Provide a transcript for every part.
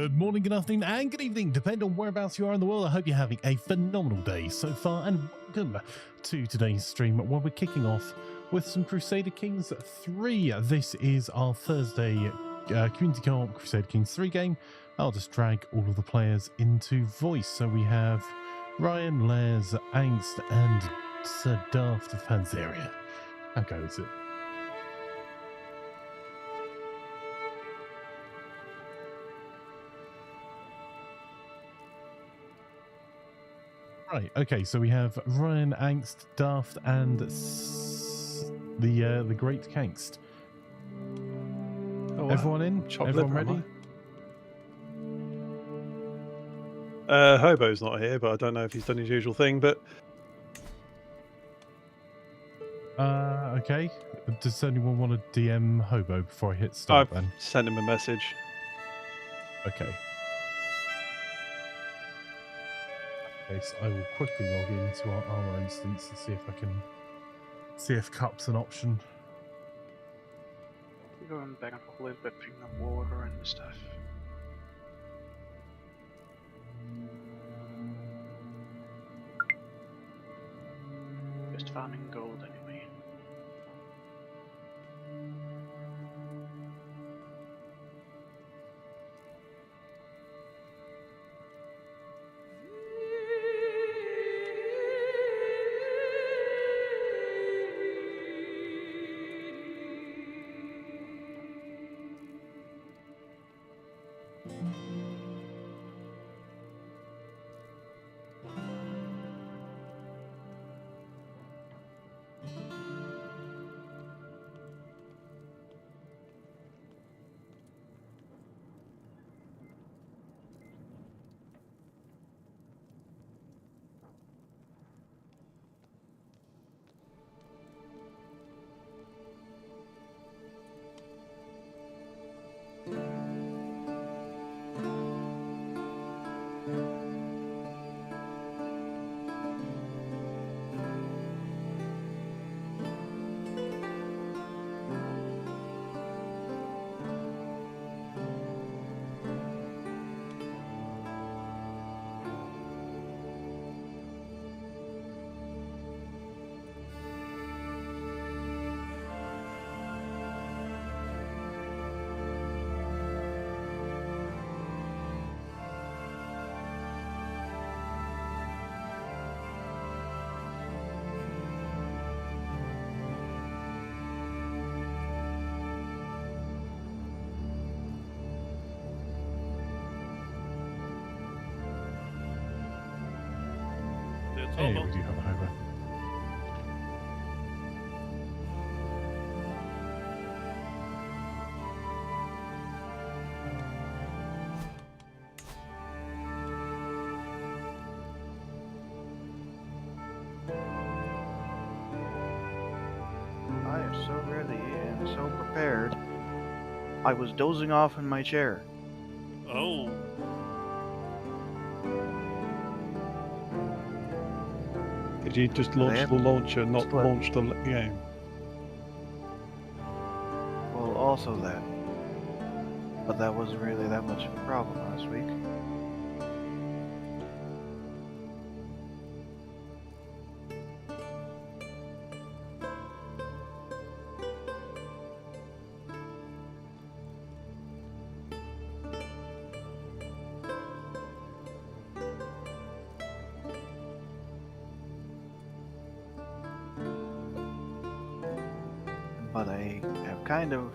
Good morning, good afternoon, and good evening, depending on whereabouts you are in the world. I hope you're having a phenomenal day so far, and welcome to today's stream where we're kicking off with some Crusader Kings 3. This is our Thursday community co-op Crusader Kings 3 game. I'll just drag all of the players into voice. So we have Ryan, Les, Angst, and Sir Daft of Panzeria. How goes it? Right, okay, so we have Ryan, Angst, Daft, and the Great Kangst. Oh, Everyone in? Everyone ready? Hobo's not here, but I don't know if he's done his usual thing, but... Okay. Does anyone want to DM Hobo before I hit start then? I've sent him a message. Okay. Okay, so I will quickly log into our armor instance and see if I can see if cup's an option. Going back and forth a little bit, picking up water and stuff. Just farming gold anyway. Hey, we do have a Hobo. I am so ready and so prepared. I was dozing off in my chair. Oh. Did you just launch the launcher, not launch the game? Well, also that. But that wasn't really that much of a problem last week. But I have kind of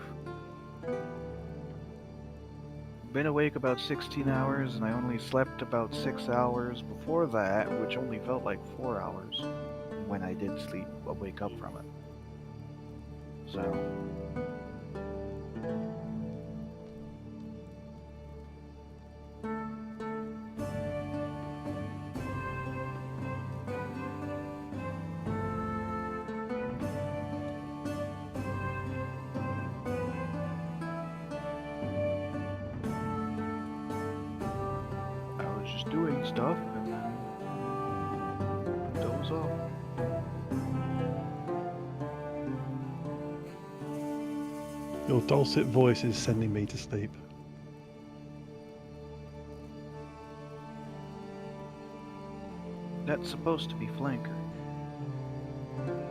been awake about 16 hours, and I only slept about 6 hours before that, which only felt like 4 hours when I did sleep, wake up from it. So... doing stuff and then doze off. Your dulcet voice is sending me to sleep. That's supposed to be flanker.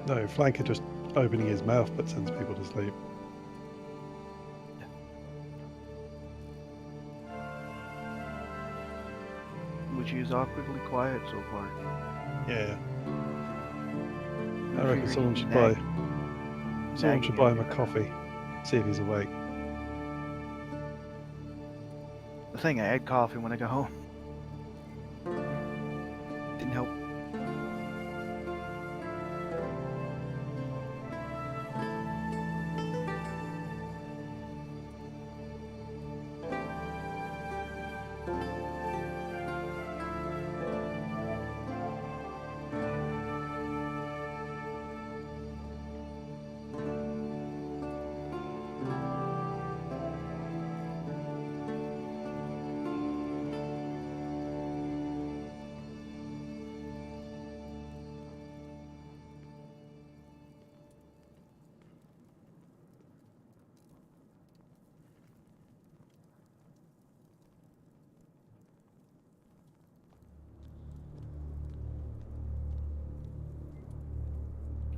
No, flanker just opening his mouth but sends people to sleep. Which is awkwardly quiet so far. Yeah. I I'm reckon someone should buy him a coffee. See if he's awake. The thing, I had coffee when I got home. Didn't help.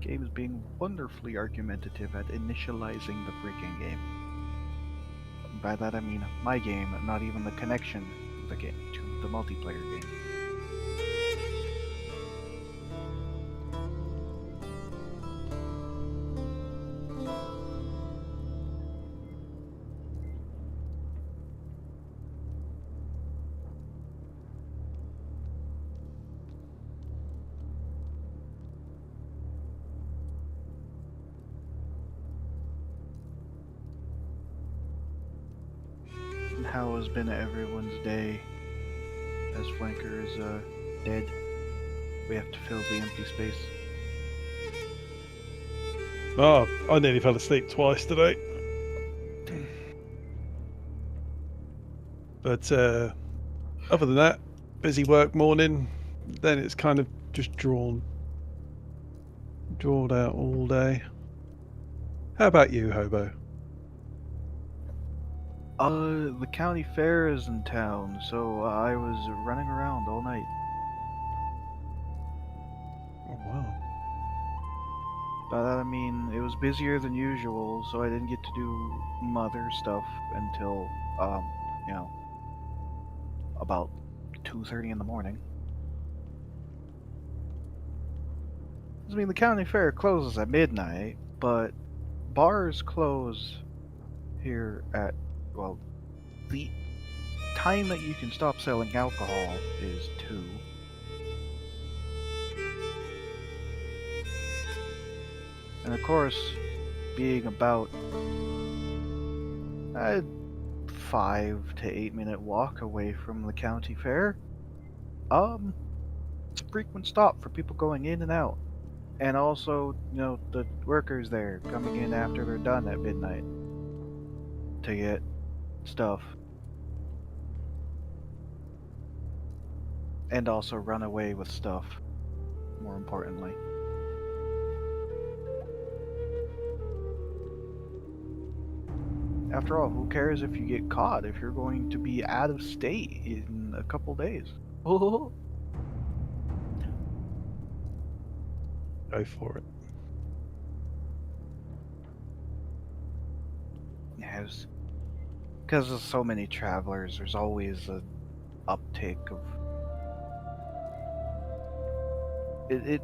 Game is being wonderfully argumentative at initializing the freaking game. By that I mean my game, not even the connection of the game to the multiplayer game. How has been everyone's day as flanker is dead? We have to fill the empty space. Oh, I nearly fell asleep twice today. But other than that, busy work morning. Then it's kind of just drawn out all day. How about you, Hobo? The county fair is in town, so I was running around all night. Oh wow. By that I mean it was busier than usual, so I didn't get to do mother stuff until, you know, about 2:30 in the morning. I mean, the county fair closes at midnight, but bars close here at, well, the time that you can stop selling alcohol is 2. And of course, being about a 5 to 8 minute walk away from the county fair, it's a frequent stop for people going in and out. And also, you know, the workers there coming in after they're done at midnight to get stuff. And also run away with stuff, more importantly. After all, who cares if you get caught if you're going to be out of state in a couple days? Oh. Go for it. Yes. Because of so many travelers, there's always an uptick of...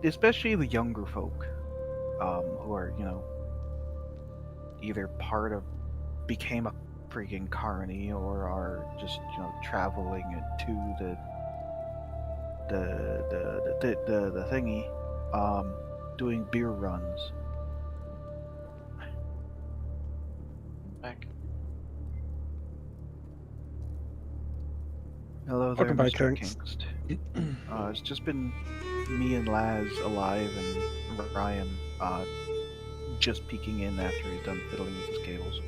especially the younger folk, who are, you know, either part of... became a freaking carny or are just, you know, traveling to the thingy, doing beer runs. Back. Hello there, Welcome back, Mr. Kinks. Kingst. It's just been me and Laz alive and Ryan just peeking in after he's done fiddling with his cables.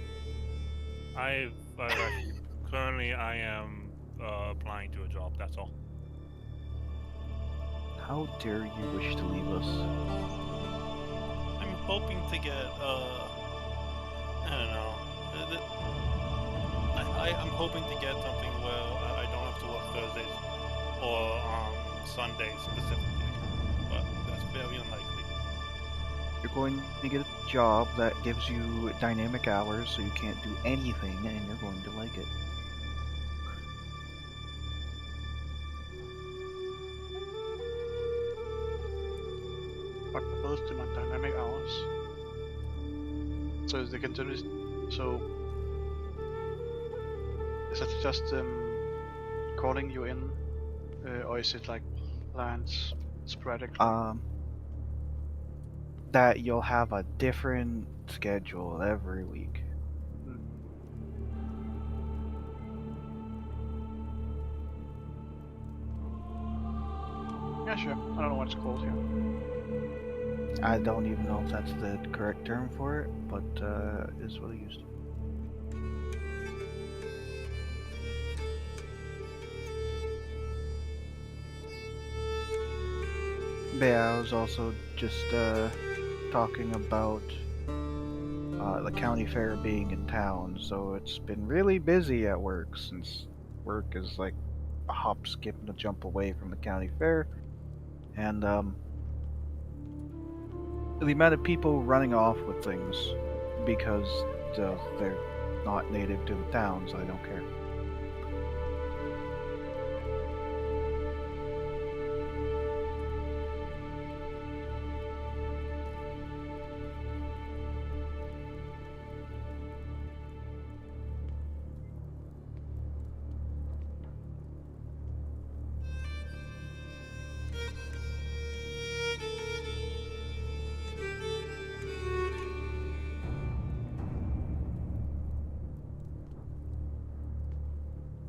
I've actually, currently I am applying to a job, that's all. How dare you wish to leave us? I'm hoping to get, I don't know. I'm hoping to get something where I don't have to work Thursdays or Sundays specifically. very unlikely. You're going to get a job that gives you dynamic hours, so you can't do anything, and you're going to like it. But both do my dynamic hours. So they can do this. So is that just calling you in, or is it like planned sporadically? That you'll have a different schedule every week. Yeah, sure. I don't know what it's called here. I don't even know if that's the correct term for it, but it's what I used to. But yeah, I was also just talking about the county fair being in town, so it's been really busy at work since work is like a hop, skip, and a jump away from the county fair, and the amount of people running off with things because they're not native to the town, so I don't care.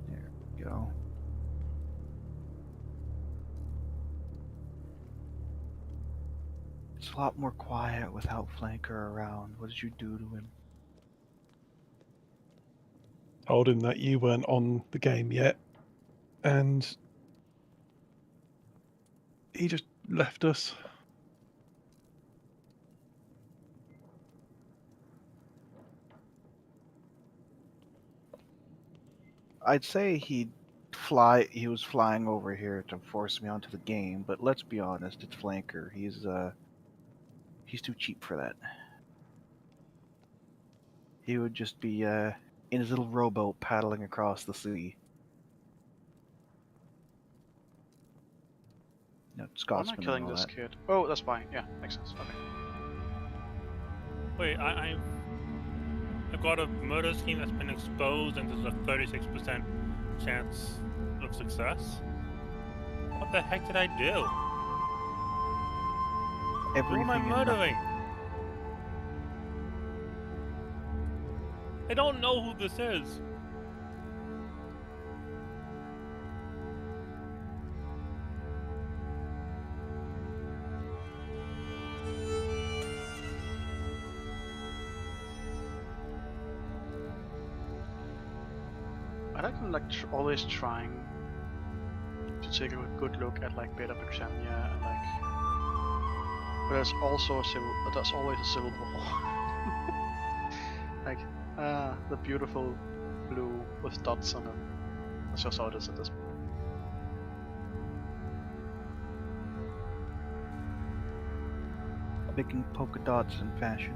There we go. It's a lot more quiet without Flanker around. What did you do to him? Told him that you weren't on the game yet, and he just left us. I'd say he was flying over here to force me onto the game, but let's be honest, it's Flanker. He's too cheap for that. He would just be in his little rowboat paddling across the sea. No, Why am I Scotsman and killing all this that. kid? Oh, that's fine. Yeah, makes sense. Okay. Wait, I've got a murder scheme that's been exposed, and there's a 36% chance of success. What the heck did I do? Who Everything am I and murdering? nothing. I don't know who this is. I like always trying to take a good look at like Beta Britannia and like, but there's also there's always a civil war. Like the beautiful blue with dots on it. That's just how it is at this point. Making polka dots in fashion.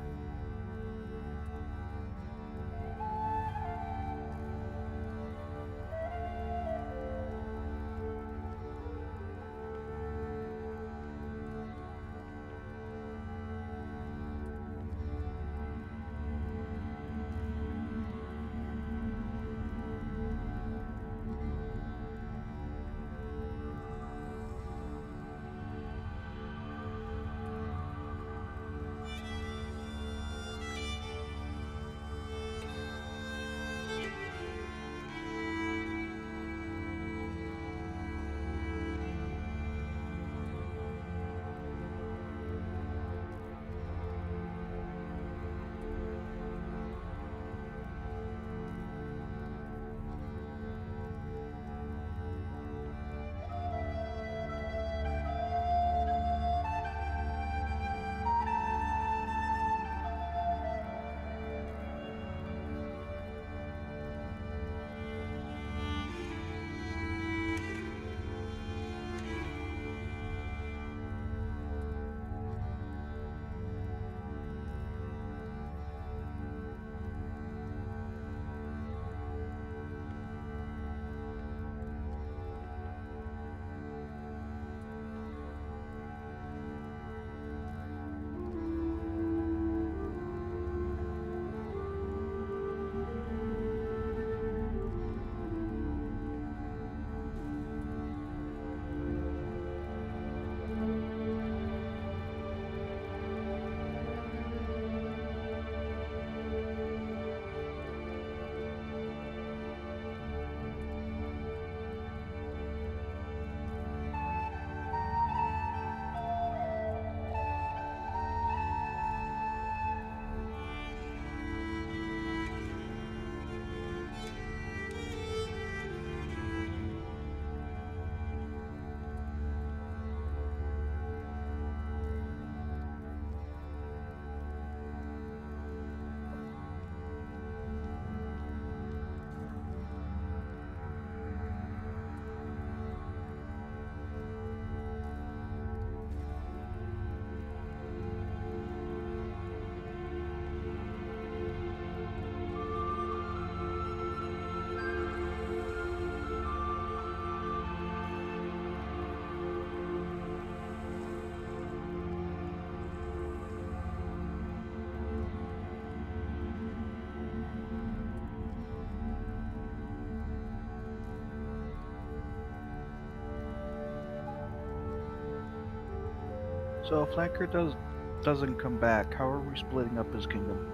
So if Flanker doesn't come back, how are we splitting up his kingdom?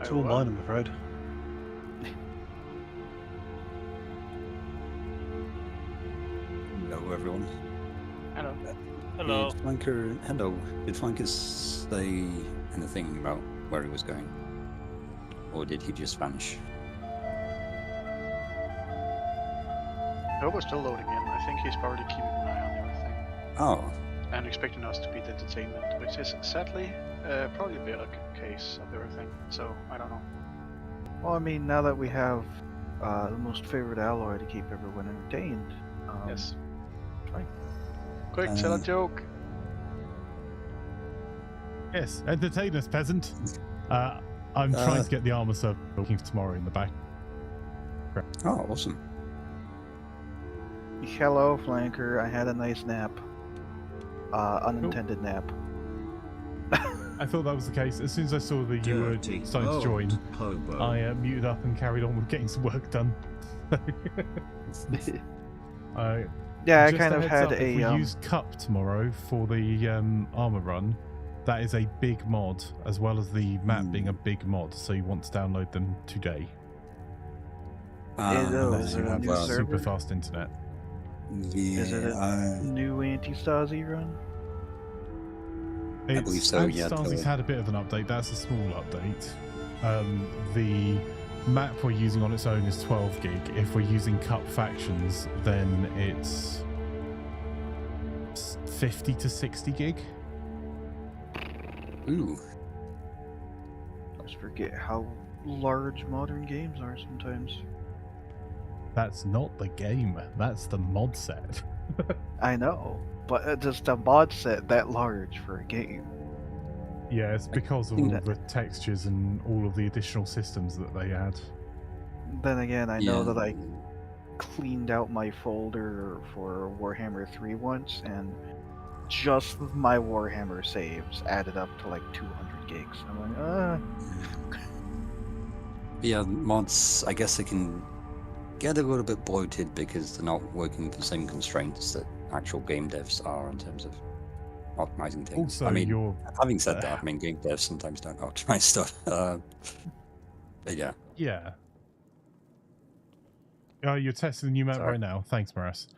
It's all mine, I'm afraid. Hello, everyone. Hello. Hello. Did Flanker say anything about where he was going? Or did he just vanish? Nobo's still loading in. I think he's probably keeping an eye on everything Oh, and expecting us to be the entertainment, which is sadly probably a bit of a case of everything. So I don't know. Well, I mean, now that we have the most favorite alloy to keep everyone entertained. Yes. Fine. Quick, tell a joke. Yes, entertain us, peasant. I'm trying to get the armor server working for tomorrow in the back. oh, awesome. Hello, Flanker. I had a nice nap. Unintended nap. I thought that was the case. As soon as I saw that you were starting to join, I muted up and carried on with getting some work done. Yeah, I Just kind a of heads had up, if we a. use Cup tomorrow for the armor run, that is a big mod, as well as the map being a big mod, so you want to download them today. Unless you have new super server? fast internet. Yeah, Is it a new anti-Stasi run? It's, believe so, yeah, Anti-Stasi's had a bit of an update. That's a small update. The map we're using on its own is 12 gig. If we're using Cup factions, then it's 50 to 60 gig. Ooh. I just forget how large modern games are sometimes. That's not the game. That's the mod set. I know, but just a mod set that large for a game. Yeah, it's because of think all that- the textures and all of the additional systems that they add. Then again, I know Yeah. that I cleaned out my folder for Warhammer 3 once, and just my Warhammer saves added up to like 200 gigs. I'm like, Yeah, mods, I guess they can get a little bit bloated because they're not working with the same constraints that actual game devs are in terms of optimizing things. Also, I mean, you're having said that, I mean, game devs sometimes don't optimize stuff. But yeah. yeah. You're testing the new map Sorry. right now. Thanks, Maras.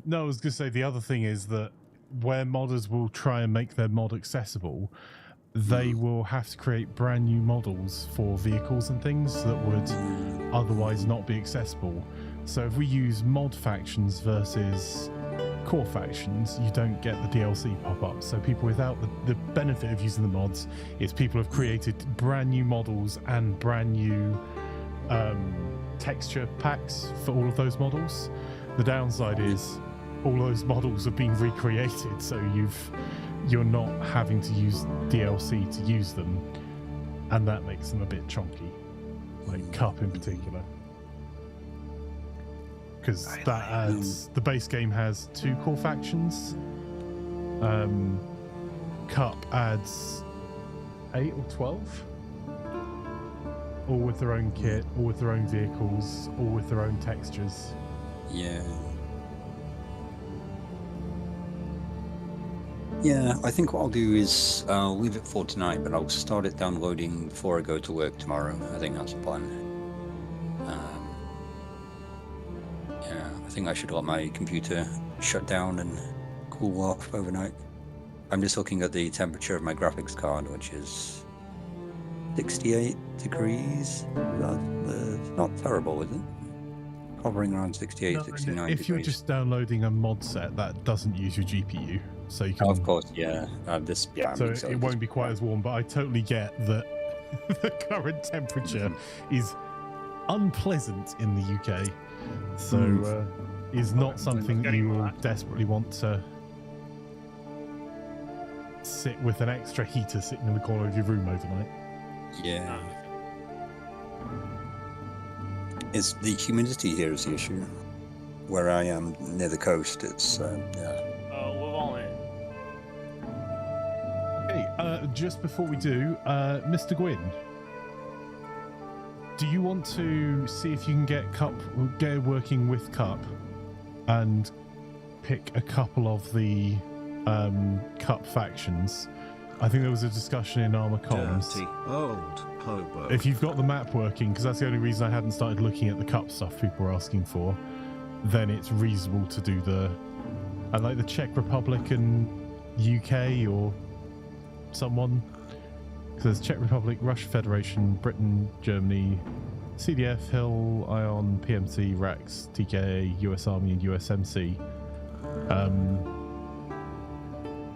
No, I was going to say the other thing is that where modders will try and make their mod accessible, they will have to create brand new models for vehicles and things that would otherwise not be accessible. So if we use mod factions versus core factions, you don't get the DLC pop-up. So people without the benefit of using the mods is people have created brand new models and brand new texture packs for all of those models. The downside is all those models have been recreated, so you're not having to use DLC to use them, and that makes them a bit chonky, like Cup in particular, because that adds the base game has 2 core factions. Cup adds 8 or 12, all with their own kit, all with their own vehicles, all with their own textures. Yeah. Yeah, I think what I'll do is I'll leave it for tonight, but I'll start it downloading before I go to work tomorrow. I think that's the plan. Yeah, I think I should let my computer shut down and cool off overnight. I'm just looking at the temperature of my graphics card, which is 68 degrees. That's not terrible, is it? Hovering around 68, No, 69 if degrees. you're just downloading a mod set that doesn't use your GPU, so you can. Oh, of course, yeah. This, yeah. So I mean, it won't be quite as warm, but I totally get that the current temperature is unpleasant in the UK. So is not something you will desperately want to sit with an extra heater sitting in the corner of your room overnight. Yeah. It's the humidity here is the issue. Where I am near the coast, it's yeah. We're all in. Okay, just before we do, Mr. Gwyn, do you want to see if you can get working with Cup and pick a couple of the Cup factions. I think there was a discussion in Armor Comms. Dirty old hobo. If you've got the map working, because that's the only reason I hadn't started looking at the Cup stuff people were asking for, then it's reasonable to do the Czech Republic and UK or someone. So there's Czech Republic, Russia Federation, Britain, Germany, CDF, Hill, Ion, PMC, Rex, TKA, US Army, and USMC.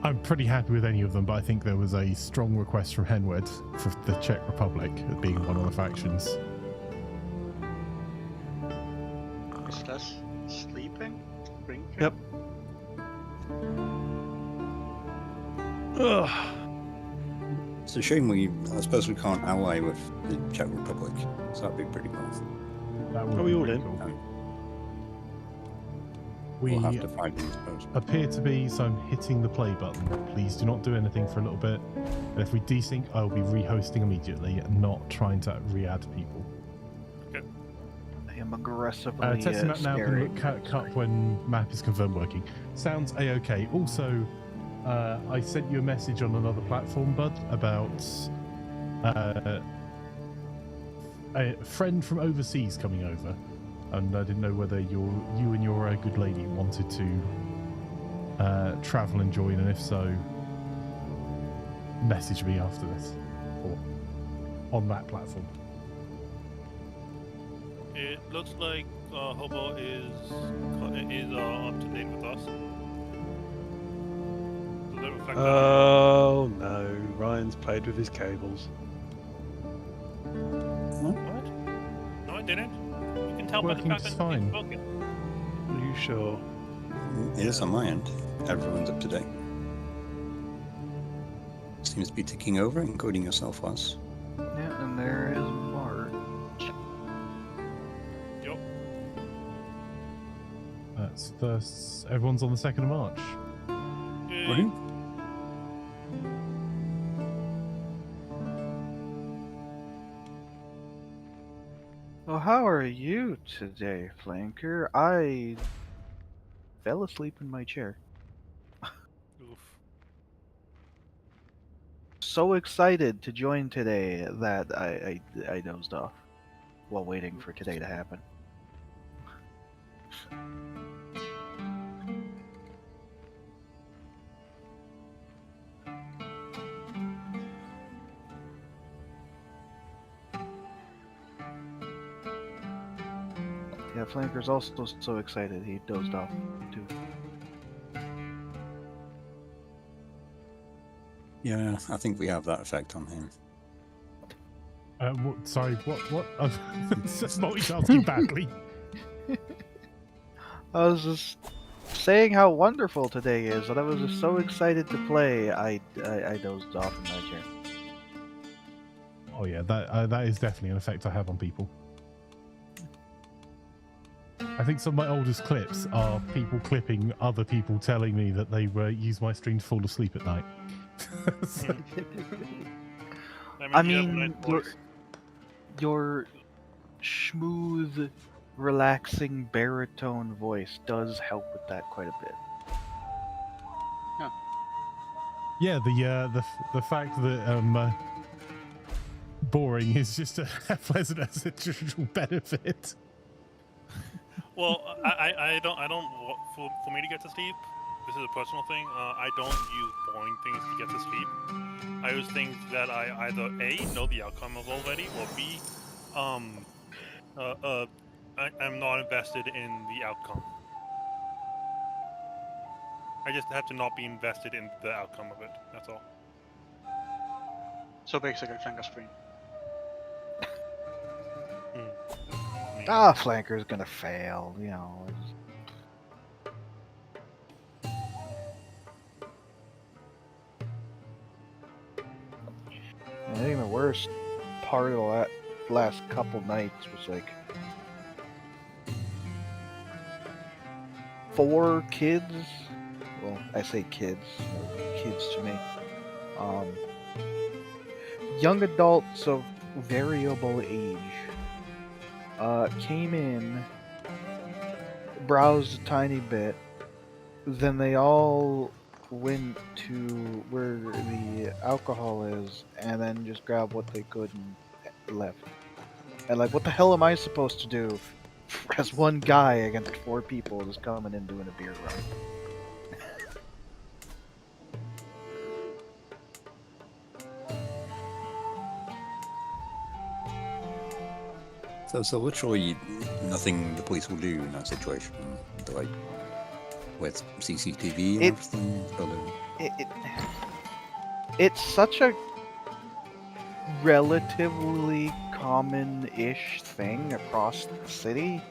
I'm pretty happy with any of them, but I think there was a strong request from Henwood for the Czech Republic as being one of the factions. Is that sleeping? Drinking? Yep. Ugh. It's a shame I suppose we can't ally with the Czech Republic, so that'd be pretty cool. That would Are be we all pretty in? cool. We'll have We to find them, I suppose. appear to be, so I'm hitting the play button. Please do not do anything for a little bit. And if we desync, I will be rehosting immediately and not trying to re-add people. I am aggressively Testing map now staring. can cut when map is confirmed working. Sounds a-okay. Also, I sent you a message on another platform, Bud, about a friend from overseas coming over, and I didn't know whether you and your good lady wanted to travel and join, and if so, message me after this or on that platform. It looks like Hobo is up to date with us. Does it reflect that? Oh no, Ryan's played with his cables. What? No, I didn't. You can tell by the Working fact just that fine. it's broken. Are you sure? It is on my end. Everyone's up to date. Seems to be ticking over, including yourself, Was. Yeah, and there is March. Yup. That's first. Everyone's on the 2nd of March. Right? Well, how are you today, Flanker? I fell asleep in my chair. Oof. So excited to join today that I dozed off while waiting for today to happen. Yeah, Flanker's also so excited he dozed off too. Yeah, I think we have that effect on him. Sorry, what? It's just multitasking badly. I was just saying how wonderful today is, and I was just so excited to play. I dozed off in my chair. Oh yeah, that is definitely an effect I have on people. I think some of my oldest clips are people clipping other people telling me that they use my stream to fall asleep at night. So, I you have a mean, nice voice. your smooth, relaxing baritone voice does help with that quite a bit. yeah, the fact that boring is just as pleasant as a traditional benefit. Well, I don't for me to get to sleep. This is a personal thing. I don't use boring things to get to sleep. I use things that I either A, know the outcome of already, or B, I'm not invested in the outcome. I just have to not be invested in the outcome of it. That's all. So basically, Flanker's free. Ah, Flanker's gonna fail, you know. I think the worst part of the last couple nights was like 4 kids. Well, I say kids, kids to me. Young adults of variable age came in, browsed a tiny bit, then they all went to where the alcohol is and then just grabbed what they could and left. And like, what the hell am I supposed to do as one guy against 4 people just coming in doing a beer run? So literally nothing the police will do in that situation. Like with CCTV and It- everything. It's such a relatively common-ish thing across the city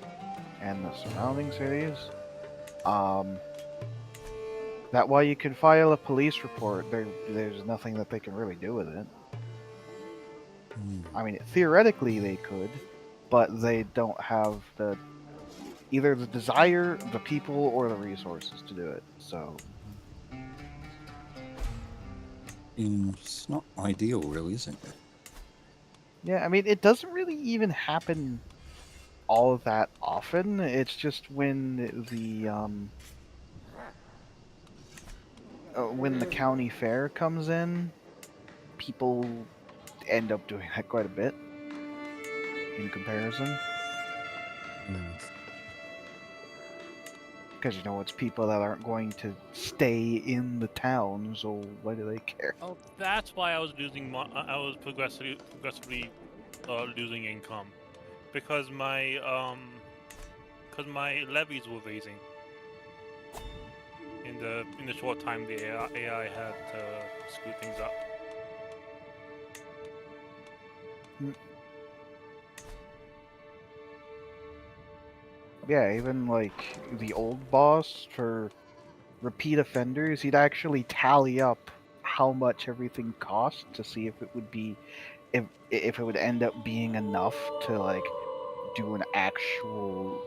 and the surrounding cities. That while you can file a police report, there's nothing that they can really do with it. I mean, theoretically they could, but they don't have either the desire, the people, or the resources to do it. So It's not ideal, really, is it? yeah, I mean, it doesn't really even happen all that often. It's just when the county fair comes in, people end up doing that quite a bit in comparison. Because, it's people that aren't going to stay in the town, so why do they care? Oh, that's why I was I was progressively losing income, because my levies were raising. In the short time the AI had to screw things up. Yeah, even like the old boss for repeat offenders, he'd actually tally up how much everything cost to see if it would be if it would end up being enough to like do an actual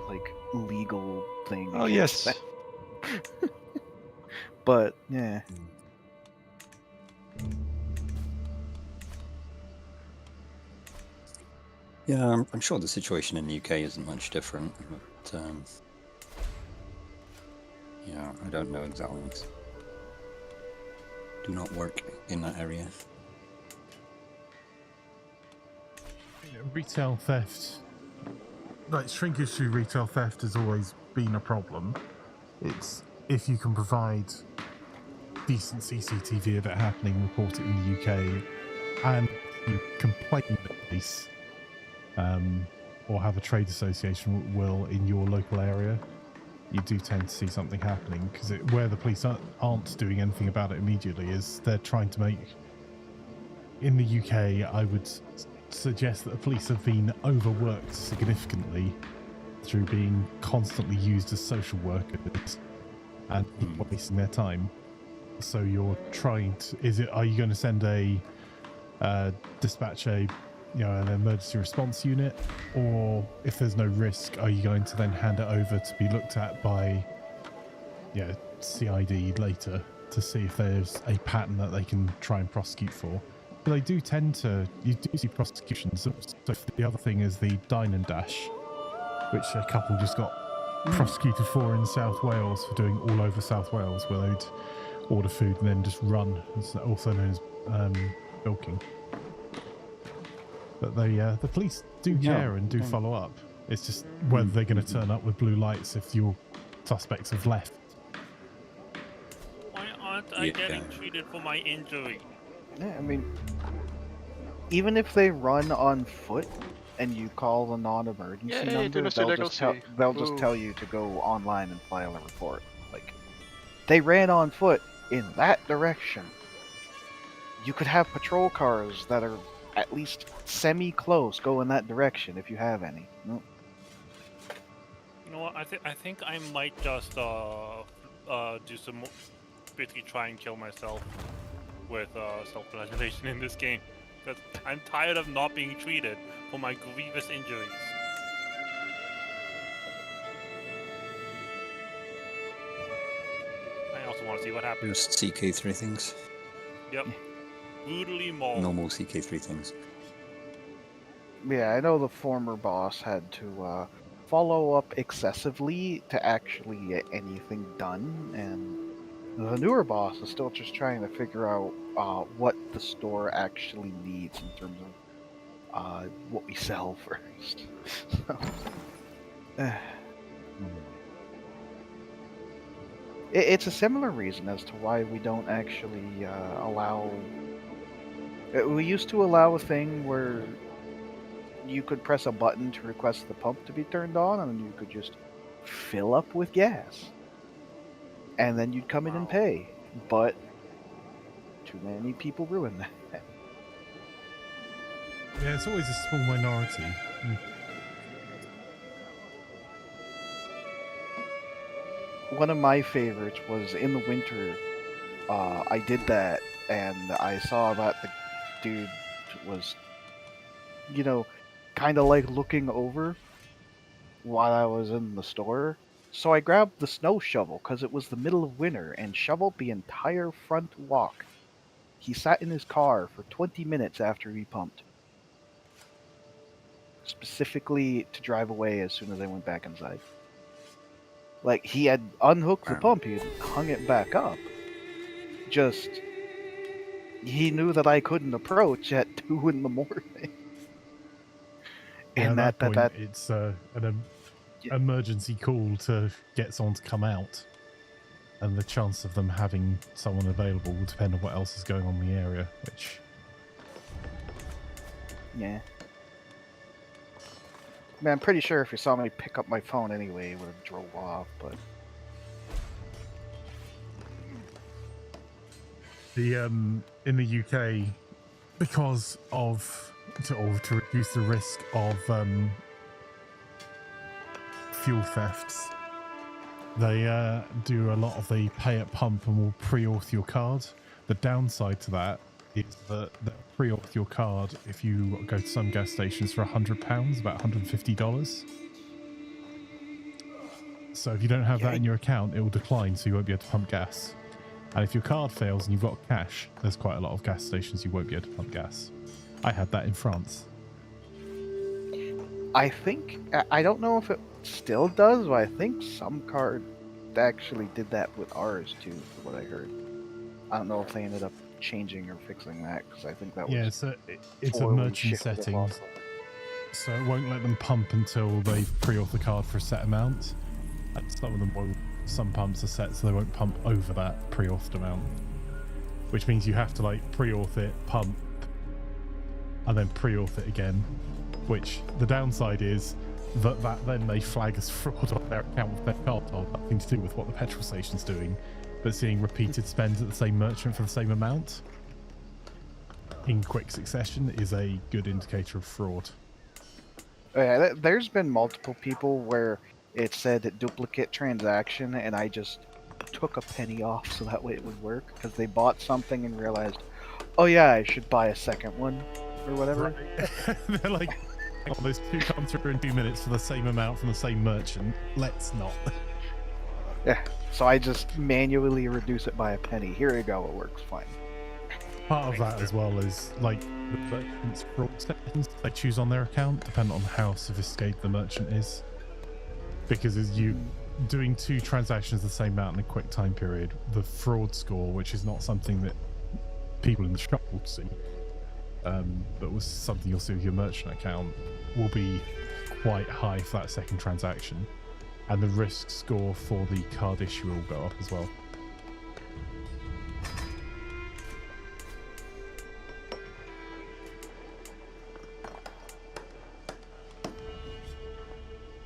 like legal thing. Oh against yes. them. But yeah. Yeah, I'm sure the situation in the UK isn't much different, but yeah, I don't know exactly. Do not work in that area. Retail theft, like shrinkage through retail theft, has always been a problem. It's if you can provide decent CCTV of it happening, report it in the UK, and you complain to the police, or have a trade association will in your local area, you do tend to see something happening, because where the police aren't doing anything about it immediately is they're trying to make. In the UK, I would suggest that the police have been overworked significantly through being constantly used as social workers and wasting their time. So you're trying to, are you going to send dispatch an emergency response unit, or if there's no risk, are you going to then hand it over to be looked at by CID later to see if there's a pattern that they can try and prosecute for? But they do you do see prosecutions. So the other thing is the dine and dash, which a couple just got prosecuted for in South Wales for doing all over South Wales, where they'd order food and then just run. It's also known as bilking. But the police do care and do follow up. It's just whether they're going to turn up with blue lights if your suspects have left. Why aren't I getting treated for my injury? Yeah, I mean, even if they run on foot and you call the non-emergency number, they'll just tell you to go online and file a report. Like, they ran on foot in that direction. You could have patrol cars that are at least semi-close go in that direction if you have any. No. You know what? I think I might just do some basically try and kill myself with self-flagellation in this game. Because I'm tired of not being treated for my grievous injuries. I also want to see what happens. Just CK3 things. Yep. Brutally mauled. Normal CK3 things. Yeah, I know the former boss had to follow up excessively to actually get anything done, and The newer boss is still just trying to figure out what the store actually needs in terms of what we sell first. So, it's a similar reason as to why we don't actually allow. We used to allow a thing where you could press a button to request the pump to be turned on, and you could just fill up with gas, and then you'd come in and pay. But too many people ruin that. Yeah, it's always a small minority. One of my favorites was in the winter. I did that, and I saw that the dude was, kind of like looking over while I was in the store. So I grabbed the snow shovel because it was the middle of winter and shoveled the entire front walk. He sat in his car for 20 minutes after he pumped, specifically to drive away as soon as I went back inside. Like, he had unhooked the pump, he had hung it back up. Just, he knew that I couldn't approach at 2 in the morning. Yeah, And at that point, that it's an emergency call to get someone to come out. And the chance of them having someone available will depend on what else is going on in the area, which... Yeah. Man, I'm pretty sure if you saw me pick up my phone anyway, it would have drove off, but... in the UK, because of... to reduce the risk of fuel thefts, they do a lot of the pay at pump and will pre-auth your card. The downside to that is that they'll pre-auth your card if you go to some gas stations for £100, about $150. So if you don't have that in your account, it will decline, so you won't be able to pump gas. And if your card fails and you've got cash, there's quite a lot of gas stations you won't be able to pump gas. I had that in France. I don't know if it still does, but I think some card actually did that with ours too, for what I heard. I don't know if they ended up changing or fixing that, because I think that was... Yeah, so it's a merchant settings, so it won't let them pump until they pre-auth the card for a set amount. And some of them won't. Some pumps are set so they won't pump over that pre-authed amount, which means you have to like pre-auth it, pump, and then pre-auth it again, which the downside is that then they flag as fraud on their account with their card hold, nothing to do with what the petrol station's doing, but seeing repeated spends at the same merchant for the same amount in quick succession is a good indicator of fraud. Yeah, there's been multiple people where it said duplicate transaction, and I just took a penny off so that way it would work, because they bought something and realized, oh yeah, I should buy a second one, or whatever. Right. They're like, oh, those two come through in 2 minutes for the same amount from the same merchant. Let's not. Yeah, so I just manually reduce it by a penny. Here you go, it works fine. Part of that as well is like the merchant's fraud settings they choose on their account, depending on how sophisticated the merchant is. Because as you doing 2 transactions the same amount in a quick time period, the fraud score, which is not something that people in the shop will see, but was something you'll see with your merchant account, will be quite high for that second transaction, and the risk score for the card issuer will go up as well.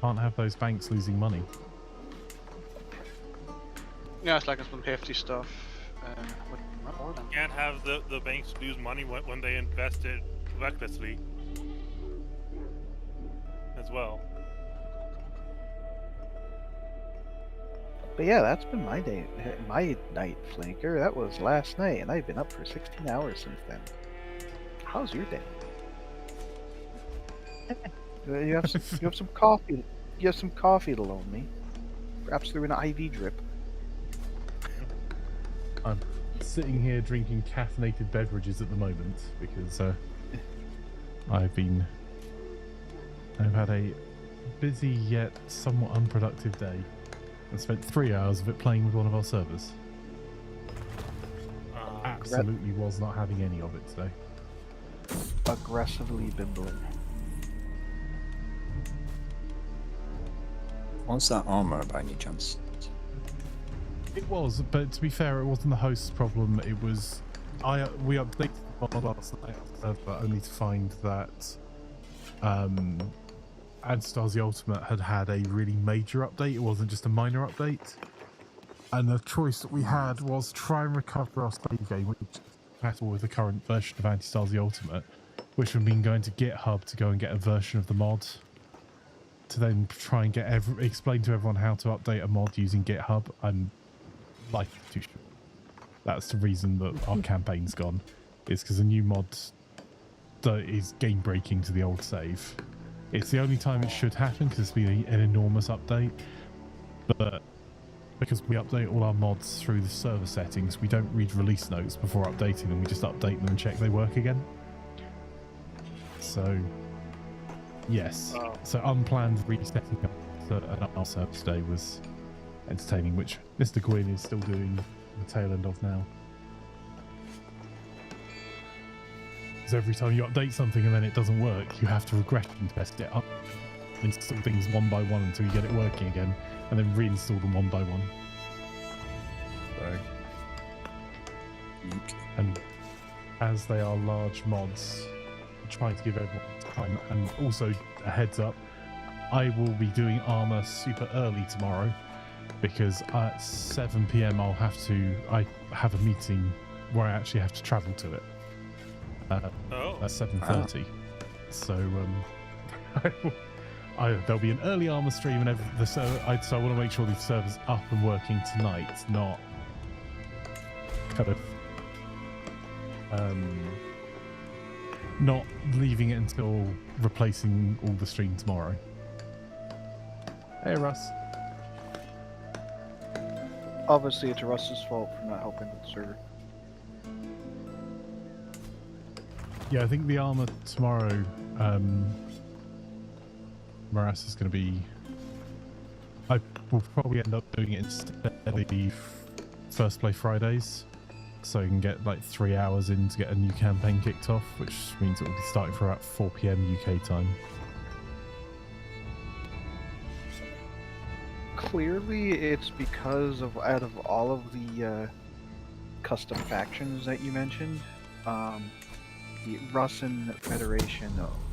Can't have those banks losing money. Yeah, it's like some hefty stuff. But not more than. Can't have the banks lose money when they invest it recklessly as well. But yeah, that's been my day, my night, Flanker. That was last night, and I've been up for 16 hours since then. How's your day? You have some coffee. You have some coffee to loan me. Perhaps through an IV drip. I'm sitting here drinking caffeinated beverages at the moment because I've had a busy yet somewhat unproductive day and spent 3 hours of it playing with one of our servers. absolutely was not having any of it today. Aggressively bimbling. What's that armor by any chance? It was, but to be fair, it wasn't the host's problem. It was we updated the mod last night on the server only to find that Anstars the Ultimate had a really major update. It wasn't just a minor update. And the choice that we had was try and recover our save game, which is compatible with the current version of Anti-Stars the Ultimate, which would mean going to GitHub to go and get a version of the mod, to then try and get explain to everyone how to update a mod using GitHub. I'm like too sure. That's the reason that our campaign's gone. It's because a new mod that is game breaking to the old save. It's the only time it should happen because it's been an enormous update, but because we update all our mods through the server settings, we don't read release notes before updating them. We just update them and check they work again. So, yes. So unplanned resetting up an R server today was entertaining, which Mr. Gwyn is still doing the tail end of now. Because every time you update something and then it doesn't work, you have to regression test it up, install things one by one until you get it working again, and then reinstall them one by one. So, and as they are large mods, I'm trying to give everyone time. And also a heads up, I will be doing armor super early tomorrow because at 7 PM I have a meeting where I actually have to travel to it at 7:30. So there'll be an early armor stream and so I want to make sure the server's up and working tonight, not kind of not leaving it until replacing all the stream tomorrow. Hey Russ. Obviously, it's Russ's fault for not helping with the server. Yeah, I think the armor tomorrow, Morass is going to be... I will probably end up doing it instead of the First Play Fridays, so you can get like 3 hours in to get a new campaign kicked off, which means it will be starting for about 4 PM UK time. Clearly, it's because of out of all of the custom factions that you mentioned, the Russian Federation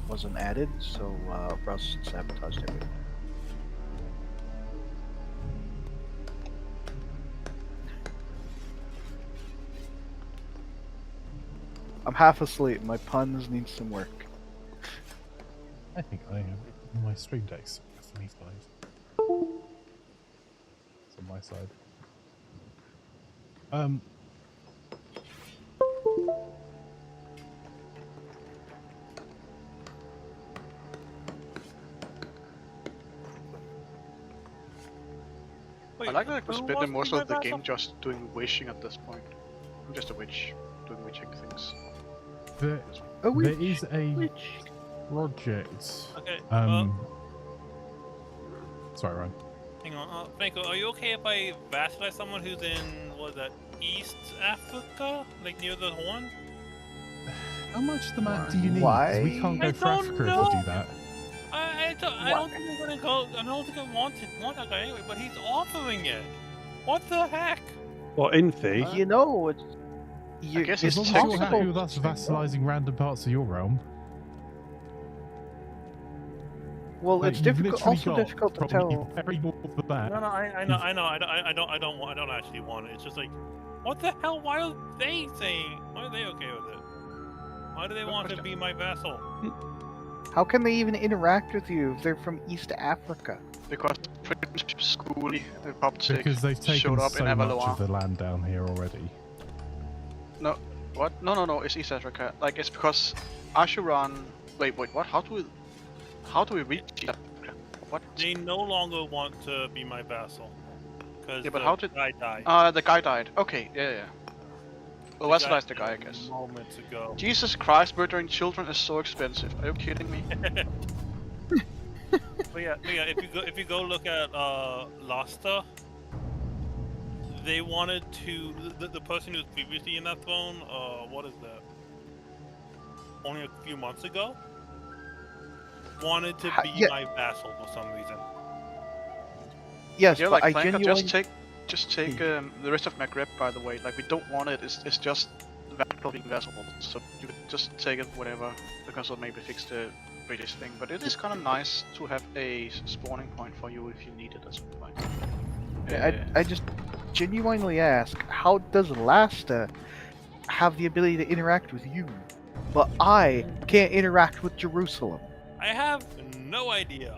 wasn't added, so Russ sabotaged everything. I'm half asleep. My puns need some work. I think I have my stream decks on my side. It's on my side. I like that I could spend most of the game just doing wishing at this point. I'm just a witch, doing witching things. There is a project. Okay. Sorry, Ryan. Hang on, Franco, are you okay if I vassalize someone who's in, what is that, East Africa? Like near the Horn? How much of the map do you need? 'Cause Why? we can't go I for don't Africa know. if we do that. I don't think I'm gonna go, I don't think I want that guy anyway, but he's offering it. What the heck? What, in fee? You know, it's... I guess As it's long as you're happy possible. with us vassalizing random parts of your realm. Well, Like, it's you've difficult. literally Also got difficult to probably tell. every more for that. No, I know. I don't actually want it. It's just like, what the hell? Why are they saying? Why are they okay with it? Why do they want to be my vassal? How can they even interact with you if they're from East Africa? Because Prince School, the Republic, Because they've taken showed up so in much Avalois. of the land down here already. No, what? No, it's East Africa. Like, it's because Ashuran... Wait, what? How do we reach East Africa? What? They no longer want to be my vassal. Because Yeah, but how did... guy die? The guy died. Okay, yeah. Well, vassalize the guy, I guess. Moments ago. Jesus Christ, murdering children is so expensive. Are you kidding me? But yeah, if you go look at Losta, they wanted to the person who was previously in that throne. What is that? Only a few months ago, wanted to be Yeah. my vassal for some reason. Yes, Yeah, but like I Flanker, genuinely. just take the rest of Maghreb. By the way, like we don't want it. It's just vassal being vassal. So you could just take it whatever, because it'll maybe fix the British thing. But it is kind of nice to have a spawning point for you if you need it at some point. I just genuinely ask, how does Lasta have the ability to interact with you, but I can't interact with Jerusalem? I have no idea.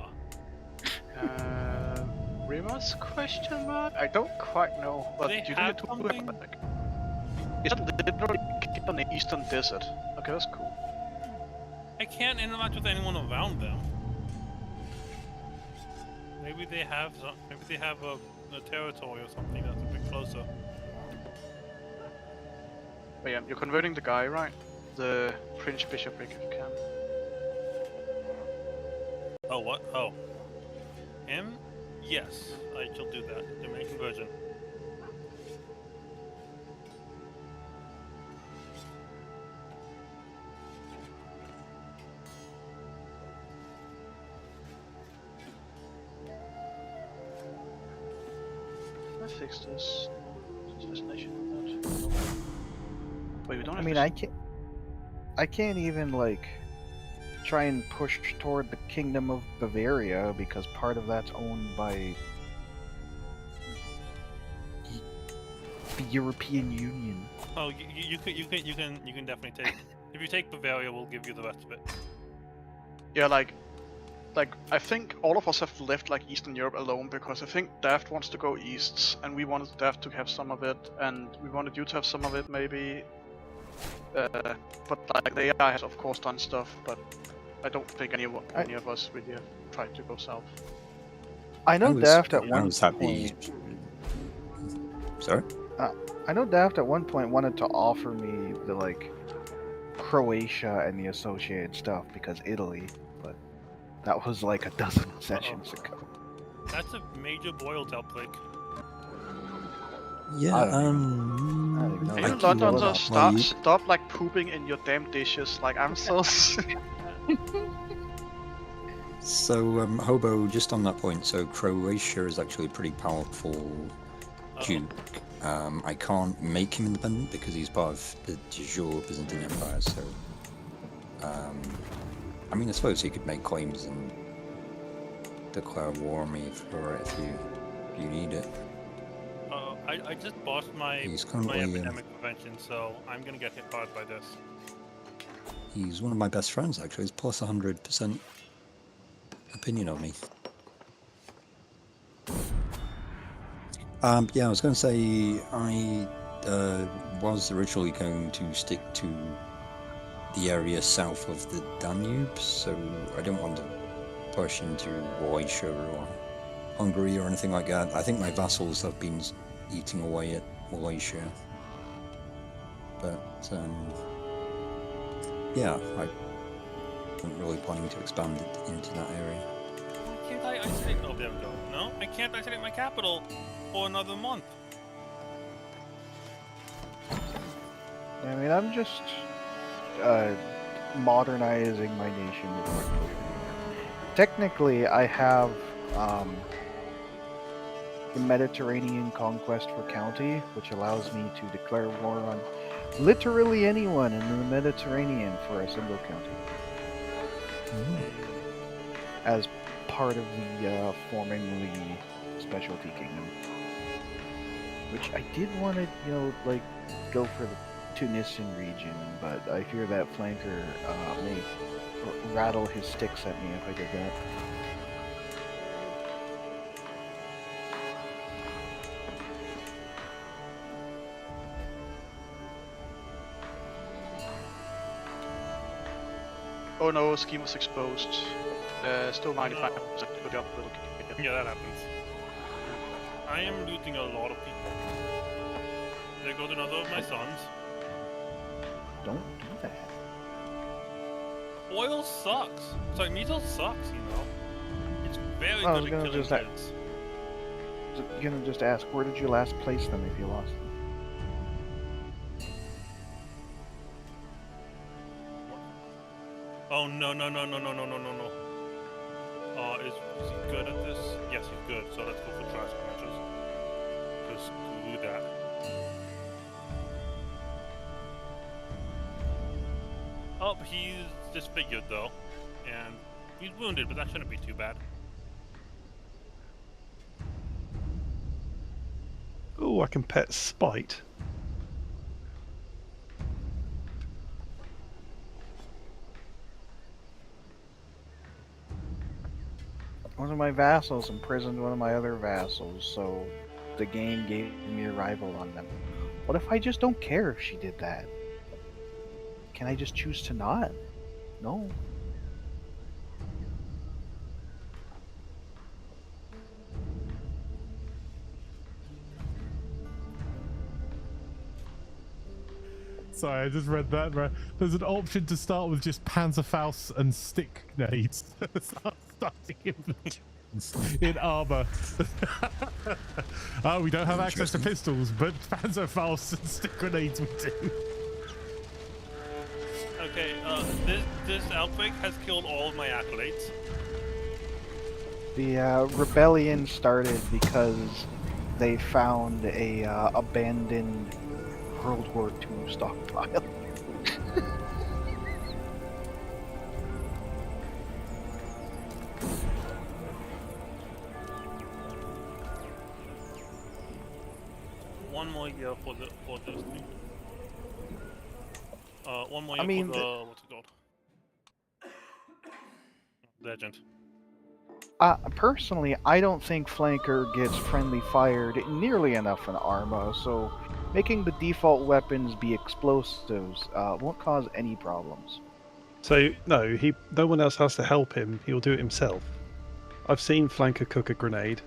Rivers question mark? I don't quite know, but They you have do something? like, it's literally on the eastern desert. Okay, that's cool. I can't interact with anyone around them. Maybe they have some. Maybe they have a territory or something that's a bit closer. But yeah, you're converting the guy, right? The Prince Bishopric, if you can. Oh, what? Oh. Him? Yes, I shall do that. Domain conversion. Can I fix this? Assassination of that. Wait, we don't I have mean, to... I can't even like try and push toward the Kingdom of Bavaria because part of that's owned by the European Union. Oh, you can definitely take. If you take Bavaria, we'll give you the rest of it. Yeah, like I think all of us have left like Eastern Europe alone because I think Daft wants to go east, and we wanted Daft to have some of it, and we wanted you to have some of it maybe. But like the AI has of course done stuff, but I don't think any of us really have tried to go south. I know Daft at one happy. point. Sorry? I know Daft at one point wanted to offer me the like Croatia and the associated stuff because Italy, but that was like a dozen sessions ago. That's a major boiled outbreak. Yeah, I don't even know. Hey, I you keep Londoners, going up. stop like pooping in your damn dishes. Like I'm so. So, Hobo, just on that point, so Croatia is actually a pretty powerful duke. I can't make him independent because he's part of the de jure Byzantine Empire, so... I mean, I suppose he could make claims and declare war on me for it if you need it. I just bossed my epidemic prevention, so I'm gonna get hit hard by this. He's one of my best friends, actually. He's plus 100% opinion of me. Yeah, I was going to say, I was originally going to stick to the area south of the Danube, so I don't want to push into Wallachia or Hungary or anything like that. I think my vassals have been eating away at Wallachia. But, yeah, I wasn't really planning to expand it into that area. Why can't I isolate? Oh, there we go. No, I can't isolate my capital for another month. I mean, I'm just modernizing my nation before I push anymore. Technically, I have the Mediterranean Conquest for County, which allows me to declare war on literally anyone in the Mediterranean for a single county. As part of the forming the specialty kingdom. Which I did want to, like, go for the Tunisian region, but I fear that Flanker may rattle his sticks at me if I did that. Oh no, scheme was exposed. Still 95%. Good job, little kid. Yeah, that happens. I am losing a lot of people. There goes another of my sons. Don't do that. Oil sucks. It's like measles sucks, you know. It's very I was good at gonna killing just say- kids. gonna just ask, where did you last place them if you lost them? Oh no. Is he good at this? Yes, he's good. So let's go for trash matches. Because screw that. Oh, he's disfigured though, and he's wounded, but that shouldn't be too bad. Oh, I can pet Spite. One of my vassals imprisoned one of my other vassals, so the game gave me a rival on them. What if I just don't care if she did that? Can I just choose to not? No. Sorry, I just read that. Right? There's an option to start with just Panzerfaust and stick grenades. Starting in armor. Oh, we don't have access to pistols, but Panzerfaust and stick grenades we do. Okay, this outbreak has killed all of my accolades. The rebellion started because they found a abandoned World War II stockpile. One more year for this thing. One more year I mean, for the what's it called? Legend. Personally, I don't think Flanker gets friendly fired nearly enough in Arma, so making the default weapons be explosives won't cause any problems. So no, no one else has to help him. He'll do it himself. I've seen Flanker cook a grenade.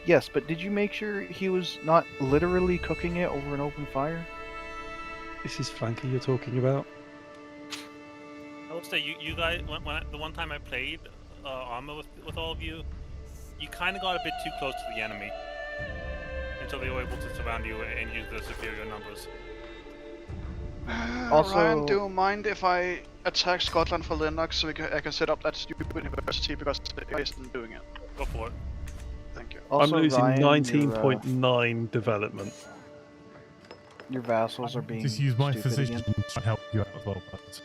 Yes, but did you make sure he was not literally cooking it over an open fire? This is Flanker you're talking about? I would say you guys the one time I played Arma with all of you, you kind of got a bit too close to the enemy until they were able to surround you and use their superior numbers. Also- Ryan, do you mind if I attack Scotland for Linux so I can set up that stupid university because the AI isn't doing it? Go for it. Thank you. Also, I'm losing Ryan, 19.9 development. Your vassals are being Just use my stupid physician again. to help you out as well. But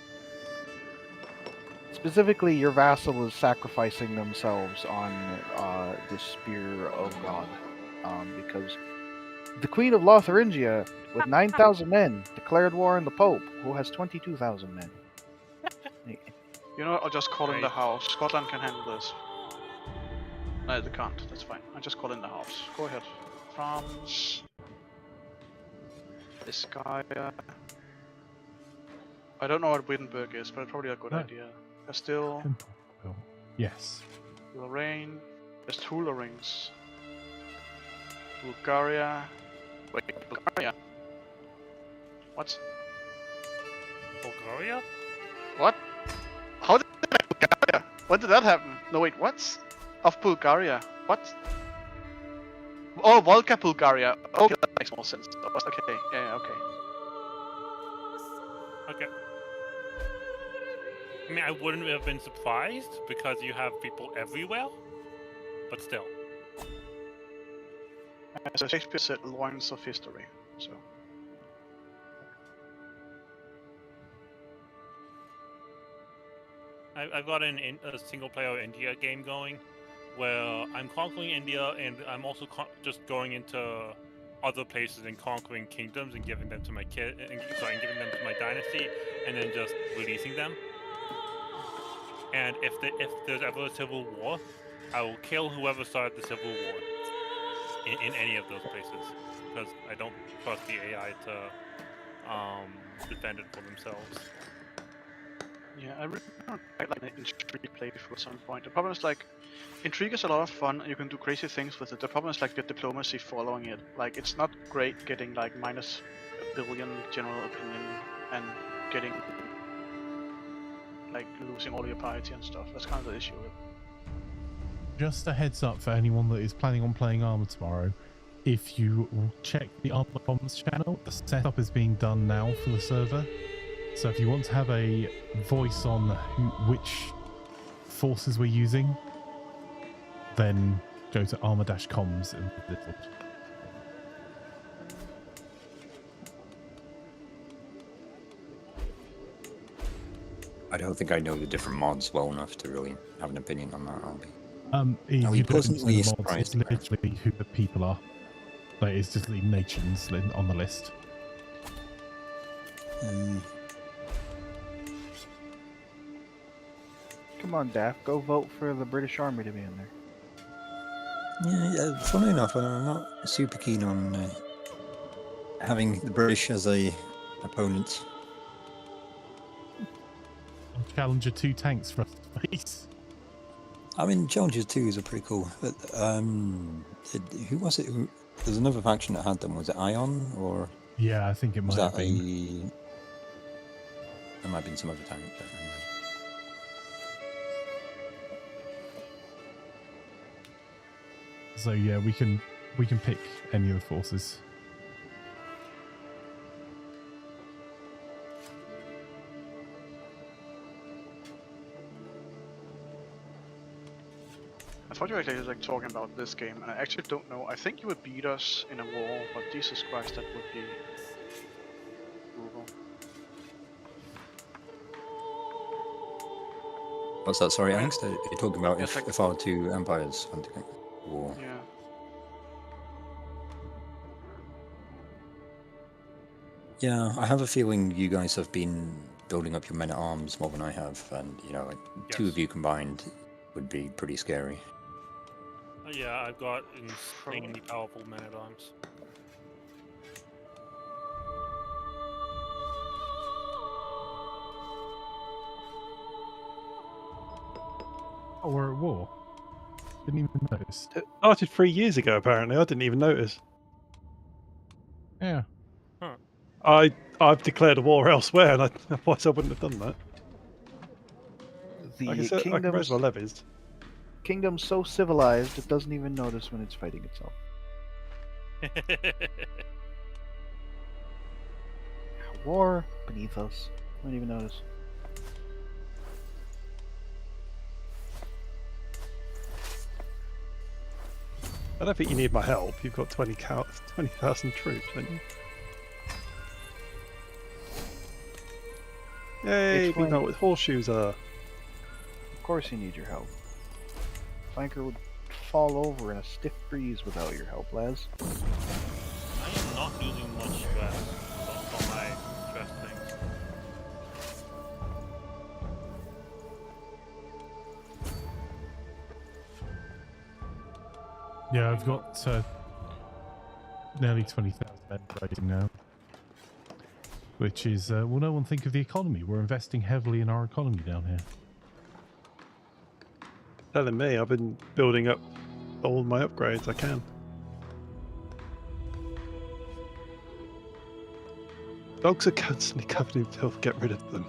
Specifically, your vassal is sacrificing themselves on the Spear of God, because the Queen of Lotharingia, with 9,000 men, declared war on the Pope, who has 22,000 men. You know what, I'll just call in the Right. house. Scotland can handle this. No, they can't. That's fine. I just call in the house. Go ahead. France. This guy. I don't know what Wittenberg is, but it's probably a good No. idea. Castile, yes. Lorraine. There's two Lorraines. Bulgaria. Wait, Bulgaria? What? Bulgaria? What? How did Bulgaria? When did that happen? No, wait, what? Of Bulgaria? What? Oh, Volga, Bulgaria. Okay, that makes more sense. Okay, yeah, okay. Okay. I mean, I wouldn't have been surprised because you have people everywhere, but still. As Shakespeare said, loins of history. So. I've got a single-player India game going, where I'm conquering India, and I'm also just going into other places and conquering kingdoms and giving them to my kid, and giving them to my dynasty, and then just releasing them. And if there's ever a civil war, I will kill whoever started the civil war in any of those places, because I don't trust the AI to defend it for themselves. Yeah, I really want to like an intrigue playthrough at some point. The problem is like, intrigue is a lot of fun and you can do crazy things with it. The problem is like the diplomacy following it. Like, it's not great getting like minus a billion general opinion and getting like losing all your piety and stuff. That's kind of the issue with it. just a heads up for anyone that is planning on playing Armour tomorrow. If you check the Armour Comms channel, the setup is being done now for the server. So if you want to have a voice on which forces we're using, then go to armor-comms in Discord. I don't think I know the different mods well enough to really have an opinion on that. If Are you we don't know pleasantly the mods, surprised it's by it? literally who the people are. Like, it's just the nations on the list. Come on, Daft, go vote for the British Army to be in there. Yeah, funny enough, I'm not super keen on having the British as a opponent. Challenger 2 tanks for space. I mean, Challenger 2s are pretty cool. But, who was it? There's another faction that had them. Was it Ion or Yeah, I think it was might have that been. There might have been some other tank. But anyway. So yeah, we can pick any of the forces. I thought you were actually like talking about this game, and I actually don't know. I think you would beat us in a war, but Jesus Christ, that would be brutal. What's that? Sorry, Angst? You're talking about It's like- if our two empires went to war. Yeah. Yeah, I have a feeling you guys have been building up your men at arms more than I have, and like two Yes. of you combined would be pretty scary. Yeah, I've got insanely powerful men at arms. Oh, we're at war. Didn't even notice. It started 3 years ago, apparently. I didn't even notice. Yeah. I've declared a war elsewhere, and otherwise I wouldn't have done that. The I can raise my levies. kingdom's so civilized it doesn't even notice when it's fighting itself. War beneath us. Don't even notice. I don't think you need my help. You've got 20,000 troops, haven't you? Yay, It's we know when- what horseshoes are. Of course you need your help. Flanker would fall over in a stiff breeze without your help, Les. I am not using much stress on my stress things. Yeah, I've got nearly 20,000 men rating now. Which is, well, no one think of the economy. We're investing heavily in our economy down here. Telling me, I've been building up all my upgrades I can. Dogs are constantly covered in filth. Get rid of them.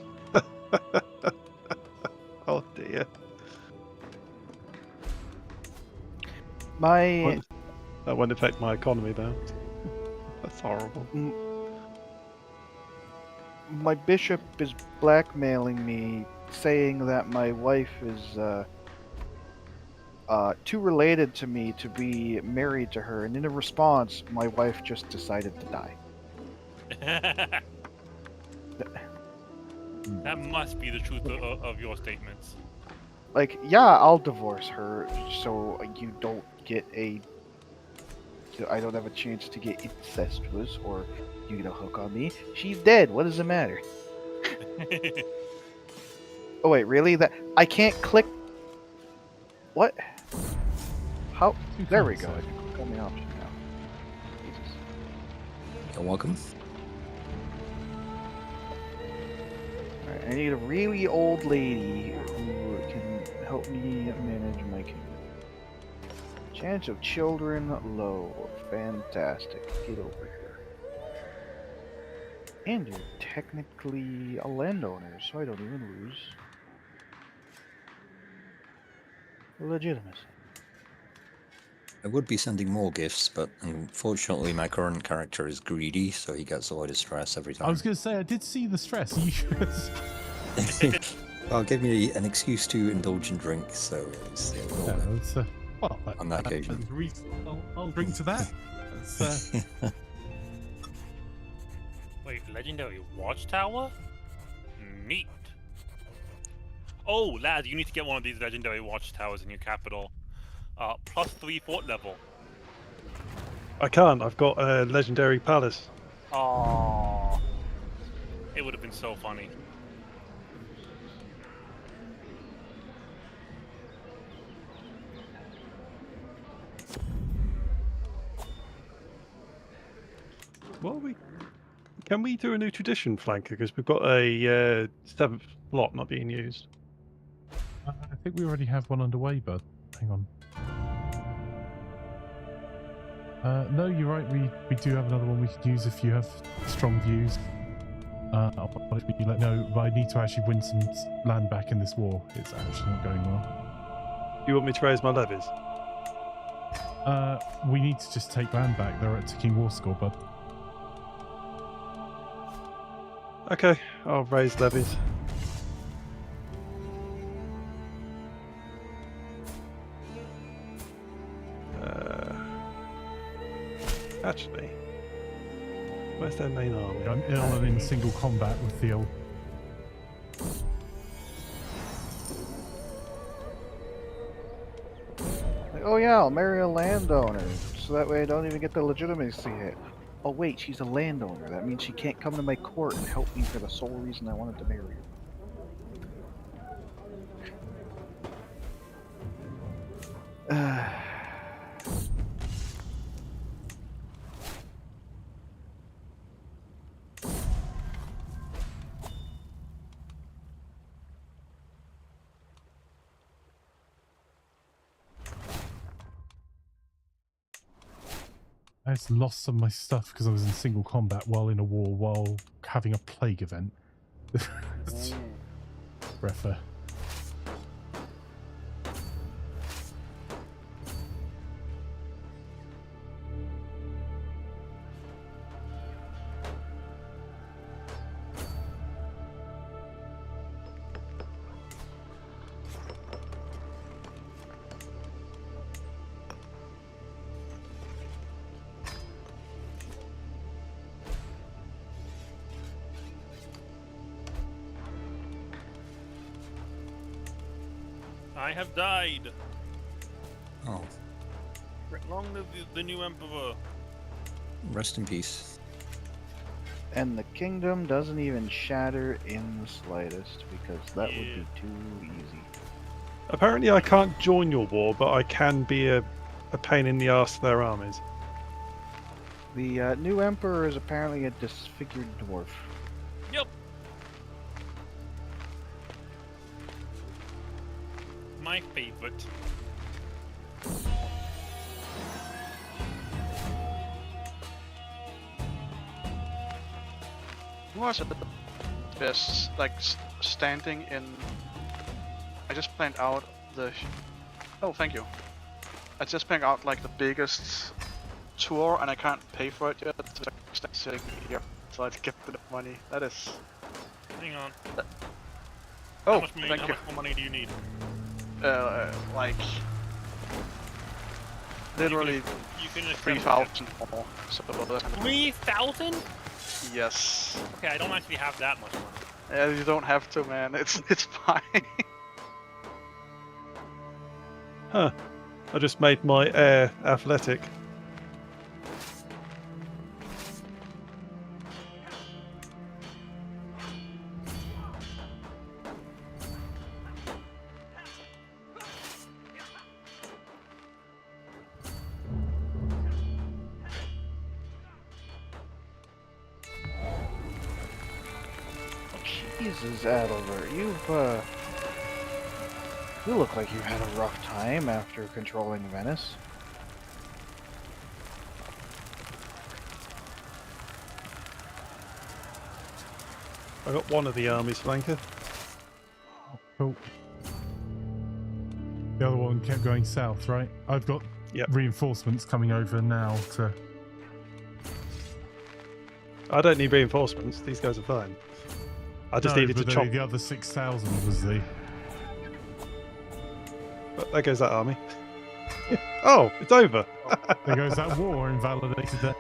Oh dear. My That won't affect my economy though. That's horrible. my bishop is blackmailing me, saying that my wife is too related to me to be married to her, and in a response, my wife just decided to die. That must be the truth of your statements. Like, yeah, I'll divorce her so you don't get I don't have a chance to get incestuous, or you get a hook on me. She's dead. What does it matter? Oh wait, really? That I can't click. What? How? There we go. I can click on the option now. Jesus. You're welcome. Alright, I need a really old lady who can help me manage my kingdom. Chance of children low. Fantastic. Get over here. And you're technically a landowner, so I don't even lose legitimacy. I would be sending more gifts, but unfortunately my current character is greedy, so he gets a lot of stress every I time. was going to say, I did see the stress. You Well, give me an excuse to indulge in drinks, so it's well, on that occasion. I'll drink to that. That's, Wait, legendary watchtower? Neat. Oh, lad, you need to get one of these legendary watchtowers in your capital. +3 fort level. I can't. I've got a legendary palace. Aww. It would have been so funny. Can we do a new tradition, Flanker? Because we've got a 7th slot not being used. I think we already have one underway, bud. Hang on. No, you're right. We do have another one we could use if you have strong views. I'll let you know, but I need to actually win some land back in this war. It's actually not going well. You want me to raise my levies? We need to just take land back. They're at ticking war score, bud. Okay, I'll raise levies. Actually, where's their main army? I'm ill and in single combat with the old. Like, oh yeah, I'll marry a landowner, so that way I don't even get the legitimacy hit. Oh wait, she's a landowner. That means she can't come to my court and help me for the sole reason I wanted to marry her. I just lost some of my stuff because I was in single combat while in a war while having a plague event. Refer. I have died. Oh, Long live the new emperor. rest in peace. And the kingdom doesn't even shatter in the slightest, because that would be too easy. Apparently I can't join your war, but I can be a pain in the ass to their armies. The new emperor is apparently a disfigured dwarf. Yep. My favorite. Who was it? Best, like standing in. I just planned out the. Oh, thank you. I just planned out like the biggest tour, and I can't pay for it yet. So I'm sitting here, so I get the money. That is. Hang on. Oh, how thank much you. more money do you need? Like literally You can 3,000 more. So that's 3,000? yes. Okay, I don't actually have that much money. Yeah, you don't have to, man. It's fine. Huh. I just made my heir athletic. Jesus, Adalbert, you look like you've had a rough time after controlling Venice. I got one of the armies, Flanker. Cool. The other one kept going south, right? I've got Yep. reinforcements coming over now to. I don't need reinforcements. These guys are fine. I just No, needed to but chop. the other 6,000 was the. But there goes that army. Oh, it's over. There goes that war invalidated there.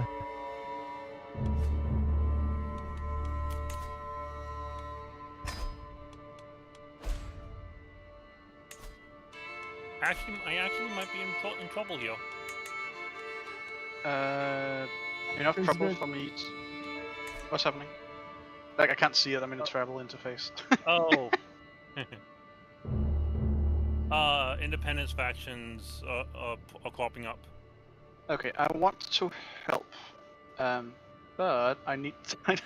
I actually might be in trouble here. Enough Crusader- trouble for me. What's happening? Like I can't see it. I'm in the travel interface. Oh. Independence factions are cropping up. Okay, I want to help, but I need I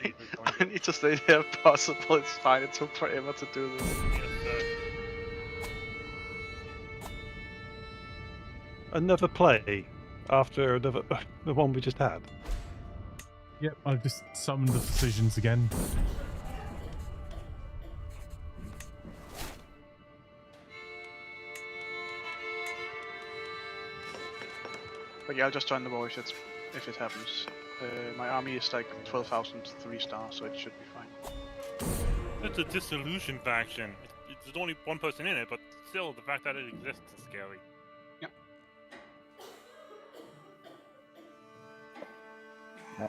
need to stay there if possible. It's fine. It took forever to do this. Yes, Another play after another the one we just had. Yep, I've just summoned the decisions again. But yeah, I'll just join the war if it happens. My army is like 12,000 3-star, so it should be fine. it's a disillusion faction. There's only one person in it, but still, the fact that it exists is scary.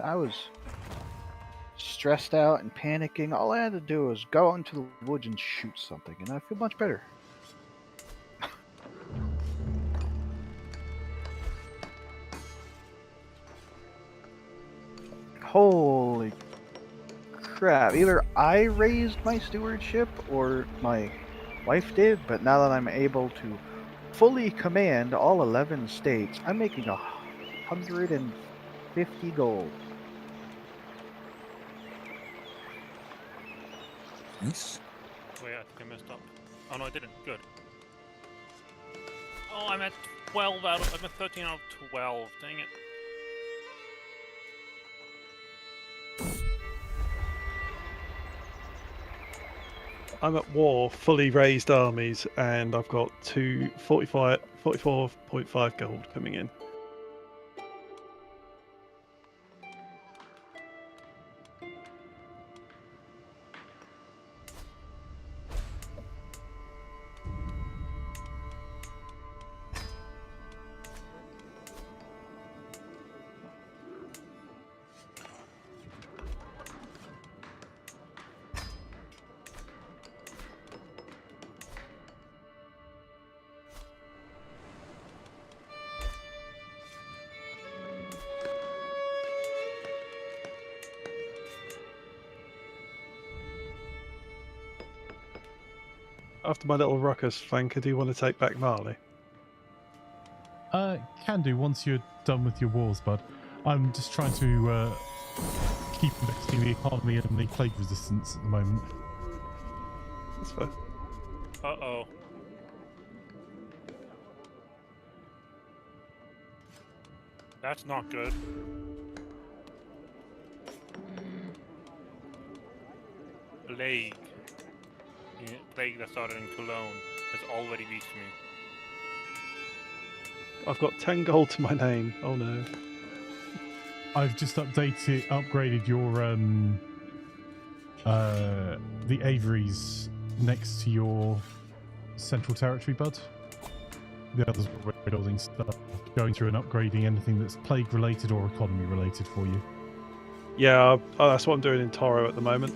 I was stressed out and panicking. All I had to do was go out into the woods and shoot something, and I feel much better. Holy crap. Either I raised my stewardship or my wife did, but now that I'm able to fully command all 11 states, I'm making 150 gold. Nice. Wait, I think I messed up. Oh no, I didn't. Good. Oh, I'm at 12 out of. I'm at 13 out of 12. Dang it. I'm at war, fully raised armies, and I've got 44.5 gold coming in. After my little ruckus, Flanker, do you want to take back Mali? Can do once you're done with your wars, bud. I'm just trying to keep investing the economy and the plague resistance at the moment. That's fair. Uh-oh. That's not good. Plague. The plague that started in Cologne has already reached me. I've got 10 gold to my name. Oh no. I've just upgraded your the aviaries next to your central territory, bud. The others were building stuff, going through and upgrading anything that's plague related or economy related for you. Yeah, that's what I'm doing in Toro at the moment.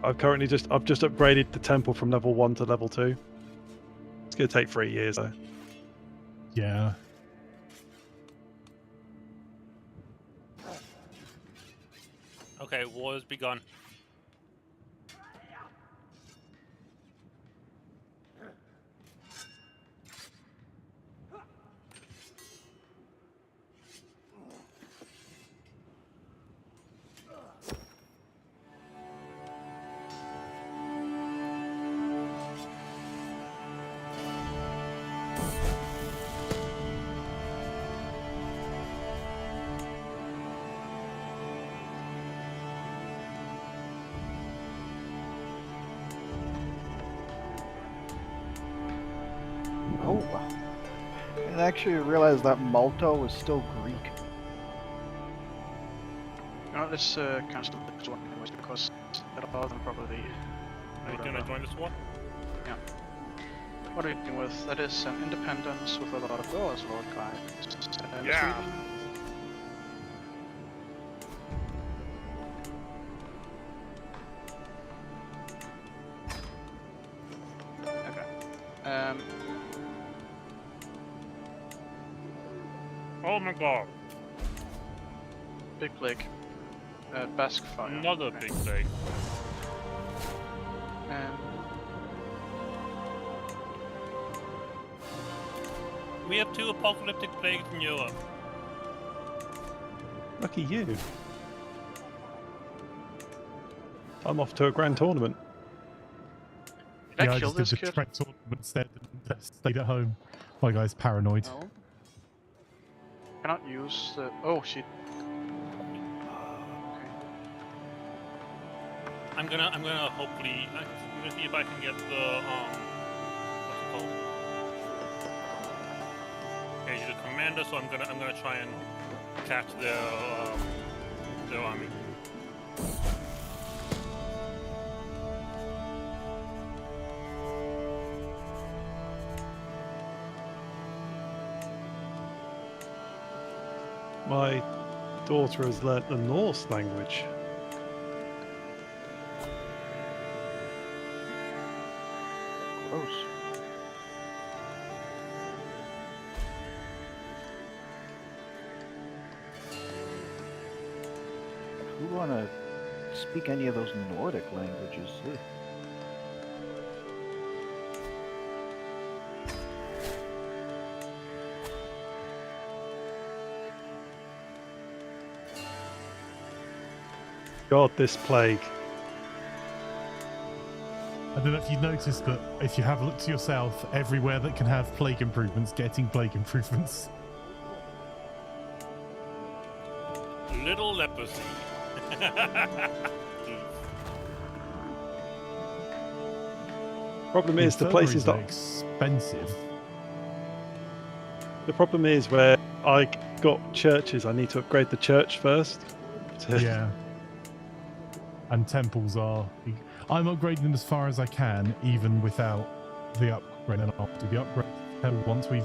I've just upgraded the temple from level 1 to level 2. It's going to take 3 years though. Yeah. Okay, war has begun. And actually realized that Malta was still Greek. You know, let's cancel this one anyways, because that other than probably... Are you gonna join this war? Yeah. What are we dealing with? That is an independence with a lot of... Oh, it's a Lord guy. Yeah. Okay. Oh my god. Big plague. Basque fire. Another Okay. big plague. We have 2 apocalyptic plagues in Europe. Lucky you. I'm off to a grand tournament. Did Yeah, I I kill just did this the kid? Trek tournament instead and stayed at home. My guy's paranoid. No. Cannot use the... Oh, shit. Okay. I'm gonna hopefully, I'm gonna see if I can get the, what's it called? Okay, he's a commander, so I'm gonna try and catch their army. My daughter has learnt the Norse language. Gross. Who wanna speak any of those Nordic languages? Ugh. God, this plague. I don't know if you've noticed, but if you have a look to yourself, everywhere that can have plague improvements, getting plague improvements. Little leprosy. Problem is, the places that expensive. the problem is where I got churches, I need to upgrade the church first. Yeah. And temples are... I'm upgrading them as far as I can, even without the upgrade. And I'll do the upgrade once we've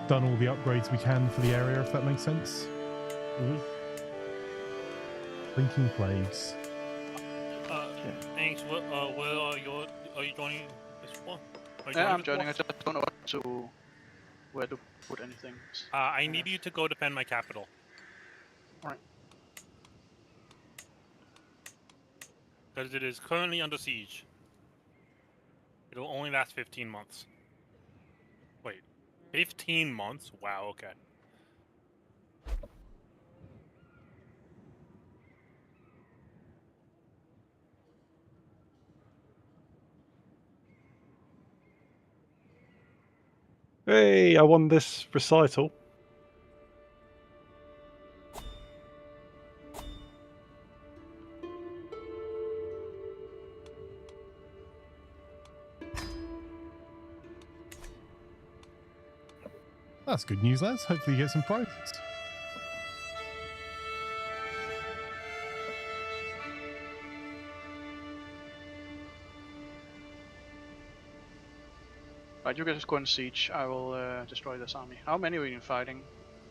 done all the upgrades we can for the area, if that makes sense. Blinking plagues. Thanks. Where are you joining this war? Are you Yeah, I'm this joining. war? I just don't know where to put anything. I need you to go defend my capital. Alright. Because it is currently under siege. It'll only last 15 months. Wait, 15 months? Wow, okay. Hey, I won this recital. That's good news, lads. Hopefully you get some prizes. Right, you guys go and siege. I will destroy this army. How many are you fighting?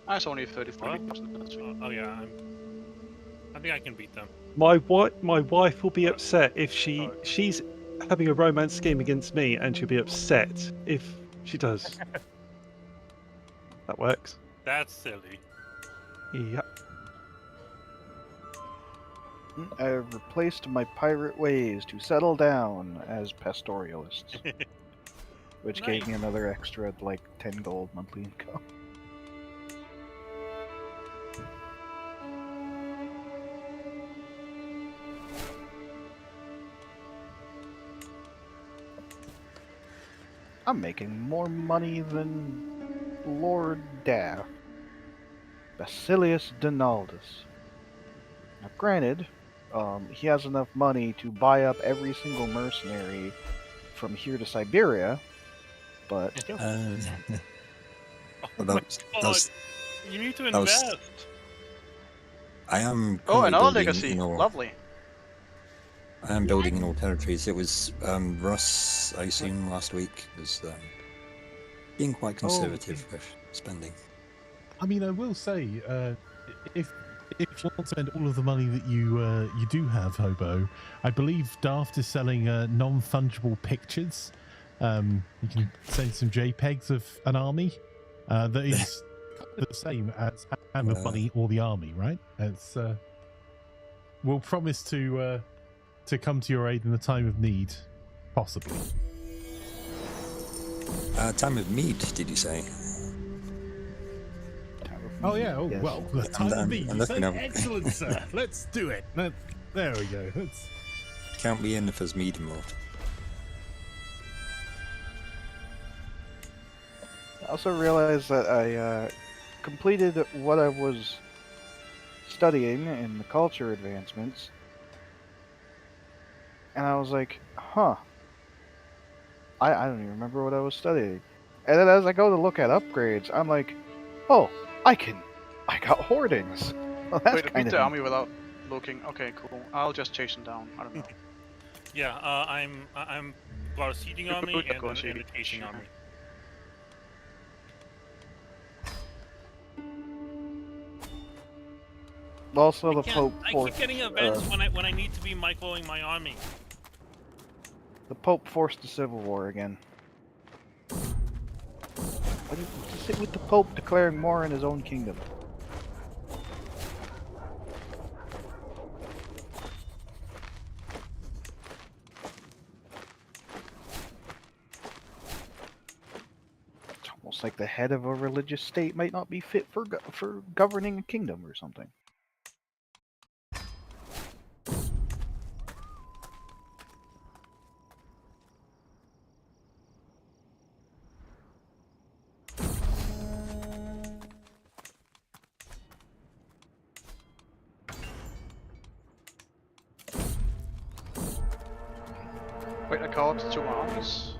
It's only 33,000. Oh yeah, I think I can beat them. My wife will be upset if she's having a romance scheme against me, and she'll be upset if she does. That works. That's silly. Yep. I've replaced my pirate ways to settle down as pastoralists, which gave Nice. me another extra, like, 10 gold monthly income. I'm making more money than Lord Daff. Basilius Donaldus. Now, granted, he has enough money to buy up every single mercenary from here to Siberia, But Oh Well, my that's- god! that's- You need to that was- invest. I am Oh, currently another building legacy. in all. Lovely. I am building in all territories. It was Russ, I assume, last week was being quite conservative with spending. I mean, I will say, if you want to spend all of the money that you do have, Hobo, I believe Daft is selling non-fungible pictures. You can send some JPEGs of an army that is the same as having the money or the army, right? It's we'll promise to come to your aid in the time of need, possibly. Time of mead, did you say? Oh yeah. Oh Yes. well, the time of need. I'm You say, looking up. excellent, sir. Let's do it. There we go. Count me in if there's mead involved. I also realized that I completed what I was studying in the culture advancements, and I was like, huh. I don't even remember what I was studying. And then as I go to look at upgrades, I'm like, oh, I got hoardings. Well, that's Wait, kind beat of the army without looking. Okay, cool. I'll just chase them down. I don't know. Yeah, I'm got a sieging army Good and an negotiating. imitation army. Also, the I Pope keep forced getting events when I need to be microing my army. the Pope forced the Civil War again. What is it with the Pope declaring war in his own kingdom? It's almost like the head of a religious state might not be fit for governing a kingdom or something. Wait, I called 2 armies.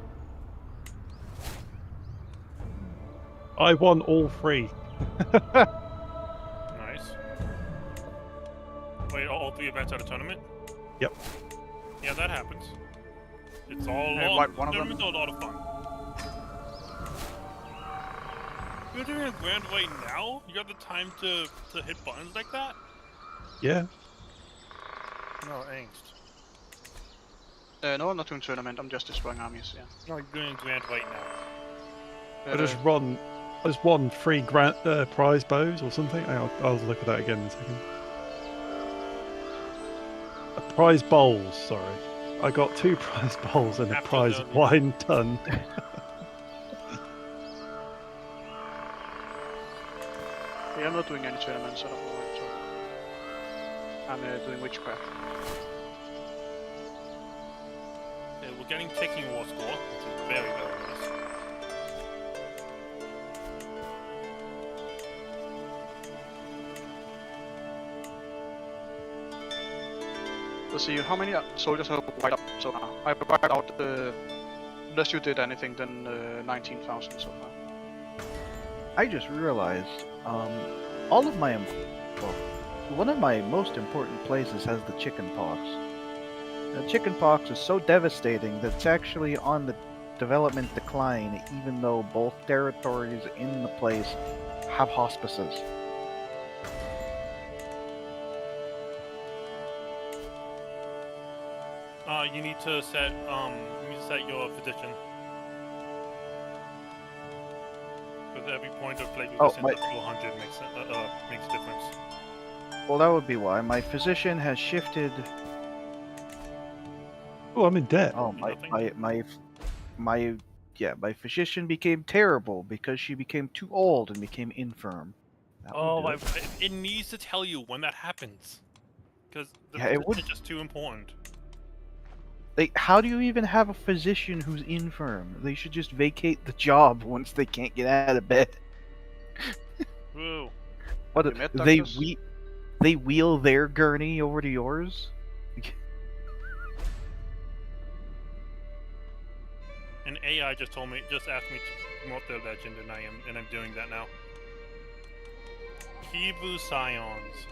I won all 3. Nice. Wait, all 3 events at a tournament? Yep. Yeah, that happens. It's all Hey, long. wipe one of them. Tournaments are a lot of fun. You're doing a grand right now? You got the time to hit buttons like that? Yeah. No, angst. No, I'm not doing tournament. I'm just destroying armies. Yeah. No, you're doing a grand right now. I just won 3 prize bows or something. I'll look at that again in a second. Prize bowls, sorry. I got 2 prize bowls and a prize Absolutely. wine tun. Yeah, I'm not doing any tournaments. I don't know what I'm doing witchcraft. Yeah, we're getting taking war score, which is very, very nice. Let's see, how many soldiers have wiped out so far? I wiped out, unless you did anything, then 19,000 so far. I just realized, all of my, well, one of my most important places has the chicken pox. The chicken pox is so devastating that it's actually on the development decline, even though both territories in the place have hospices. You need to set your physician. With every point of plague Oh, resistance up to 100 makes a difference. Well, that would be why. My physician has shifted. Oh, I'm in debt. Oh, my physician became terrible because she became too old and became infirm. That would do it. It needs to tell you when that happens. Because the Yeah, it would- physician's just too important. Like, how do you even have a physician who's infirm? They should just vacate the job once they can't get out of bed. Woo. What? You met They doctors? they wheel their gurney over to yours? An AI just asked me to promote their legend, and I'm doing that now. Kivu Scions.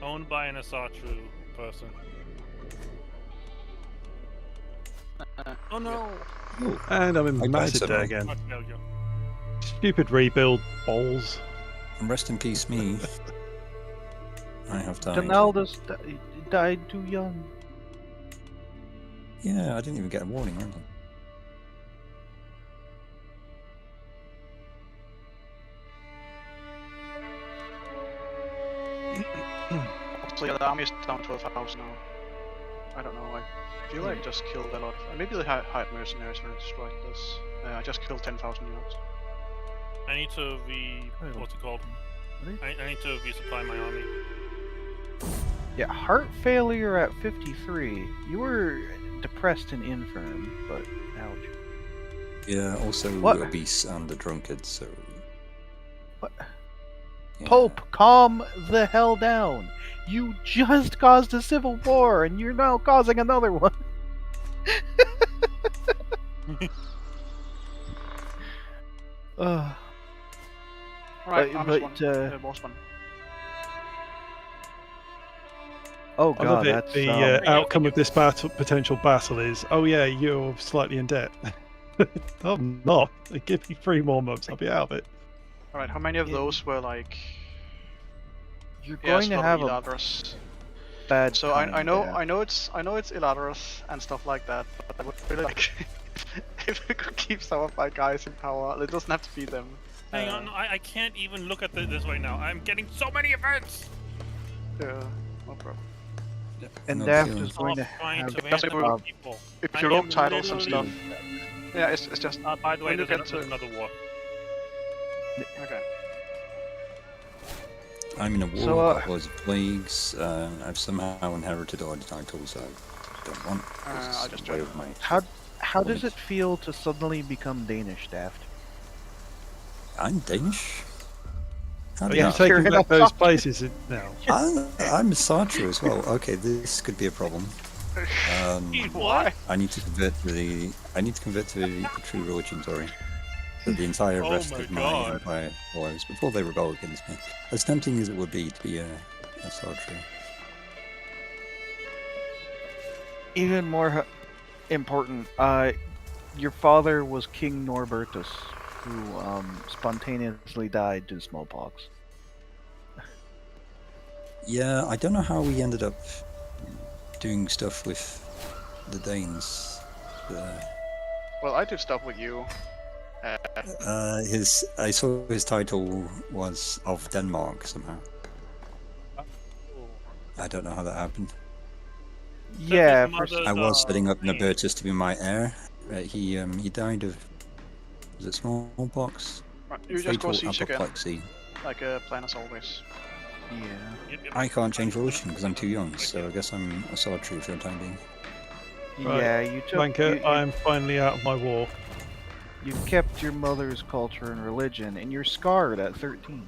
Owned by an Asatru person. Oh no! And I'm in I died massive debt suddenly. again. Fuck failure. Stupid rebuild balls. And rest in peace, me. I have died. Donaldus died too young. Yeah, I didn't even get a warning or anything. So yeah, the army is down 12,000 now. I don't know. I feel like I just killed a lot. Maybe they hired mercenaries when I destroyed this. I just killed 10,000 units. I need to what's it called? I need to resupply my army. Yeah, heart failure at 53. You were depressed and infirm, but ouch. Yeah, also What? obese and a drunkard, so... What? Yeah. Pope, calm the hell down. You just caused a civil war, and you're now causing another one. Alright, army's but, one. Boss one. oh I love god, it. that's The outcome of this potential battle is, oh yeah, you're slightly in debt. I'm not. Give me 3 more months, I'll be out of it. Alright, how many of those were like... you're Yeah, going to have a Eladris. bad So time I know there. I know it's Eladris and stuff like that, but I would really like if we could keep some of my guys in power. It doesn't have to be them. Hang on, I can't even look at this right now. I'm getting so many events! Yeah, no problem. And No Daft feelings. is going to Stop trying have to That's answer like my we- people. If I you wrote am titles and stuff, literally- yeah, it's just By the way, when you there's get to- another war. okay. I'm in a war, So, I've got loads of plagues, I've somehow inherited all the titles I don't want. 'cause I it's just way joined. over my... how does it feel to suddenly become Danish, Daft? I'm Danish? How Are did you that... taking You're back an those Asatru. places now? I'm a Sartre as well. Okay, this could be a problem. Why? I need to convert to the true religion, sorry. That the entire Oh rest my of my God. empire follows before they rebel against me. As tempting as it would be to be a Sartre. Even more important, your father was King Norbertus, who spontaneously died to smallpox. Yeah, I don't know how we ended up doing stuff with the Danes. Well, I did stuff with you. I saw his title was of Denmark somehow. I don't know how that happened. Yeah, his mother's, I was setting up name. Nobertus to be my heir. He died of, was it smallpox? Right, you just go Fatal siege again, apoplexy. like a plan as always. yeah. Yep. I can't change religion because I'm too young, so I guess I'm a Sartre for the time being. Right. Yeah, you took. Flanker, you, I'm finally out of my war. you kept your mother's culture and religion, and you're scarred at 13.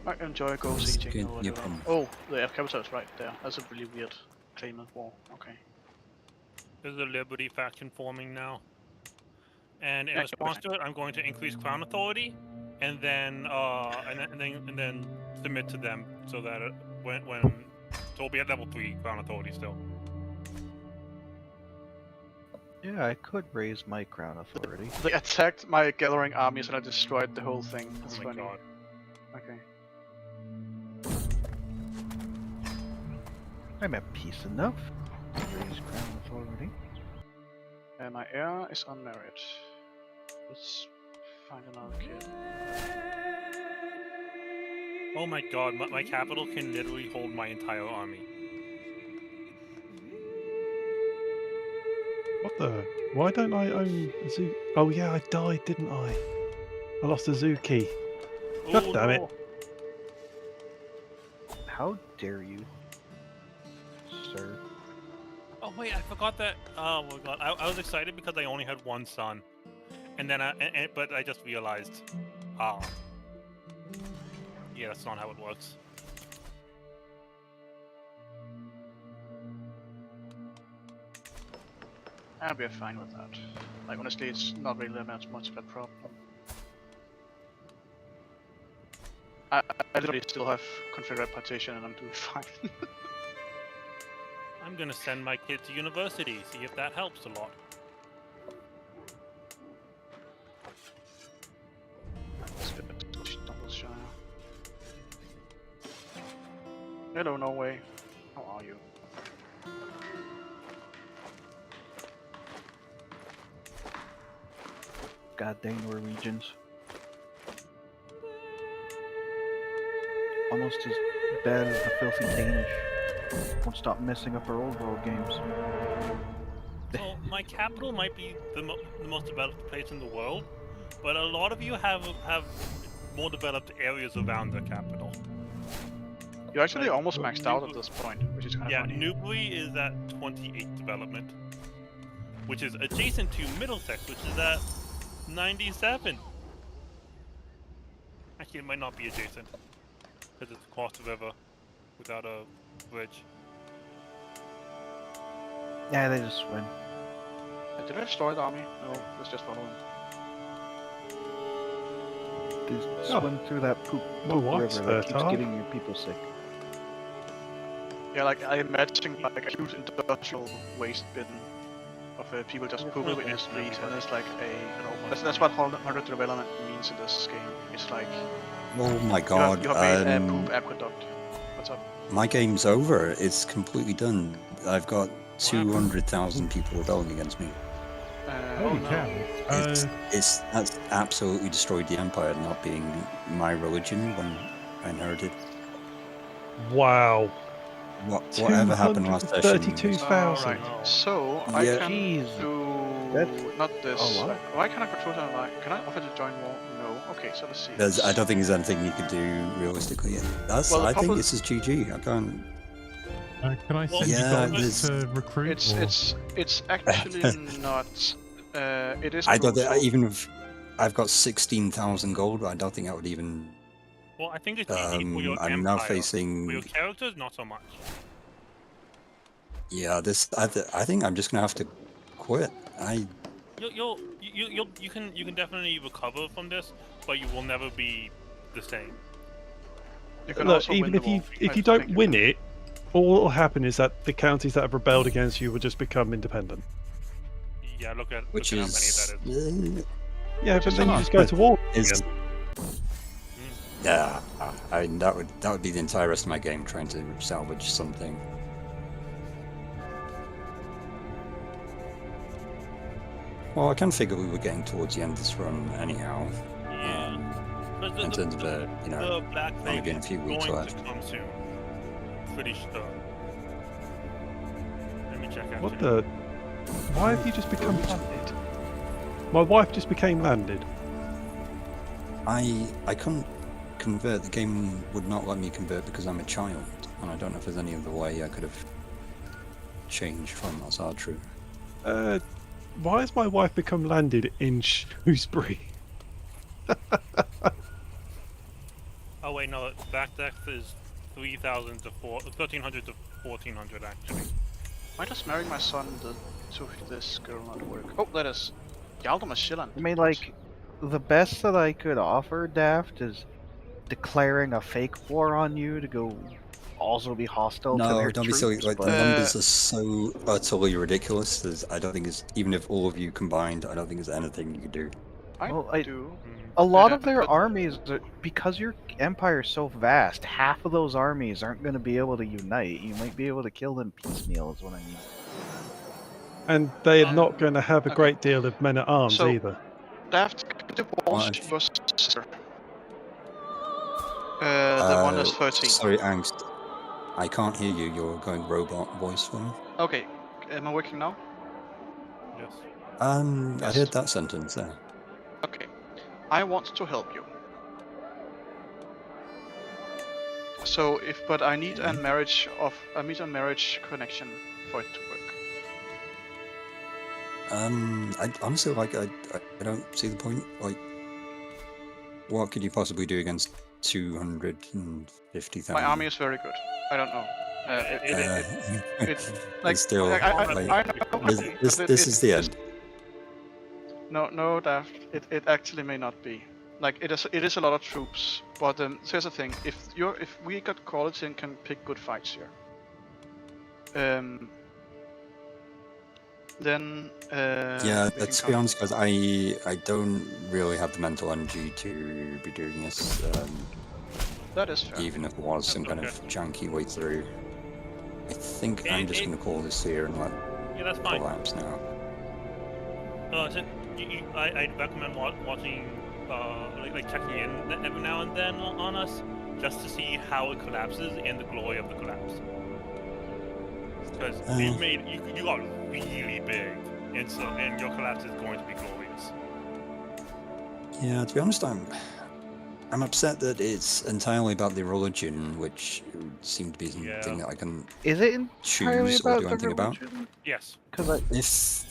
I enjoy go This sieging could or be a whatever. problem. Oh, the capital is right there. That's a really weird claimant war. Okay. There's a Liberty faction forming now. And in Yeah, response to it, I'm going to increase crown authority, and then submit to them so that so we'll be at level 3 crown authority still. Yeah, I could raise my crown authority. They attacked my gathering armies and I destroyed the whole thing. That's Oh my funny. god. Okay. I'm at peace enough. Raise crown authority. And my heir is unmarried. Let's find another kid. Oh my god, my capital can literally hold my entire army. What the? Why don't I own a zoo? Oh yeah, I died, didn't I? I lost a zoo key. God Oh, damn it. no. How dare you, sir? Oh wait, I forgot that. Oh my god, I was excited because I only had one son, and then but I just realized, Yeah, that's not how it works. And we're fine with that. Like, honestly, it's not really that much of a problem. I literally still have configured partition and I'm doing fine. I'm gonna send my kid to university, see if that helps a lot. Hello, Norway. How are you? Goddamn Norwegians. Almost as bad as the filthy Danish. Won't stop messing up our old world games. Well, my capital might be the most developed place in the world, but a lot of you have more developed areas around the capital. You're actually Like, almost maxed out at this point, which is kind of Yeah, funny. Newbury is at 28 development, which is adjacent to Middlesex, which is at 97. Actually, it might not be adjacent, because it's across the river without a bridge. Yeah, they just win. Did I destroy the army? No, let's just follow them. They swim through that poop My wife's river that keeps fertile. getting your people sick. Yeah, like I imagine like a huge industrial waste bin of people just pooping in the street, and it's like that's what 100 development means in this game. It's like Oh my god. you have made a poop aqueduct. What's up? My game's over. It's completely done. I've got 200,000 people rebelling against me. Holy no. cow. That's absolutely destroyed the empire, not being my religion when I inherited. Wow. Whatever happened last session? 32,000. Alright, so I Yeah. can Jeez. do That's not this. a lot. Why can I control that line? Can I offer to join war? No. Okay, so let's see. I don't think there's anything you could do realistically. Well, the I think problem- this is GG. I can't. Can I send Yeah, you guys there's- to recruit? It's actually not. It is. I don't think, crucial. even if I've got 16,000 gold, I don't think I would even. Well, I think it's easy for your I'm empire. now facing. For your characters, not so much. Yeah, I think I'm just gonna have to quit. You can definitely recover from this, but you will never be the same. You can Look, also even win if the you war. if I you don't think you win can. it, all that will happen is that the counties that have rebelled against you will just become independent. Yeah, look at Which how many is. that is. Yeah, but Just then you enough. just go to war Is again. yeah, that would be the entire rest of my game trying to salvage something. Well, I can figure we were getting towards the end of this run anyhow. Yeah. But In terms of the black only thing being a is few weeks going left. to come soon. Pretty sure. Let me check out. What the? Why have you just become landed? My wife just became landed. I couldn't convert. The game would not let me convert because I'm a child, and I don't know if there's any other way I could have changed from Azadru. Why has my wife become landed in Shrewsbury? Oh wait, no. Back depth is 3,000 to 1,300 to 1,400 actually. Why does marrying my son to this girl not work? Oh, that is Yaldom Schilland. I mean, like, the best that I could offer, Daft, is declaring a fake war on you to go also be hostile to No, their don't be troops. silly. Like, the but- numbers are so utterly ridiculous. I don't think it's even if all of you combined, I don't think there's anything you could do. I Well, I- do. A lot Yeah, of their but- armies, because your empire is so vast, half of those armies aren't going to be able to unite. You might be able to kill them piecemeal, is what I mean. And they are not going to have a okay. great deal of men at arms So- either. Daft divorced What? your sister. The one is 13. Sorry, Angst. I can't hear you. You're going robot voice for me. Okay, am I working now? Yes. I Yes. heard that sentence there. Okay. I want to help you. So but I need a marriage connection for it to work. I honestly I don't see the point. Like, what could you possibly do against 250,000. My army is very good. I don't know. Like, It's still I know. this is the end. No, Daft. It actually may not be. Like it is a lot of troops, but here's the thing: if we got quality and can pick good fights here, then Yeah, we can to be come. honest, guys, I don't really have the mental energy to be doing this. That is fair. Even if it was some kind of janky way through. I think I'm just going to call this here and let that's fine. collapse now. I'd recommend watching, like checking in every now and then on us, just to see how it collapses and the glory of the collapse. Because you are really big, and your collapse is going to be glorious. Yeah, to be honest, I'm upset that it's entirely about the religion, which would seem to be something that I can Is it entirely choose about or do anything about. Yes. Because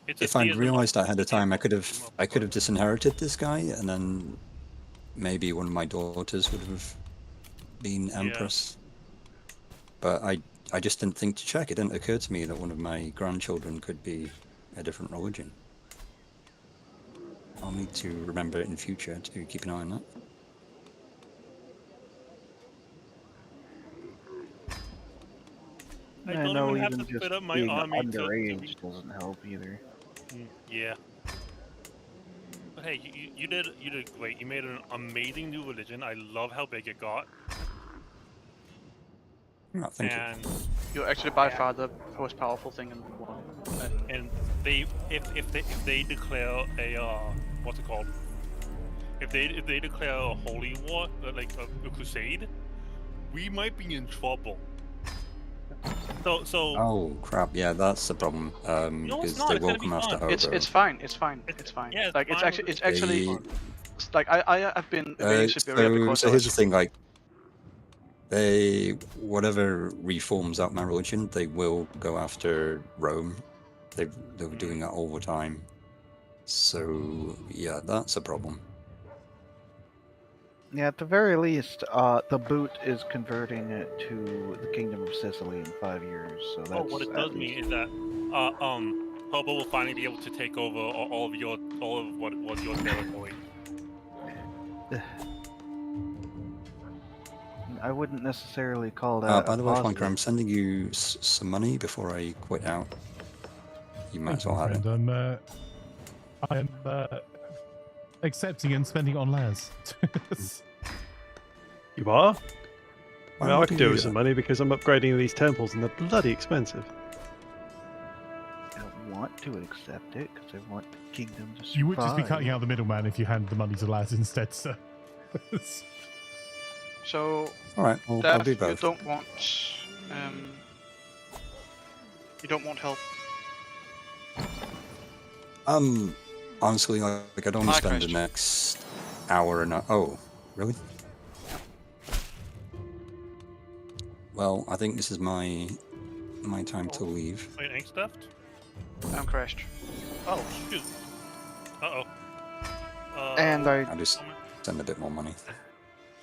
If I'd realised ahead of time, I could have disinherited this guy, and then maybe one of my daughters would have been empress. But I just didn't think to check. It didn't occur to me that one of my grandchildren could be a different religion. I'll need to remember it in future to keep an eye on that. I know even just being underage doesn't help either. Yeah. But hey, you did great. You made an amazing new religion. I love how big it got. Oh, thank you. You're actually by far the most powerful thing in the world. And if they declare a what's it called? If they declare a holy war, like a crusade, we might be in trouble. So. Oh crap! Yeah, that's the problem. Because they will come after Hobo. It's fine. It's fine. Yeah, like it's actually like I have been in Siberia because. So here's the thing, like. Whatever reforms out my religion, they will go after Rome. They were doing that all the time. So yeah, that's a problem. Yeah, at the very least, the boot is converting it to the Kingdom of Sicily in 5 years. So that's what it does mean is that Hobo will finally be able to take over all of what was your territory. I wouldn't necessarily call that. By the way, Flanker, I'm sending you some money before I quit out. You might as well have it. I am accepting and spending on Laz. You are? Why Well, I would could you do do with some that? money because I'm upgrading these temples and they're bloody expensive. I don't want to accept it because I want the kingdom to survive. You would just be cutting out the middleman if you hand the money to Laz instead, sir. So, all right, well, I'll do both. You don't want help. Honestly, like I'd only spend the next hour and oh, really? Well, I think this is my time to leave. Wait, ink stuffed? I'm crashed. Oh, shoot. Uh-oh. And I just send a bit more money.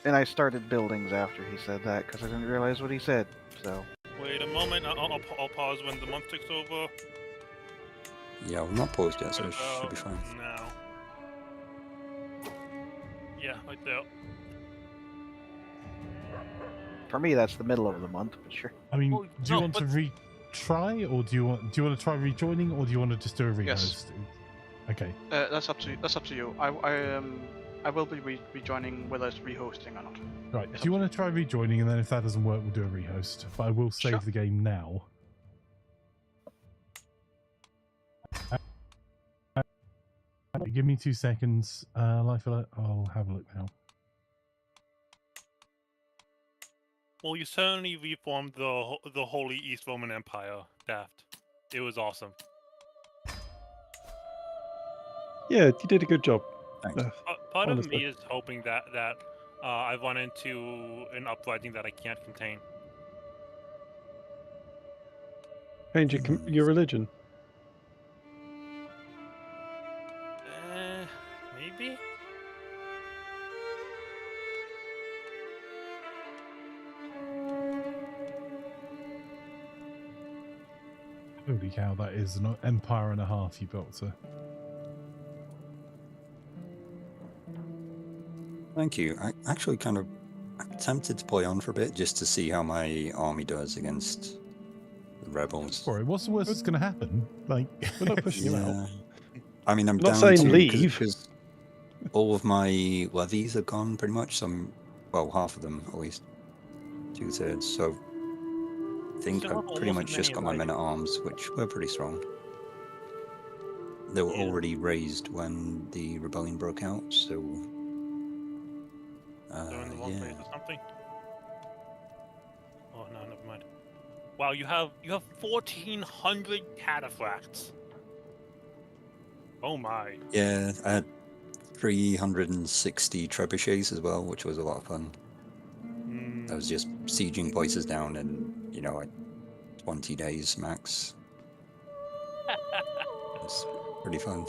And I started buildings after he said that because I didn't realize what he said. So. Wait a moment. I'll pause when the month ticks over. Yeah, we're not paused yet, so it should be fine. Now. Yeah, right there. For me, that's the middle of the month, but sure. I mean, do you want to retry, or do you want to try rejoining, or do you want to just do a rehost? Yes. Okay. That's up to you. I will be rejoining whether it's rehosting or not. Right. Do you want to try rejoining, and then if that doesn't work, we'll do a rehost. But I will save the game now. Give me 2 seconds. Life alert. I'll have a look now. Well, you certainly reformed the Holy East Roman Empire, Daft. It was awesome. Yeah, you did a good job. Part of me is hoping that I run into an uprising that I can't contain. Change your religion. Maybe? Holy cow, that is an empire and a half you built, sir. Thank you. I actually I'm tempted to play on for a bit just to see how my army does against the rebels. Sorry, what's the worst that's going to happen? Like, We're not pushing you out. Yeah. I mean, I'm Not down saying to leave. because all of my levies are gone pretty much. Some, well, half of them at least, 2/3. So I think Still I've have pretty almost much as just many got as my I men do. at arms, which were pretty strong. They were Yeah. already raised when the rebellion broke out, so They're in the wrong place yeah. or something. Oh no, never mind. Wow, you have 1,400 cataphracts. Oh my. Yeah, I had 360 trebuchets as well, which was a lot of fun. I was just sieging places down in, like 20 days max. It's pretty fun.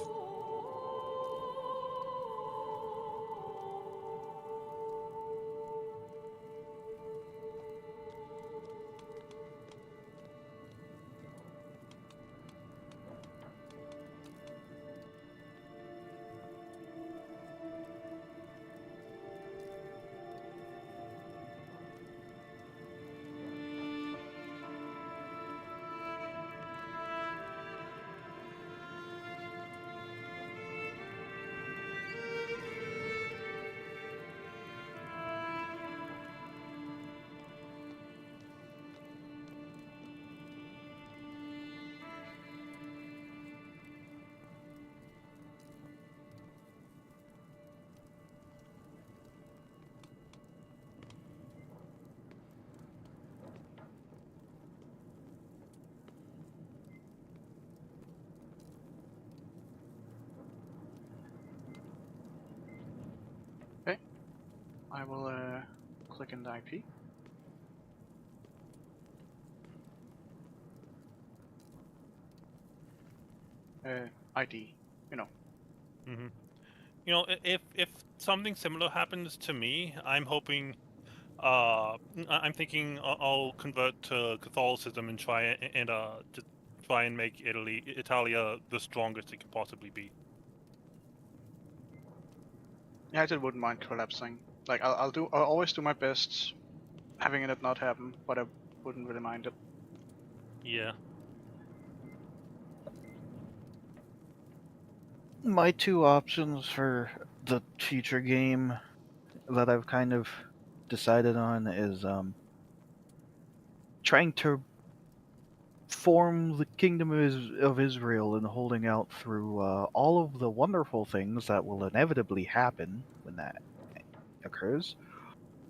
I will click in the IP. ID, Mm-hmm. If something similar happens to me, I'm hoping, I'm thinking I'll convert to Catholicism and try and make Italia the strongest it could possibly be. Yeah, I just wouldn't mind collapsing. Like I'll always do my best, having it not happen, but I wouldn't really mind it. Yeah. My two options for the future game that I've kind of decided on is trying to form the kingdom of Israel and holding out through all of the wonderful things that will inevitably happen when that occurs,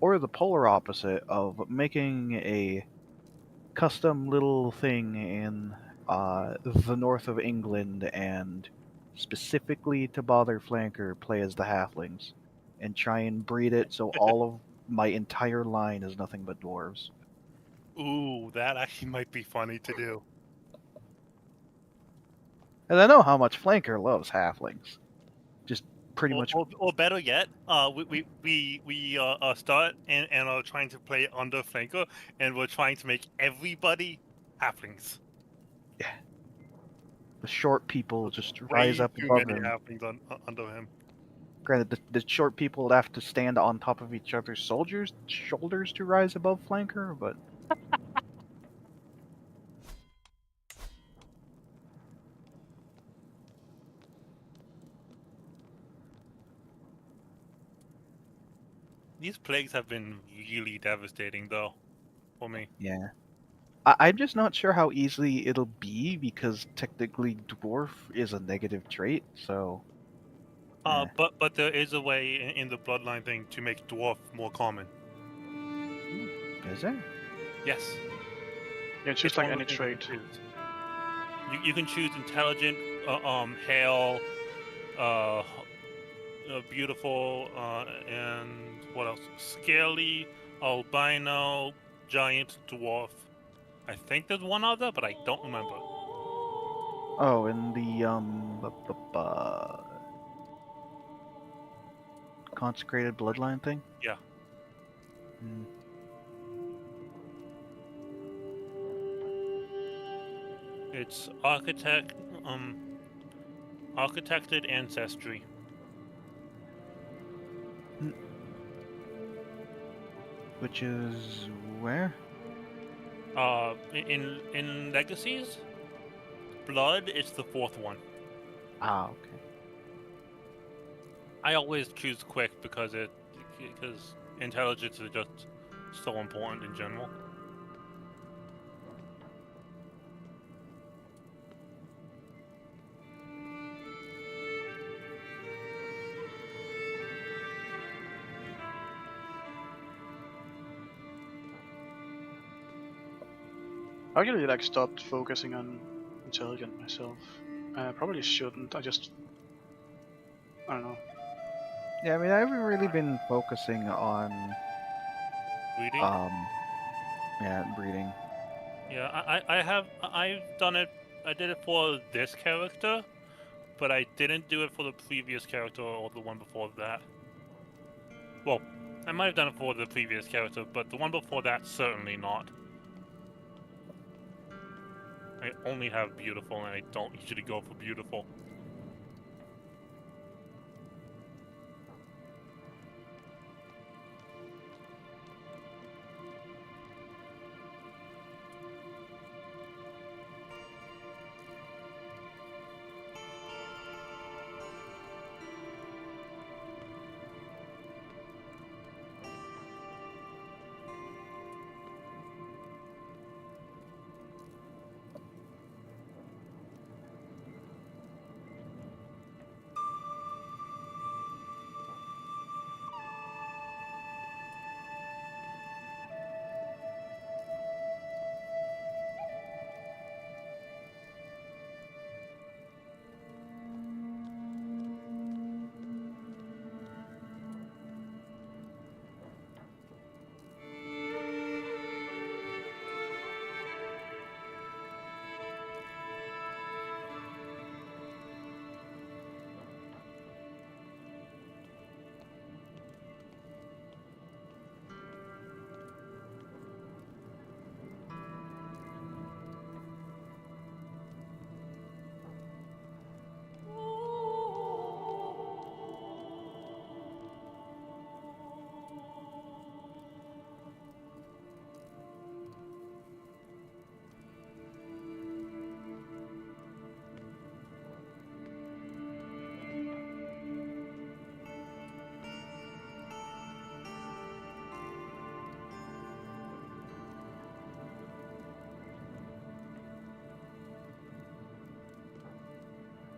or the polar opposite of making a custom little thing in the north of England and specifically to bother Flanker play as the halflings and try and breed it so all of my entire line is nothing but dwarves. Ooh, that actually might be funny to do. And I know how much Flanker loves halflings. Just pretty much. Or better yet, we start and are trying to play under flanker, and we're trying to make everybody halflings. The short people just Way rise up too above many him. halflings under him. Granted, the short people would have to stand on top of each other's soldiers' shoulders to rise above Flanker, but These plagues have been really devastating, though, for me. yeah. I'm just not sure how easily it'll be because technically dwarf is a negative trait, so. Yeah. But there is a way in the bloodline thing to make dwarf more common. Is there? Yes. Yeah, it's just It's like one of any the things you trait. can choose. You can choose intelligent, hail, beautiful, and what else? Scaly, albino, giant, dwarf. I think there's one other, but I don't remember. Oh, and the consecrated bloodline thing? Yeah. It's architected ancestry. Which is where? In Legacies, Blood is the 4th one. Ah, okay. I always choose quick because intelligence is just so important in general. I really like stopped focusing on intelligent myself. I probably shouldn't. I don't know. Yeah, I mean, I haven't really been focusing on, Reading. yeah, breeding. Yeah, I've done it. I did it for this character, but I didn't do it for the previous character or the one before that. Well, I might have done it for the previous character, but the one before that, certainly not. I only have beautiful, and I don't usually go for beautiful.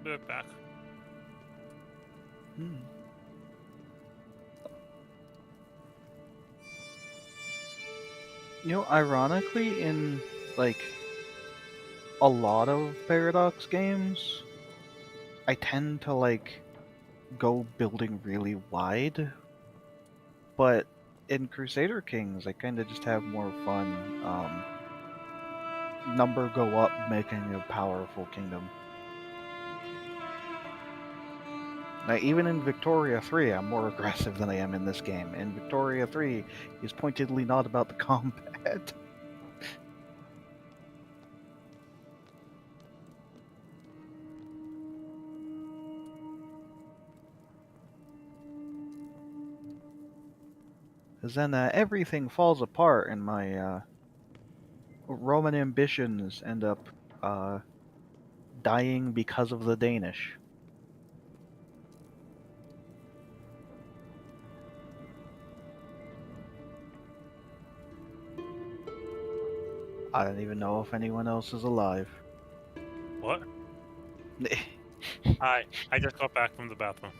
Be right back. Hmm. You know, ironically, in like a lot of Paradox games, I tend to like go building really wide, but in Crusader Kings, I kind of just have more fun. Number go up, making a powerful kingdom. Now, even in Victoria 3, I'm more aggressive than I am in this game. In Victoria 3 is pointedly not about the combat. Because then everything falls apart and my Roman ambitions end up dying because of the Danish. I don't even know if anyone else is alive. What? Hi. I just got back from the bathroom.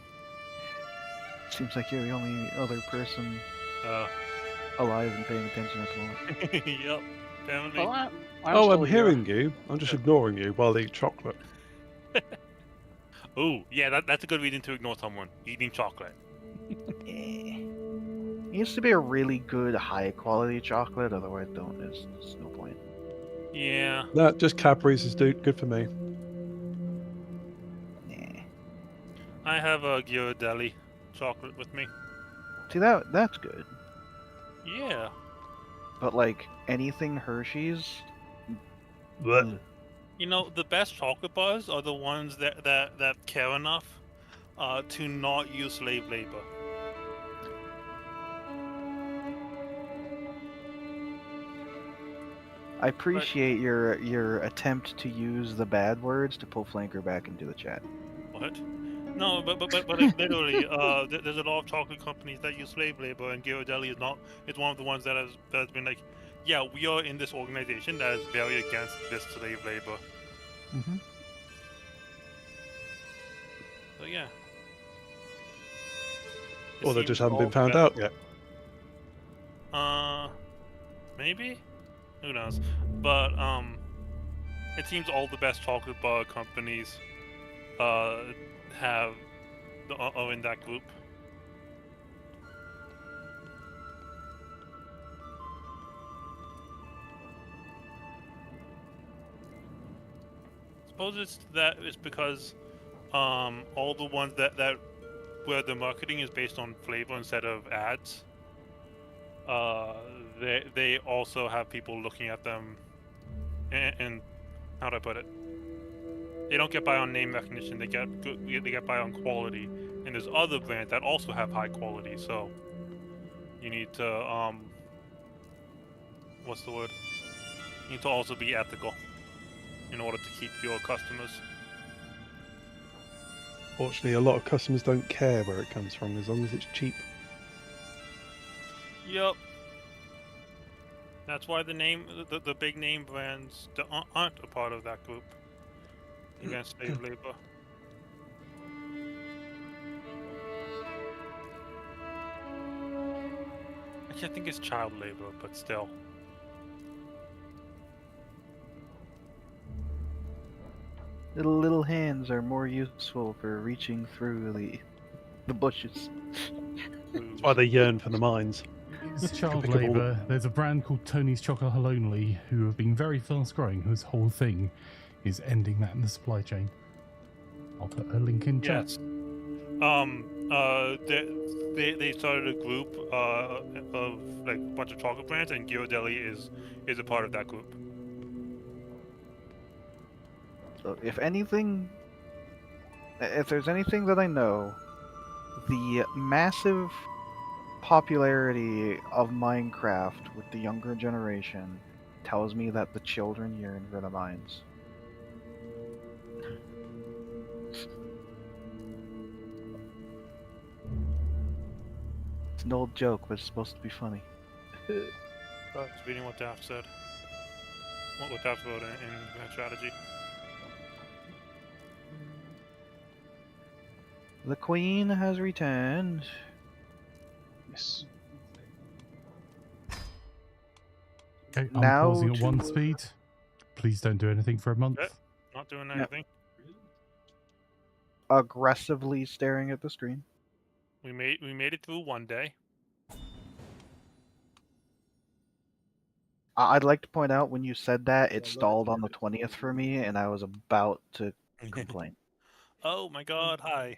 Seems like you're the only other person alive and paying attention at the moment. Yep. Apparently. Well, I'm Oh, still I'm here. hearing you. I'm just ignoring you while I eat chocolate. Ooh, yeah, that's a good reason to ignore someone. Eating chocolate. It needs to be a really good, high-quality chocolate, otherwise there's no point. Yeah. No, just Cadbury's is good for me. Nah. I have a Ghirardelli chocolate with me. See, that's good. Yeah. But, like, anything Hershey's... Blech. ugh. You know, the best chocolate bars are the ones that care enough to not use slave labor. I appreciate your attempt to use the bad words to pull Flanker back into the chat. What? No, but like, literally, there's a lot of chocolate companies that use slave labor, and Ghirardelli is not. It's one of the ones that has been like, yeah, we are in this organization that is very against this slave labor. Mm-hmm. So yeah. It Or they seems just haven't been all found the out yet. maybe, who knows? But it seems all the best chocolate bar companies have are in that group. Suppose it's because all the ones that where the marketing is based on flavor instead of ads, they also have people looking at them, and how do I put it? They don't get by on name recognition. They get by on quality, and there's other brands that also have high quality. So you need to what's the word? You need to also be ethical in order to keep your customers. Fortunately, a lot of customers don't care where it comes from as long as it's cheap. Yep. That's why the big name brands aren't a part of that group against slave labor. Actually, I think it's child labor, but still. Little hands are more useful for reaching through the bushes. That's why they yearn for the mines. It's child Pick up all the- labour. There's a brand called Tony's Chocolate Only who have been very fast growing, whose whole thing is ending that in the supply chain. I'll put a link in chat. Yes. They started a group of like a bunch of chocolate brands, and Ghirardelli is a part of that group. So if anything, if there's anything that I know, the massive popularity of Minecraft with the younger generation tells me that the children yearn for the mines. It's an old joke, but it's supposed to be funny. Just reading what Daft said. What Daft wrote in strategy. The queen has returned. Yes. Okay, I'm Now pausing at to- 1 speed. Please don't do anything for a month. Yep. Not doing anything. Aggressively staring at the screen. We made it through one day. I'd like to point out when you said that, it stalled on the 20th for me, and I was about to complain. Oh my God! Hi.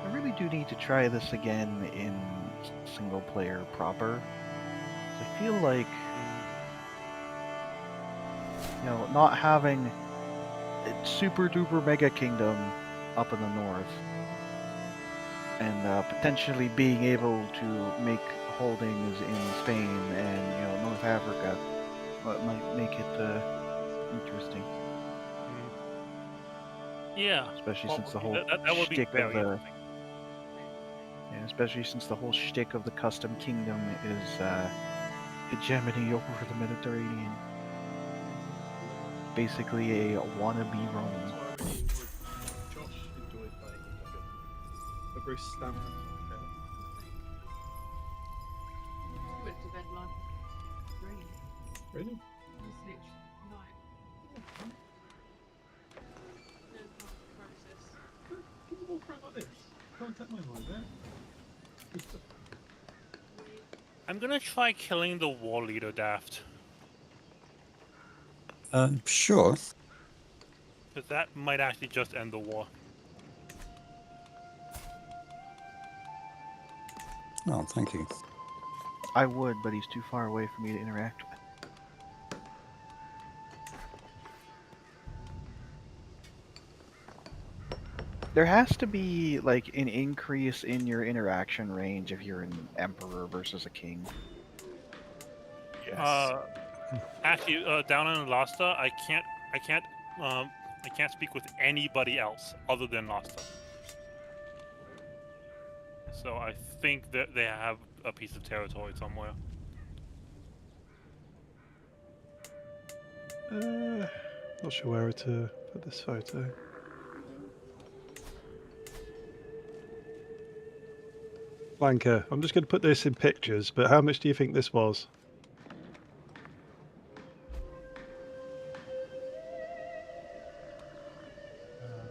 I really do need to try this again in single player proper. I feel like, you know, not having a super duper mega kingdom up in the north and potentially being able to make holdings in Spain and, you know, North Africa might make it interesting. Yeah. Especially Well, since the whole that would be shtick very of the interesting. yeah, especially since the whole shtick of the custom kingdom is hegemony over the Mediterranean. Basically a wannabe Rome. Went to bed like 3. Really? I sleep I'm gonna try killing the war leader, Daft. Sure. Because that might actually just end the war. Oh, thank you. I would, but he's too far away for me to interact with. There has to be, like, an increase in your interaction range if you're an emperor versus a king. Actually, down in Lasta, I can't speak with anybody else other than Lasta. So I think that they have a piece of territory somewhere. Not sure where to put this photo. Flanker, I'm just going to put this in pictures, but how much do you think this was?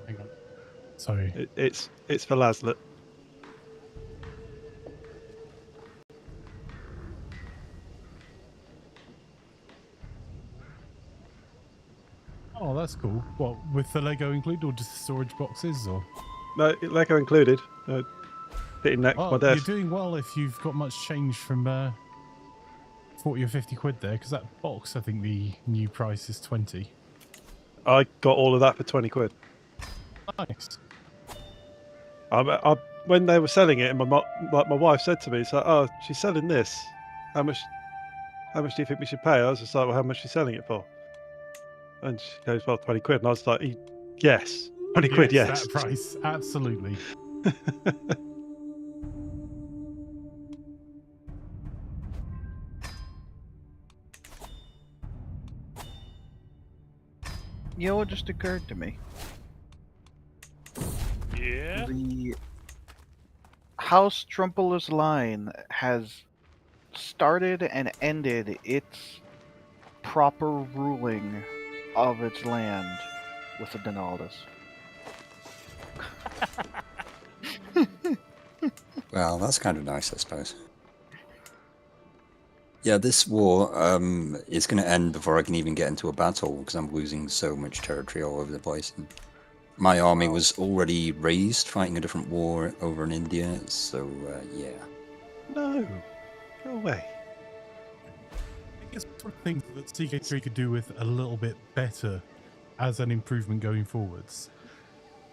Hang on. Sorry. It's for Laslet. Oh, that's cool. What, with the Lego included or just storage boxes or? No, Lego included. Sitting next to Oh, my desk. you're doing well if you've got much change from 40 or 50 quid there, because that box, I think the new price is 20. I got all of that for 20 quid. Nice. When they were selling it, and my wife said to me, "So, oh, she's selling this. How much do you think we should pay?" I was just like, "Well, how much is she selling it for?" And she goes, "Well, 20 quid." And I was like, "Yes, 20 quid, yes." That price, absolutely. You know what just occurred to me? Yeah. The House Trumpel's line has started and ended its proper ruling of its land with the Donaldus. Well, that's kind of nice, I suppose. Yeah, this war is going to end before I can even get into a battle because I'm losing so much territory all over the place. And my army was already raised fighting a different war over in India, so yeah. No, go away. I guess one thing that CK3 could do with a little bit better as an improvement going forwards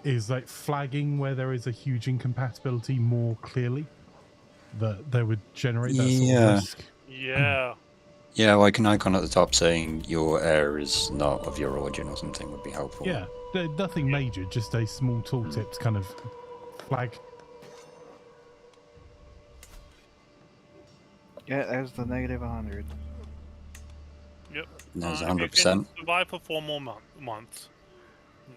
is like flagging where there is a huge incompatibility more clearly, that they would generate that sort of risk. Yeah. Yeah, like an icon at the top saying your heir is not of your origin or something would be helpful. Yeah, nothing major, just a small tooltip to kind of flag. Yeah, there's the negative 100. Yep. There's If you 100%. can survive for 4 more months,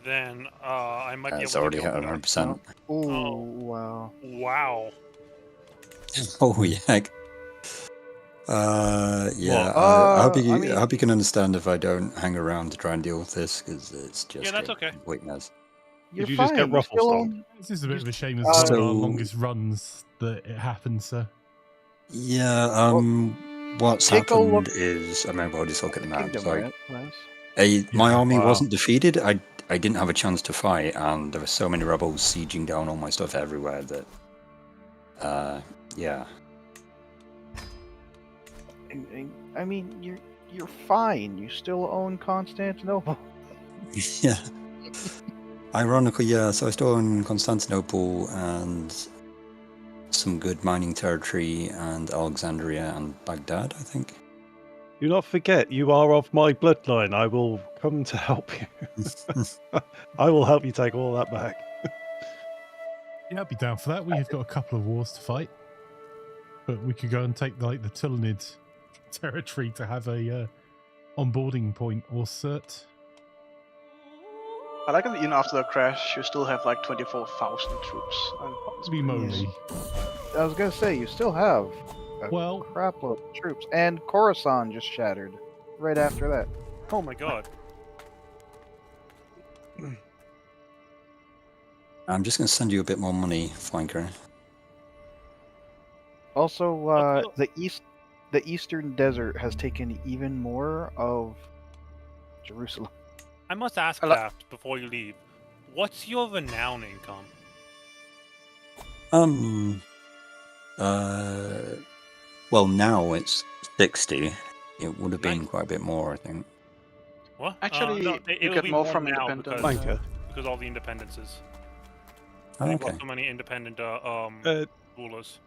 then I might be It's able already to hit kill them. 100%. Oh, wow. Wow. Oh, yeah. Yeah, Well, I hope you, I mean- I hope you can understand if I don't hang around to try and deal with this, because it's just Yeah, that's a okay. complete mess. You're you fine. just get you ruffle still stomped? own- This is a bit of a shame as Uh, one of our So- longest runs that it happens, sir. Yeah, what's take a look- happened is, I mean, I'll just look at the map. Kingdom, Like, right? my Yeah, army wow. wasn't defeated. I didn't have a chance to fight, and there were so many rebels sieging down all my stuff everywhere that, yeah. I mean, you're fine. You still own Constantinople. Yeah. Ironically, yeah, so I still own Constantinople and some good mining territory and Alexandria and Baghdad, I think. Do not forget, you are of my bloodline. I will come to help you. I will help you take all that back. Yeah, I'd be down for that. We have got a couple of wars to fight, but we could go and take like the Tyranid territory to have a onboarding point or cert. I like that even after the crash, you still have like 24,000 troops. Holy moly. I was gonna say, you still have a Well- crap load of troops, and Khorasan just shattered right after that. Oh my god. I'm just going to send you a bit more money, Flanker. Also, the Eastern Desert has taken even more of Jerusalem. I must ask Hello? that before you leave. What's your renown income? Well, now it's 60. It would have been Nice. quite a bit more, I think. What? Actually, no, you it'll get be more more from now independent. Flanker. because all the independences. Oh, We've got okay. so many independent rulers.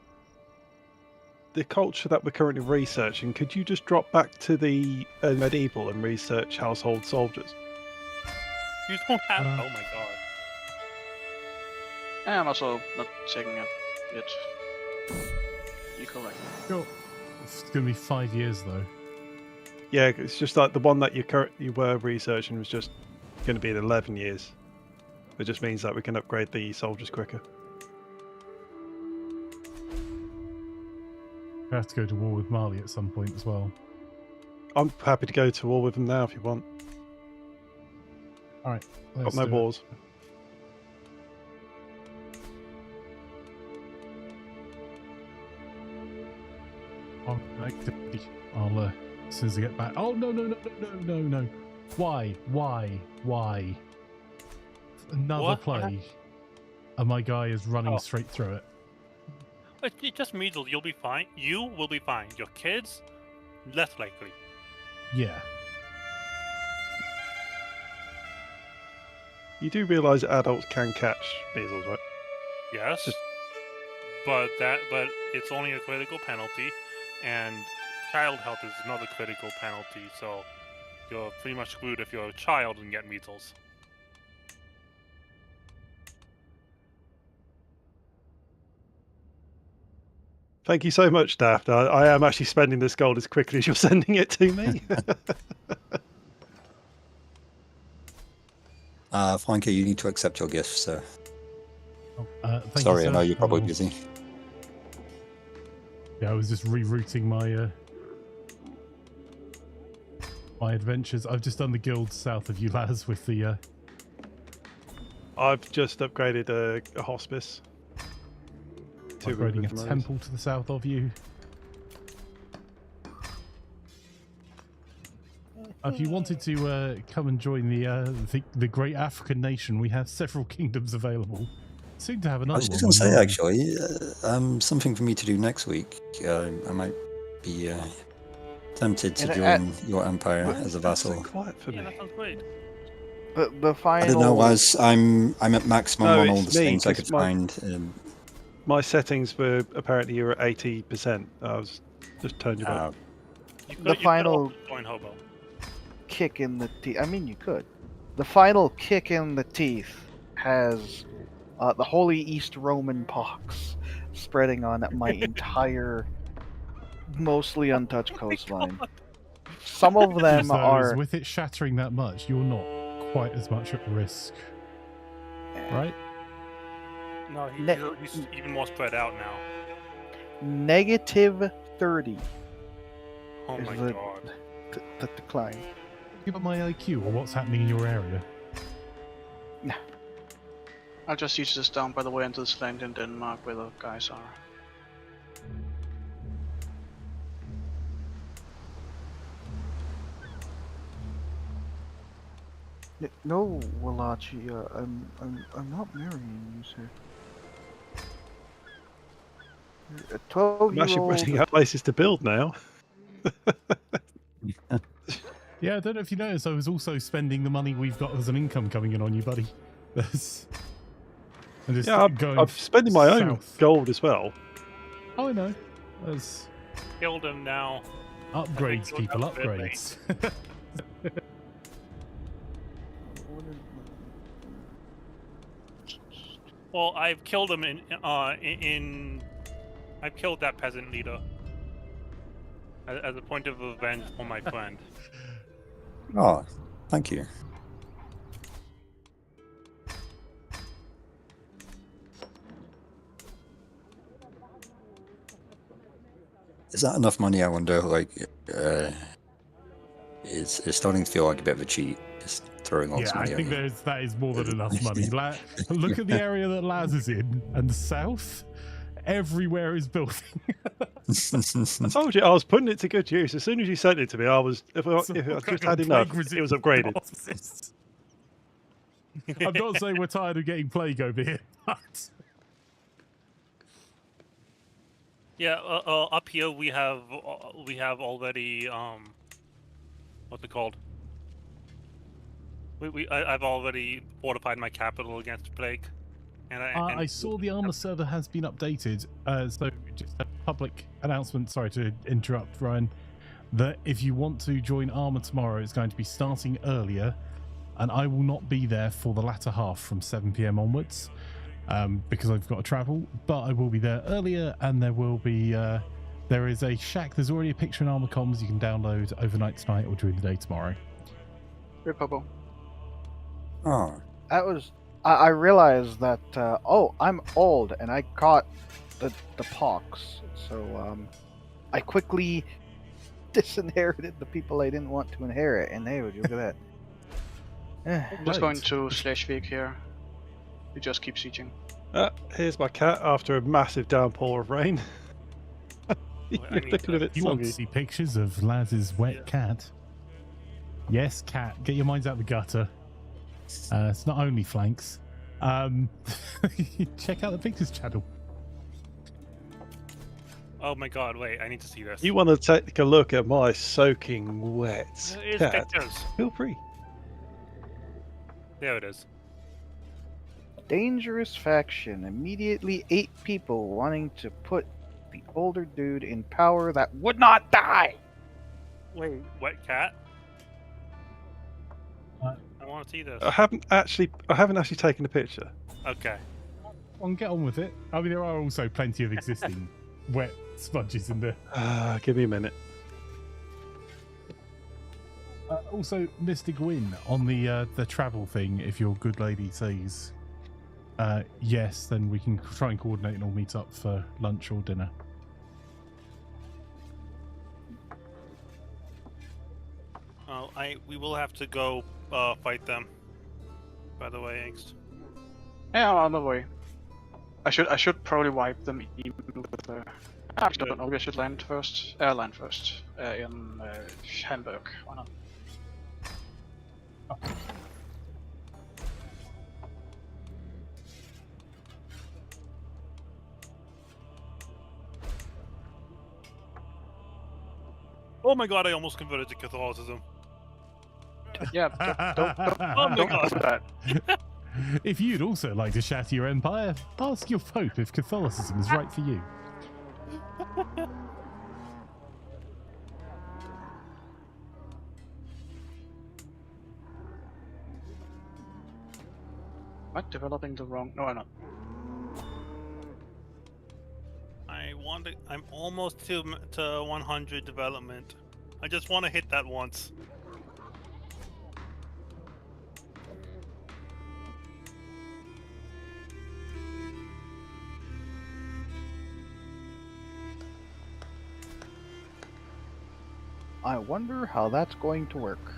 The culture that we're currently researching, could you just drop back to the medieval and research household soldiers? You don't have. Uh, Oh my god. I'm also not checking it yet. You're correct. Sure. It's going to be 5 years though. Yeah, it's just like the one that you were researching was just going to be in 11 years. It just means that we can upgrade the soldiers quicker. We have to go to war with Mali at some point as well. I'm happy to go to war with them now if you want. All right, Got let's no do it. wars. I'll as soon as I get back. Oh no! Why? Another What? plague, and my guy is running Oh. straight through it. It's just measles. You'll be fine. You will be fine. Your kids, less likely. Yeah, You do realise that adults can catch measles, right? Yes. Just- But it's only a critical penalty, and child health is another critical penalty. So you're pretty much screwed if you're a child and get measles. Thank you so much, Daft. I am actually spending this gold as quickly as you're sending it to me. Flanker, you need to accept your gift, sir. thank Sorry, you, I sir. know you're probably Oh, busy. Yeah, I was just rerouting my adventures. I've just done the guild south of you, Laz, with the I've just upgraded a hospice. upgrading a with temple to the south of you. If you wanted to come and join the great African nation, we have several kingdoms available. Soon to have I another was just one. going to say, actually, something for me to do next week. I might be tempted to And join your empire Why as is a that so vassal. quiet for Yeah, me? that sounds great. The final. I don't know, as I'm at maximum No, on all the it's me, things I 'cause could my- find. My settings were apparently you're at 80%. I was just turned you back. You The could final- also join Hobo. Kick in the teeth. I mean, you could. The final kick in the teeth has the Holy East Roman pox spreading on my entire, mostly untouched coastline. Some of them So are. with it shattering that much, you're not quite as much at risk, right? No, Ne- he's even more spread out now. Negative 30 Oh is my the, god. the decline. Give up my IQ or what's happening in your area. I'll just use this down by the way into this land in Denmark where the guys are. No, Wallachi, I'm not marrying you, sir. You're a I'm actually 12-year-old. running out of places to build now. Yeah, I don't know if you noticed, I was also spending the money we've got as an income coming in on you, buddy. That's- I'm just Yeah, going I'm spending my own south. gold as well. Oh, I know. There's Killed him now. upgrades, you'll people, have a bit, upgrades. Well, I've killed him in I've killed that peasant leader as a point of revenge for my friend. Oh, thank you. Is that enough money? I wonder. Like, it's starting to feel like a bit of a cheat. Just throwing lots Yeah, of I money think at you. that is more than enough money. Look at the area that Laz is in, and the south. Everywhere is building. I told you I was putting it to good use. As soon as you sent it to me, I was. If I just had enough, it was upgraded. I'm not saying we're tired of getting plague over here, but Yeah, up here we have already what's it called? I've already fortified my capital against plague, and I saw the armor server has been updated. So just a public announcement. Sorry to interrupt, Ryan. That if you want to join armor tomorrow, it's going to be starting earlier, and I will not be there for the latter half from 7 p.m. onwards. Because I've got to travel, but I will be there earlier, and there will be there is a shack. There's already a picture in Armor Comms you can download overnight tonight or during the day tomorrow. Hey, Popo. Oh, That was. I realized that. I'm old and I caught the pox, so I quickly disinherited the people I didn't want to inherit, and hey, would you look at that? I'm just going to Slashvik here. We just keep sieging. Here's my cat after a massive downpour of rain. You're looking a bit You want to soggy. see pictures of Laz's wet cat? Yes, cat. Get your minds out the gutter. It's not only flanks. Check out the pictures channel. Oh my god! Wait, I need to see this. You want to take a look at my soaking wet It's cat? pictures. Feel free. There it is. Dangerous faction. Immediately 8 people wanting to put the older dude in power that would not die. Wait, wet cat? Uh, I want to see this. I haven't actually taken a picture. Okay. Get on with it. I mean, there are also plenty of existing wet sponges in there. Give me a minute. Also, Mr. Gwyn, on the travel thing, if your good lady says yes, then we can try and coordinate and all meet up for lunch or dinner. Oh, we will have to go fight them. By the way, Angst. Yeah, I'm on the way. I should probably wipe them even with actually, I don't know. Maybe I should land first. Land first in Hamburg. Why not? Oh my god! I almost converted to Catholicism. Yeah, don't Oh my don't god! do that. If you'd also like to shatter your empire, ask your Pope if Catholicism is right for you. Am I developing the wrong? No, I'm not. I'm almost to 100 development. I just want to hit that once. I wonder how that's going to work.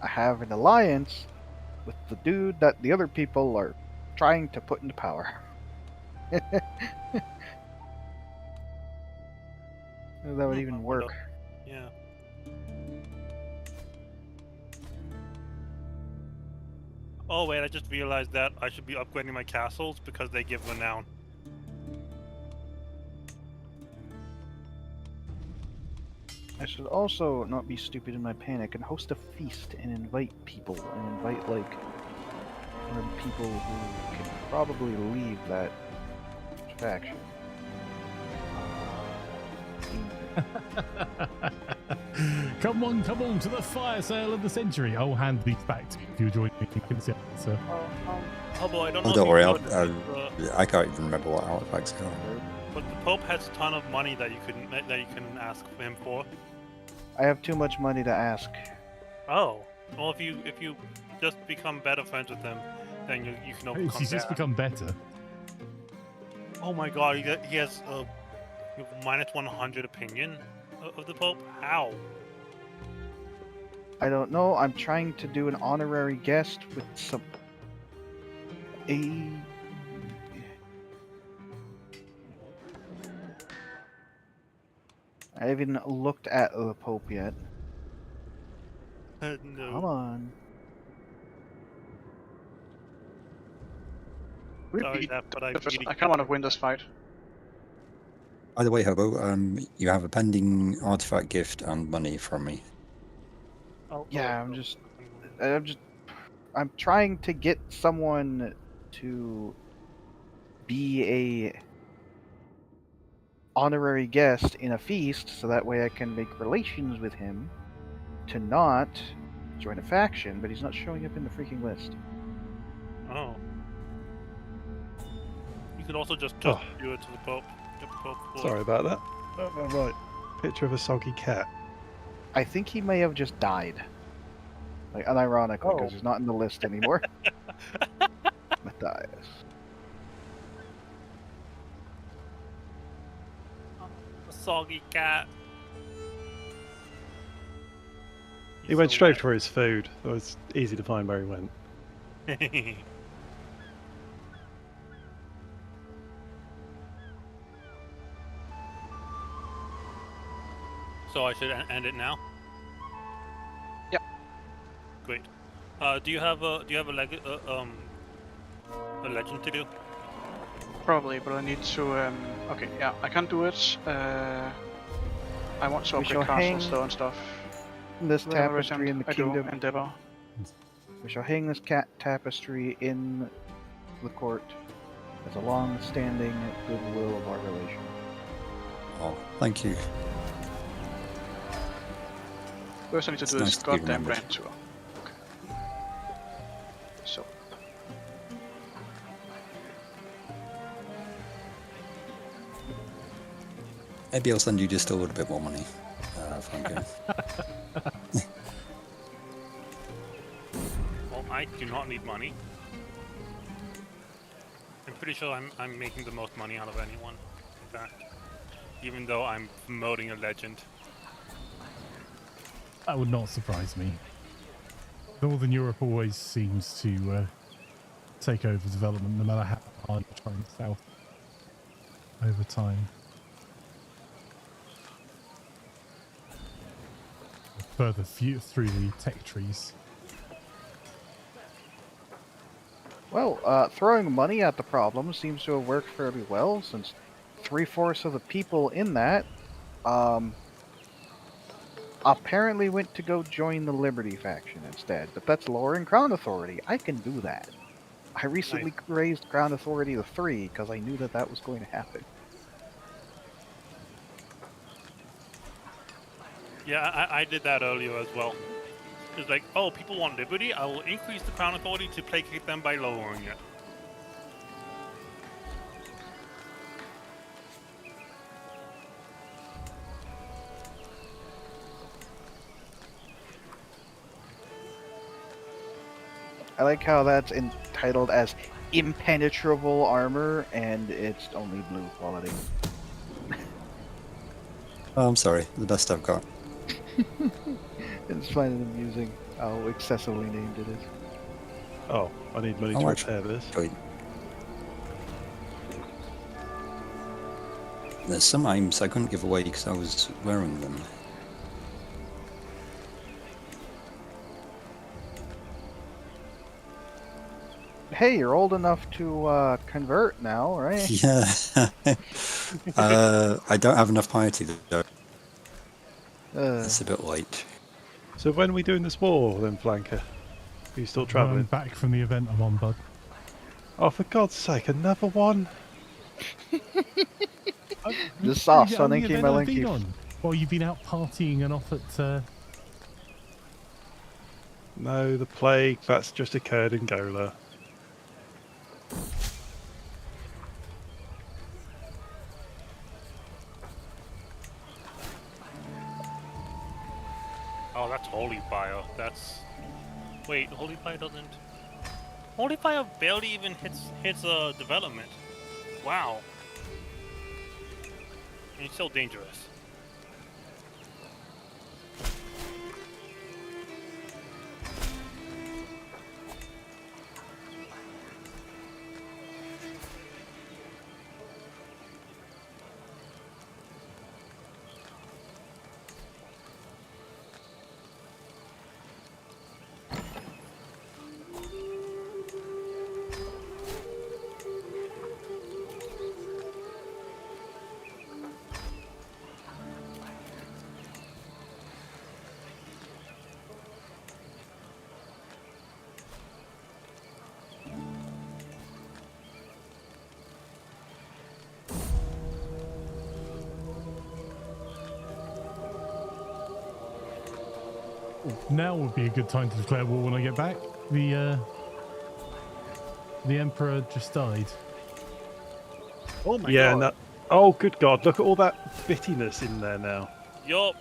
I have an alliance with the dude that the other people are trying to put into power. That would even work. Yeah. Oh wait, I just realized that I should be upgrading my castles because they give renown. I should also not be stupid in my panic and host a feast and invite people and invite like people who can probably leave that faction. Come on to the fire sale of the century. I'll hand these back to you if you join me. Sir. Oh boy, I don't know. don't if worry, you I'll, know this, I can't even remember what artifacts are. but the Pope has a ton of money that you can ask him for. I have too much money to ask. Oh, well, if you just become better friends with him, then you can overcome He's just that. become better. Oh my god, he has a minus 100 opinion of the Pope? How? I don't know. I'm trying to do an honorary guest with some. I haven't looked at the Pope yet. No. Come on. Sorry, Daph, but I really I kind of want to win this fight. By the way, Hobo, you have a pending artifact gift and money from me. Yeah, I'm trying to get someone to be a honorary guest in a feast, so that way I can make relations with him to not join a faction, but he's not showing up in the freaking list. Oh. You could also just Oh. do it to the Pope. Get the Pope for Sorry about that. Oh, right. Picture of a soggy cat. I think he may have just died. Like, unironically, because he's not in the list anymore. Matthias. a soggy cat. He went straight for his food. It was easy to find where he went. So I should end it now. Yep. Great. Do you have a legend to do? Probably, but I need to. Okay, yeah, I can do it. I want to We shall upgrade castles hang though and stuff. this tapestry in the I do kingdom. endeavor. We shall hang this tapestry in the court as a long-standing goodwill of our relation. Oh, thank you. First, I need to It's do nice this to be goddamn remembered. grand tour. Okay. So. Maybe I'll send you just a little bit more money. Franco. Well, I do not need money. I'm pretty sure I'm making the most money out of anyone. In fact, even though I'm promoting a legend. That would not surprise me. Northern Europe always seems to take over development, no matter how hard you try and south over time. Further through the tech trees. Well, throwing money at the problem seems to have worked fairly well, since 3/4 of the people in that apparently went to go join the Liberty faction instead. But that's lowering Crown Authority. I can do that. I recently raised Crown Authority to 3 because I knew that that was going to happen. Yeah, I did that earlier as well. It's like, oh, people want liberty, I will increase the crown authority to placate them by lowering it. I like how that's entitled as impenetrable armor, and it's only blue quality. Oh, I'm sorry. The best I've got. It's fine and amusing how excessively named it is. Oh, I need money How to much? repair this. There's some items I couldn't give away because I was wearing them. Hey, you're old enough to convert now, right? Yeah. I don't have enough piety though. It's a bit late. So when are we doing this war then, Flanker? Are you still I'm travelling? back from the event I'm on, bud. Oh, for God's sake, another one? This sauce on on the Inky event I've been Malinky. on. Well, you've been out partying and off at... No, the plague, that's just occurred in Gola. Oh, that's Holy Fire. That's... Wait, Holy Fire doesn't... Holy Fire barely even hits development. Wow. And it's so dangerous. Now would be a good time to declare war when I get back. The Emperor just died. Oh my Yeah, god. no. Oh, good God. Look at all that bittiness in there now. Yup.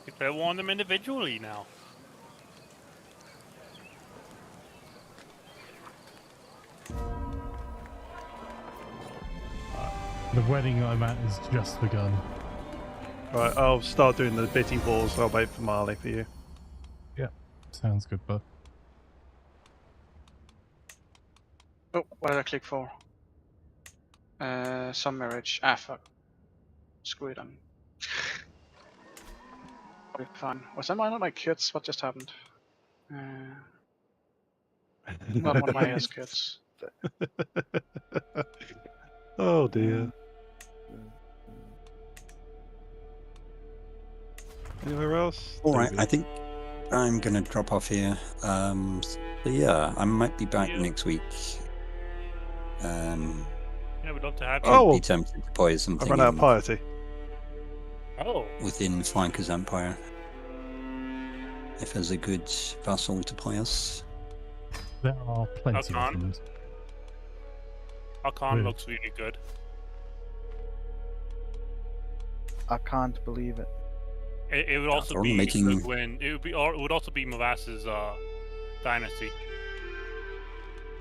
You better warn them individually now. The wedding I'm at has just begun. Right, I'll start doing the bitty wars. I'll wait for Marley for you. Sounds good, but Oh, what did I click for? Some marriage. Ah, fuck. Screw it on. Okay, fine. Was that one of my kids? What just happened? Not one of my ass kids. Oh dear. Anywhere else? All right, Toby? I think I'm going to drop off here. So yeah, I might be back Yeah. next week. Yeah, we'd love to have you. Could Oh, be tempted to play I something ran out of in- piety. Oh. within Flanker's Empire. If there's a good vassal to play us. there are plenty of Hakan. them. Hakan Really? looks really good. I can't believe it. It would also Or be making- good when it would be, or it would also be Mavas's dynasty.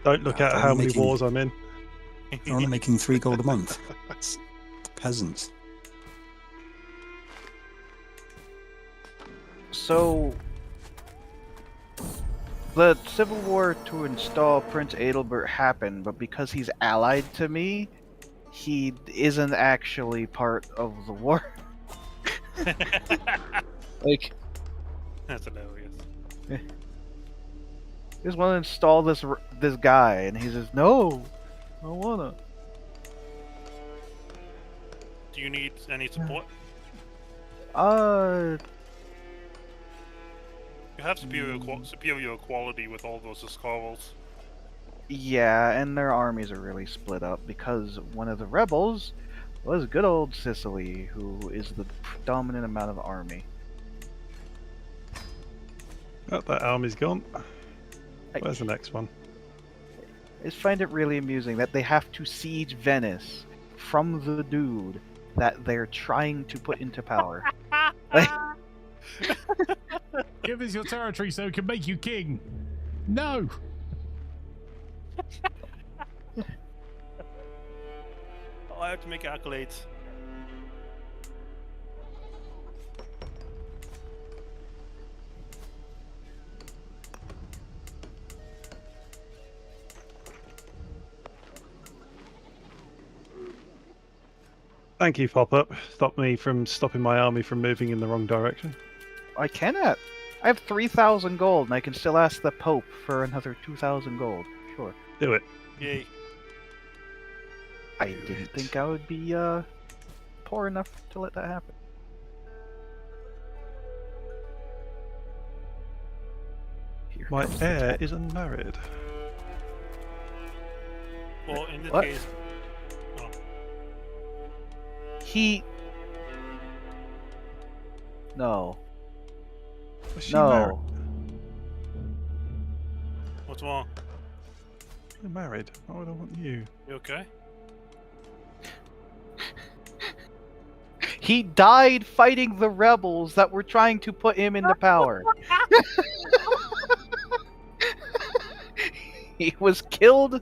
Don't look at I'm how many making- wars I'm in. They're only making 3 gold a month. It's peasants. So, the civil war to install Prince Adelbert happened, but because he's allied to me, he isn't actually part of the war. Like, That's hilarious. just want to install this guy, and he says, "No, I don't wanna." Do you need any support? You have superior quality with all those Escarvals. Yeah, and their armies are really split up because one of the rebels was good old Sicily, who is the predominant amount of army. Oh, that army's gone. I- Where's the next one? I just find it really amusing that they have to siege Venice from the dude that they're trying to put into power. Give us your territory so we can make you king. No. Oh, I have to make accolades. Thank you, Pop-Up. Stop me from stopping my army from moving in the wrong direction. I cannot. I have 3,000 gold, and I can still ask the Pope for another 2,000 gold. Sure. Do it. Yay. I didn't think I would be poor enough to let that happen. Here My comes the heir time. is unmarried. Well, in this What? case, oh, He. No. Was she married? No. what's wrong? You're married. Why would I want you? You okay? He died fighting the rebels that were trying to put him into power. He was killed.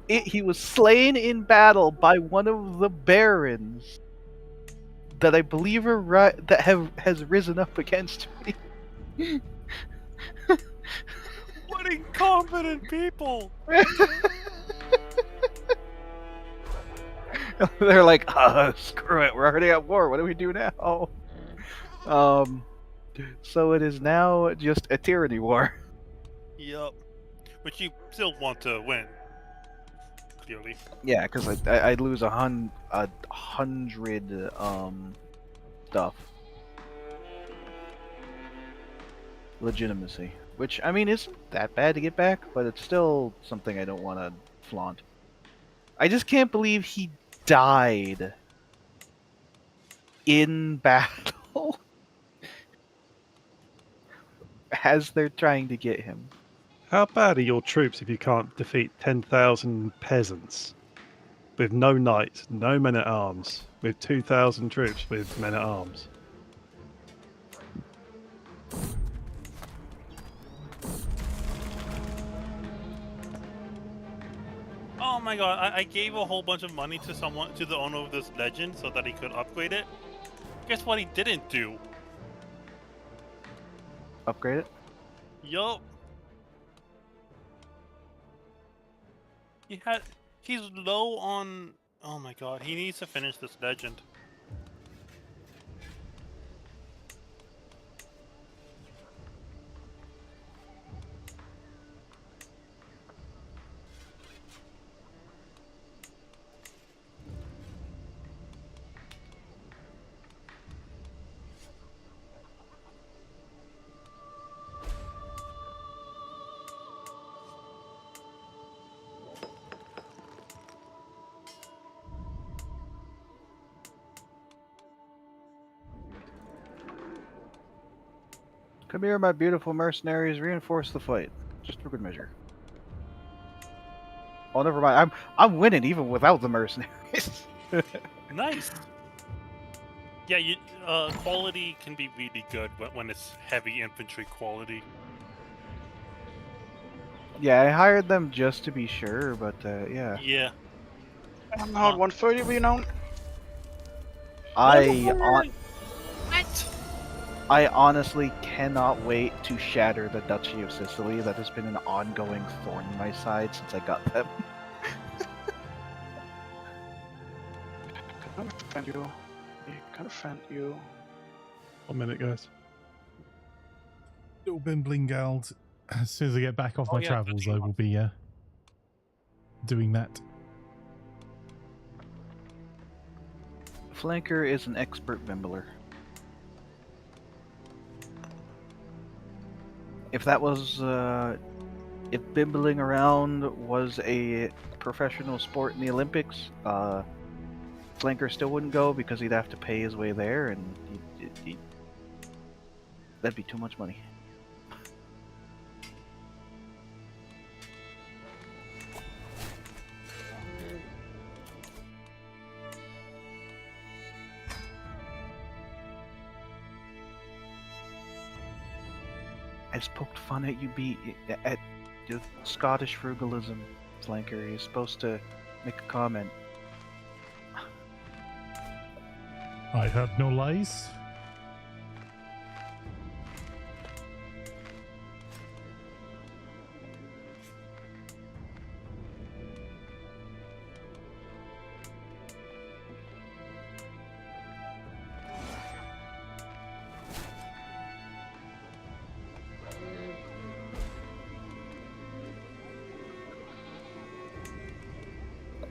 He was slain in battle by one of the barons that I believe has risen up against me. What incompetent people! They're like, screw it, we're already at war. What do we do now? So it is now just a tyranny war. Yup. But you still want to win. Clearly. Yeah, because I'd lose 100 stuff. Legitimacy, which I mean isn't that bad to get back, but it's still something I don't want to flaunt. I just can't believe he died in battle. as they're trying to get him. How bad are your troops if you can't defeat 10,000 peasants with no knights, no men at arms, with 2,000 troops with men at arms? Oh my god, I gave a whole bunch of money to someone, to the owner of this legend, so that he could upgrade it. Guess what he didn't do? Upgrade it? Yup. He's low on, oh my god, he needs to finish this legend. Come here, my beautiful mercenaries. Reinforce the fight, just for good measure. Oh, never mind. I'm winning even without the mercenaries. Nice. Yeah, quality can be really good when it's heavy infantry quality. Yeah, I hired them just to be sure, but yeah. Yeah. I'm now at 130 renown. I honestly cannot wait to shatter the Duchy of Sicily. That has been an ongoing thorn in my side since I got them. Can I defend you? Can I defend you? 1 minute, guys. Little been blingaled. As soon as I get back off Oh, my yeah, travels, I 13 will be doing that. Flanker is an expert bimbler. If that was, if bimbling around was a professional sport in the Olympics, Flanker still wouldn't go because he'd have to pay his way there, and that'd be too much money. I just poked fun at you, at the Scottish frugalism, Flanker. You're supposed to make a comment. I heard no lies.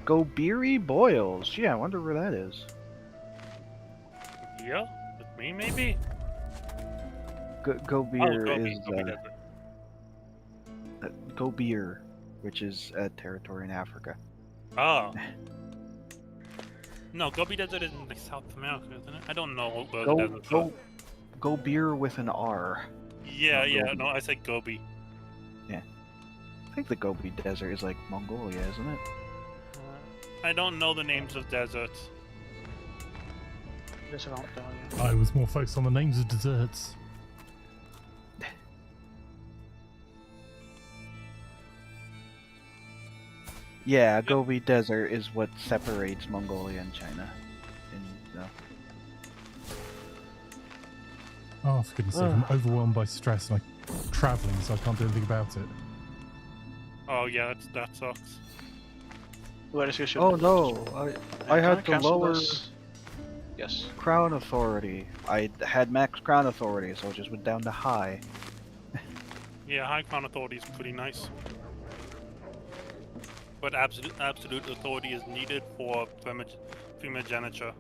Go Beery Boils. Gee, I wonder where that is. Yeah, with me maybe? Go Beer Gobi, is Gobi Desert. Go Beer, which is a territory in Africa. Oh. No, Gobi Desert is in like South America, isn't it? I don't know where the Go deserts are. go Go Beer with an R. Yeah, not yeah, Gobi. no, I said Gobi. I think the Gobi Desert is like Mongolia, isn't it? I don't know the names of deserts. It's around there, yeah. I was more focused on the names of desserts. Yeah, Gobi Desert is what separates Mongolia and China. Oh, for goodness sake, I'm overwhelmed by stress and I'm traveling, so I can't do anything about it. Oh yeah, that sucks. Where is your ship? Oh no, I Can had to cancel lower this? Yes. Crown Authority. I had max Crown Authority, so it just went down to high. Yeah, High Crown Authority is pretty nice. But absolute authority is needed for primogeniture.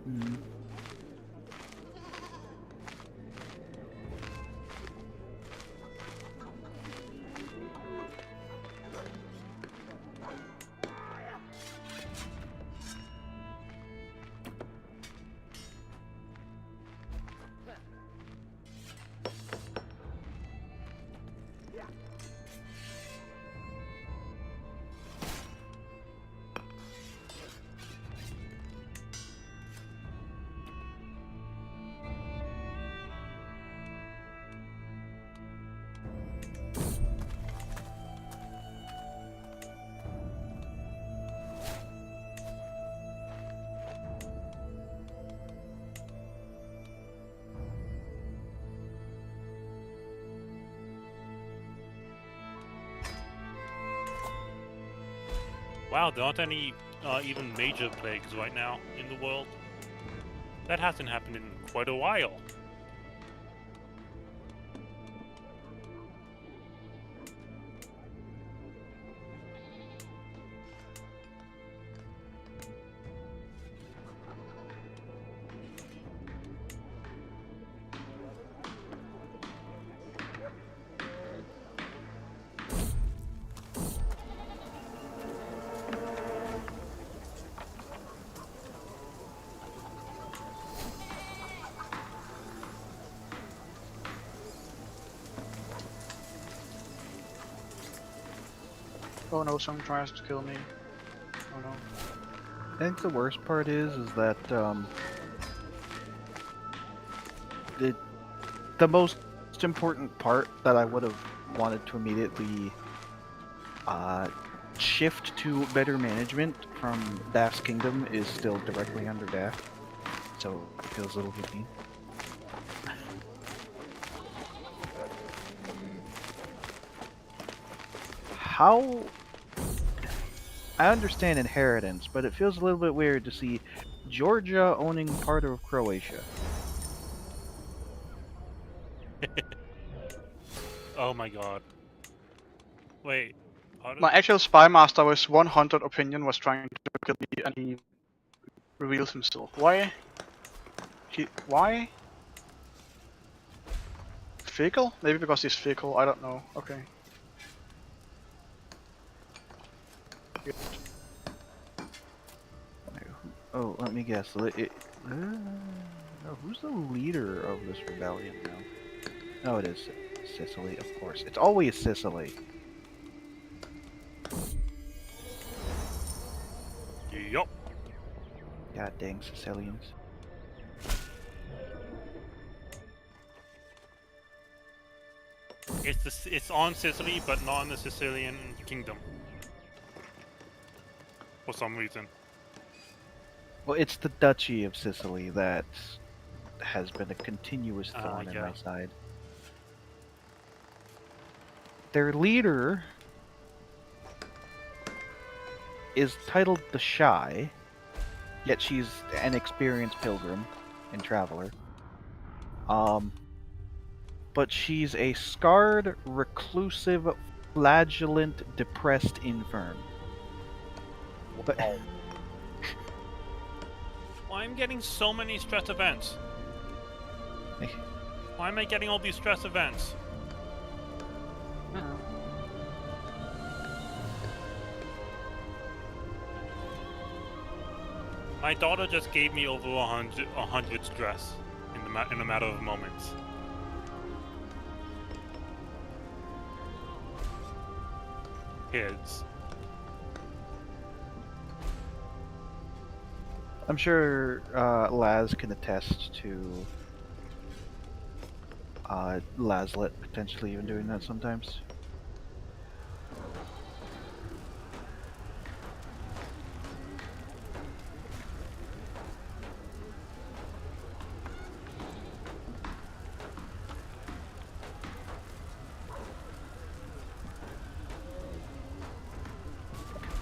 Mhm. Wow, there aren't any even major plagues right now in the world. That hasn't happened in quite a while. Oh no, someone tries to kill me. Oh no. I think the worst part is that the most important part that I would have wanted to immediately shift to better management from Daft's kingdom is still directly under Daft, so it feels a little bit mean. How... I understand inheritance, but it feels a little bit weird to see Georgia owning part of Croatia. Oh my god. Wait. Pardon? My actual spy master with 100 opinion was trying to kill me, and he reveals himself. Why? Why? Fickle? Maybe because he's fickle. I don't know. Okay. Good. Oh, let me guess. Who's the leader of this rebellion now? Oh, it is Sicily, of course. It's always Sicily. Yup. God dang Sicilians. It's on Sicily, but not in the Sicilian kingdom. For some reason. Well, it's the Duchy of Sicily that has been a continuous thorn in my side. Their leader is titled the Shy, yet she's an experienced pilgrim and traveler. But she's a scarred, reclusive, flagellant, depressed infirm. But Why am I getting so many stress events? Why am I getting all these stress events? My daughter just gave me over 100 stress in a matter of moments. Kids. I'm sure Laz can attest to Lazlet potentially even doing that sometimes.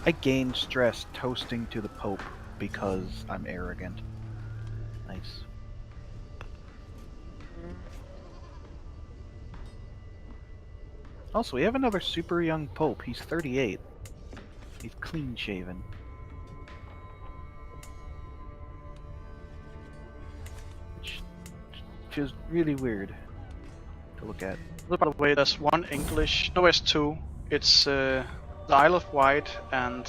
I gain stress toasting to the Pope because I'm arrogant. Nice. Also, we have another super young Pope. He's 38. He's clean shaven. Which feels really weird to look at. By the way, there's one English. No, there's two. It's the Isle of Wight and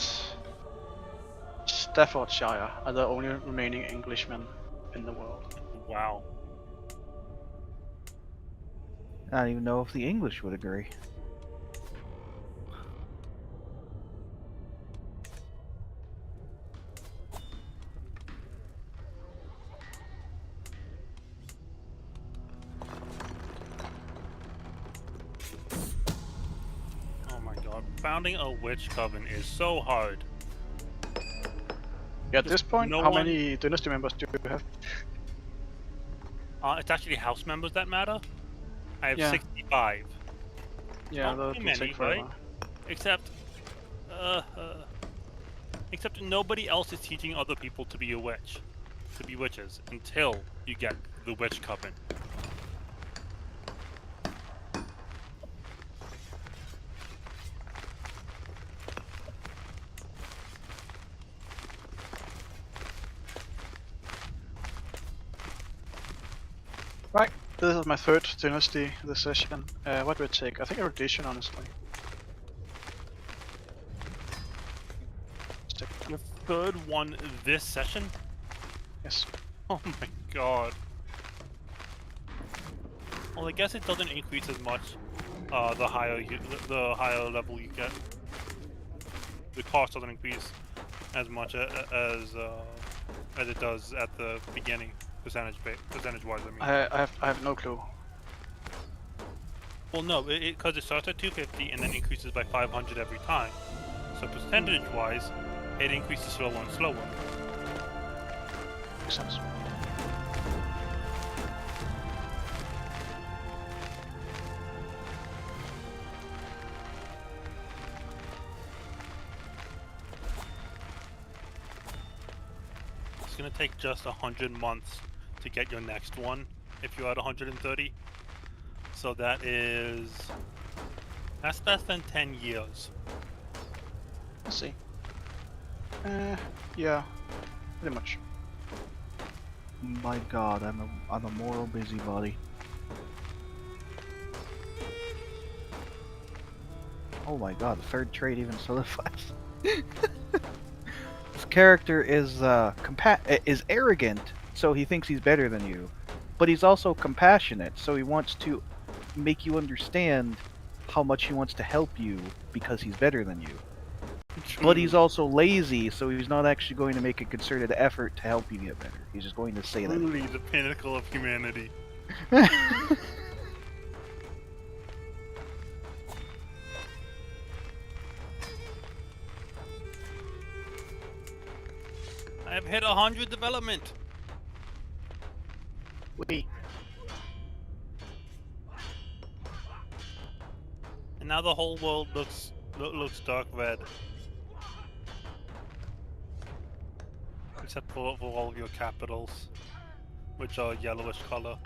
Staffordshire are the only remaining Englishmen in the world. Wow. I don't even know if the English would agree. Oh my god. Founding a witch coven is so hard. Yeah, at this point, no how one- many dynasty members do you have? It's actually house members that matter. I have Yeah. 65. Yeah, Not that too will many, take forever. right? Except, Except nobody else is teaching other people to be a witch, to be witches, until you get the witch coven. Right. This is my third dynasty this session. What do I take? I think erudition, honestly. Let's take that. Your third one this session? Yes. Oh my god. Well, I guess it doesn't increase as much the higher level you get. The cost doesn't increase as much as it does at the beginning, percentage-wise. I mean. I have no clue. Well, no, because it starts at 250 and then increases by 500 every time. So percentage-wise, it increases slower and slower. Makes sense. It's gonna take just 100 months to get your next one if you're at 130. So that's less than 10 years. Let's see. Yeah, pretty much. My god, I'm a moral busybody. Oh my god, the third trait even solidifies. This character is is arrogant, so he thinks he's better than you. But he's also compassionate, so he wants to make you understand how much he wants to help you because he's better than you. But he's also lazy, so he's not actually going to make a concerted effort to help you get better. He's just going to say that. Truly the pinnacle of humanity. I've hit 100 development. Wait. And now the whole world looks dark red. Except for all of your capitals, which are yellowish color.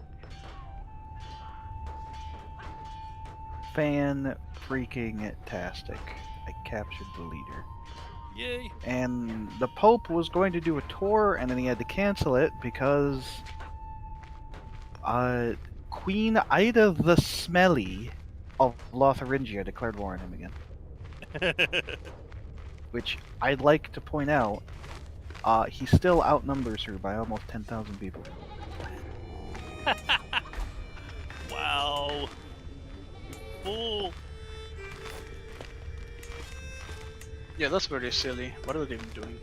Fan-freaking-tastic. I captured the leader. Yay! And the Pope was going to do a tour, and then he had to cancel it because Queen Ida the Smelly of Lotharingia declared war on him again. Which I'd like to point out, he still outnumbers her by almost 10,000 people. Wow! Fool! Yeah, that's really silly. What are they even doing?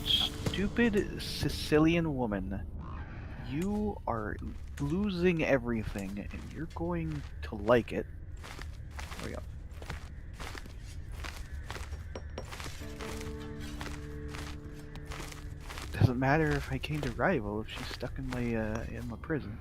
Stupid Sicilian woman. You are losing everything, and you're going to like it. There we go. Doesn't matter if I gained a rival if she's stuck in my prison.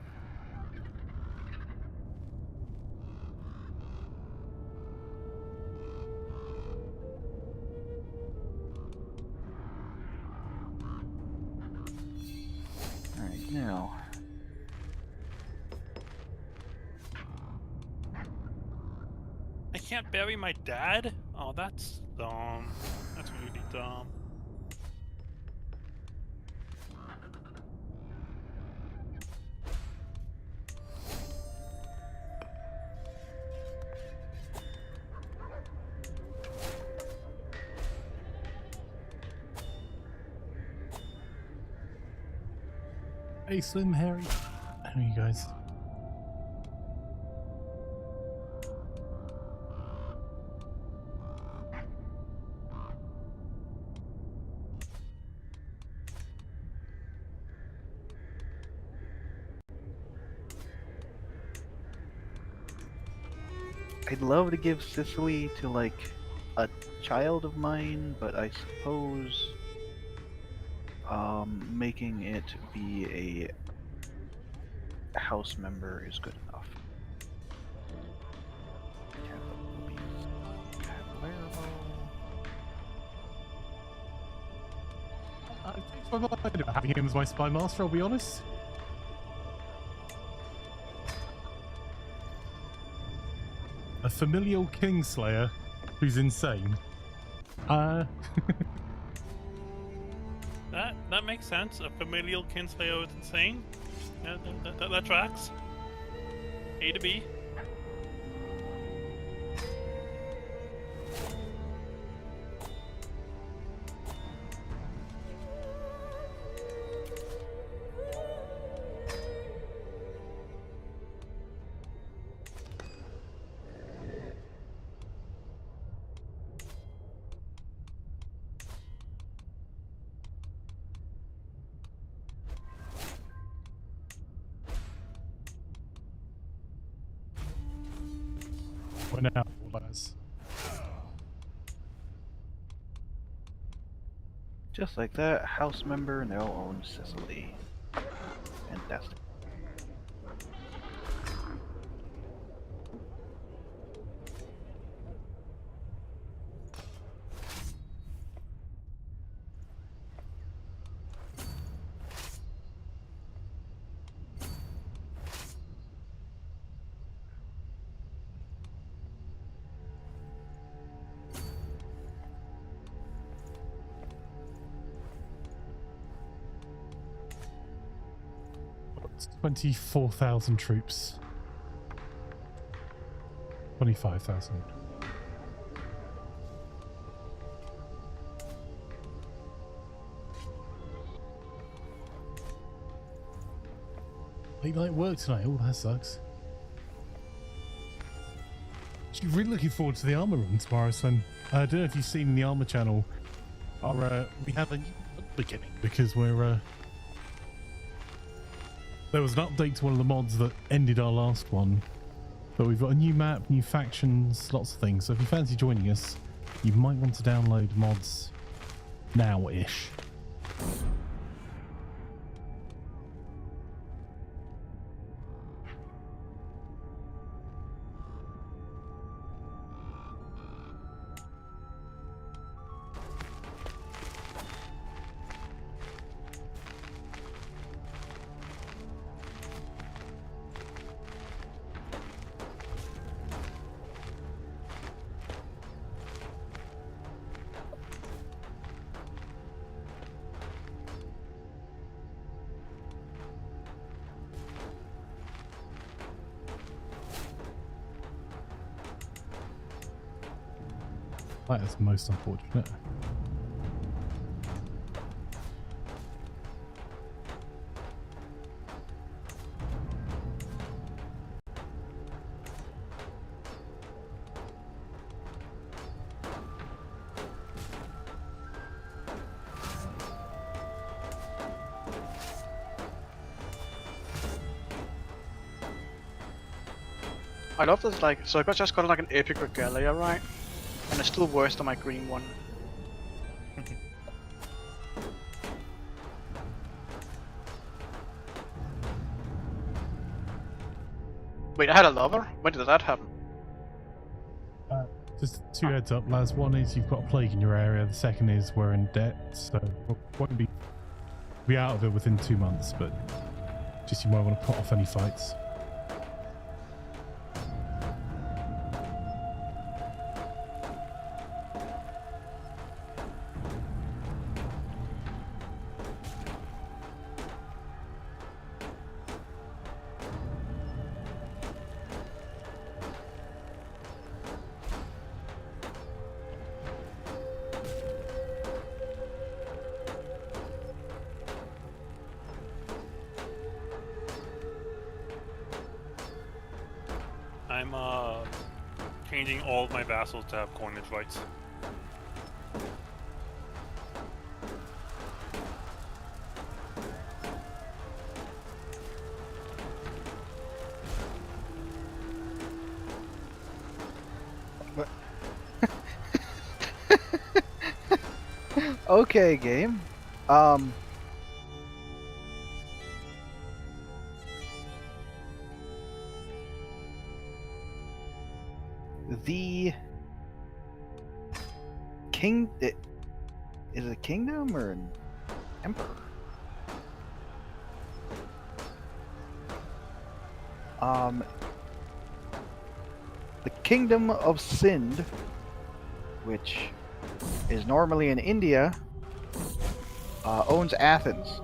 Alright, now. I can't bury my dad? Oh, that's dumb. That's really dumb. Hey, Slim Harry. How are you guys? I'd love to give Sicily to, like, a child of mine, but I suppose making it be a house member is good enough. changed my mind about having him as my spy master, I'll be honest. A familial Kingslayer who's insane. That makes sense. A familial kinslayer is insane. Yeah, that tracks. A to B. For now, lads. Just like that, house member now owns Sicily. Fantastic. It's 24,000 troops. 25,000. Late night work tonight. Oh, that sucks. Actually, really looking forward to the armor run tomorrow, son. I don't know if you've seen the armor channel. We have a new beginning because we're. There was an update to one of the mods that ended our last one, but we've got a new map, new factions, lots of things. So if you fancy joining us, you might want to download mods now-ish. That is most unfortunate. I love this, like, so I just got like an epic regalia, right? And it's still worse than my green one. Wait, I had a lover? When did that happen? Just two heads up, lads. One is you've got a plague in your area. The second is we're in debt, so we won't be out of it within 2 months. But just you might want to put off any fights. I'm changing all of my vassals to have coinage rights. Okay, game. The king, is it a kingdom or an Emperor. The Kingdom of Sind, which is normally in India, owns Athens.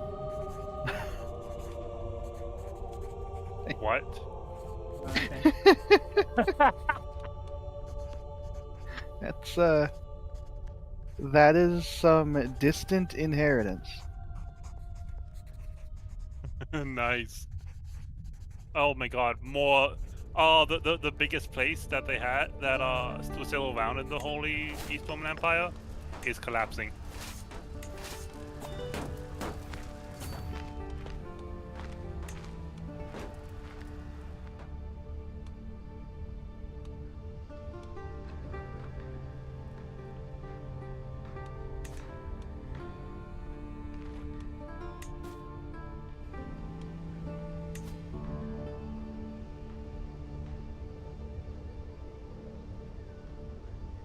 What? That's that is some distant inheritance. Nice. Oh my god, more. Oh, the biggest place that they had that was still around in the Holy East Roman Empire is collapsing.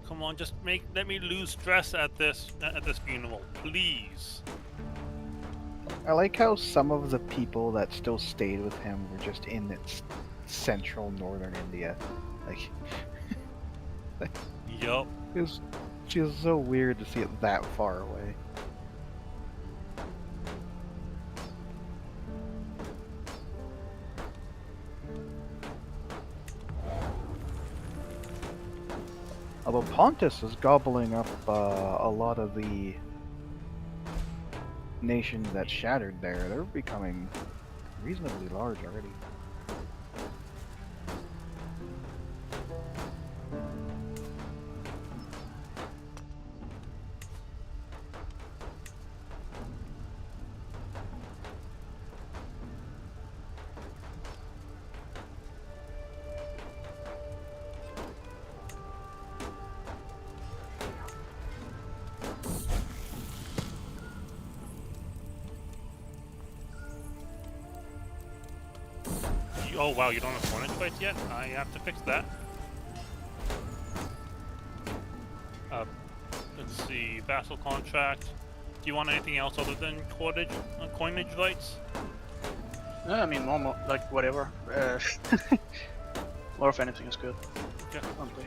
Come on, just let me lose stress at this funeral, please. I like how some of the people that still stayed with him were just in central northern India. Like, Yup. it's just so weird to see it that far away. Although Pontus is gobbling up a lot of the nations that shattered there, they're becoming reasonably large already. Oh wow, you don't have coinage fights yet? I have to fix that. Let's see, vassal contract. Do you want anything else other than coinage rights? I mean, more like whatever. More of anything is good. Okay. Honestly.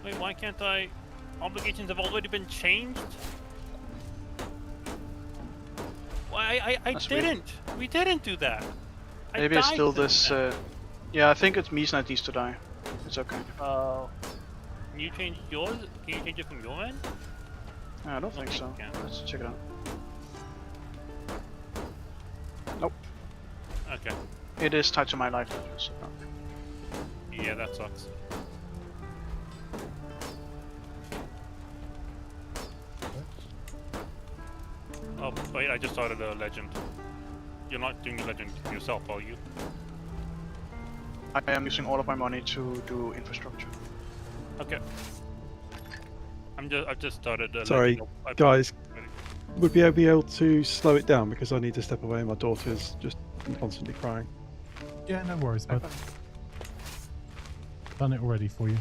Wait, why can't I? Obligations have already been changed? Why, I That's weird. didn't! We didn't do that! Maybe it's died still since this. then. Yeah, I think it's Mies that needs to die. It's okay. Can you change yours? Can you change it from your end? I don't think so. Yeah. Let's check it out. Okay. It is tied to my life. So. Yeah, that sucks. Oh, wait, I just started a legend. You're not doing a legend yourself, are you? I am using all of my money to do infrastructure. Okay. I've just started a Sorry, legend. guys. Would we be able to slow it down because I need to step away? My daughter's just constantly crying. Yeah, no worries, bud. Done it already for you.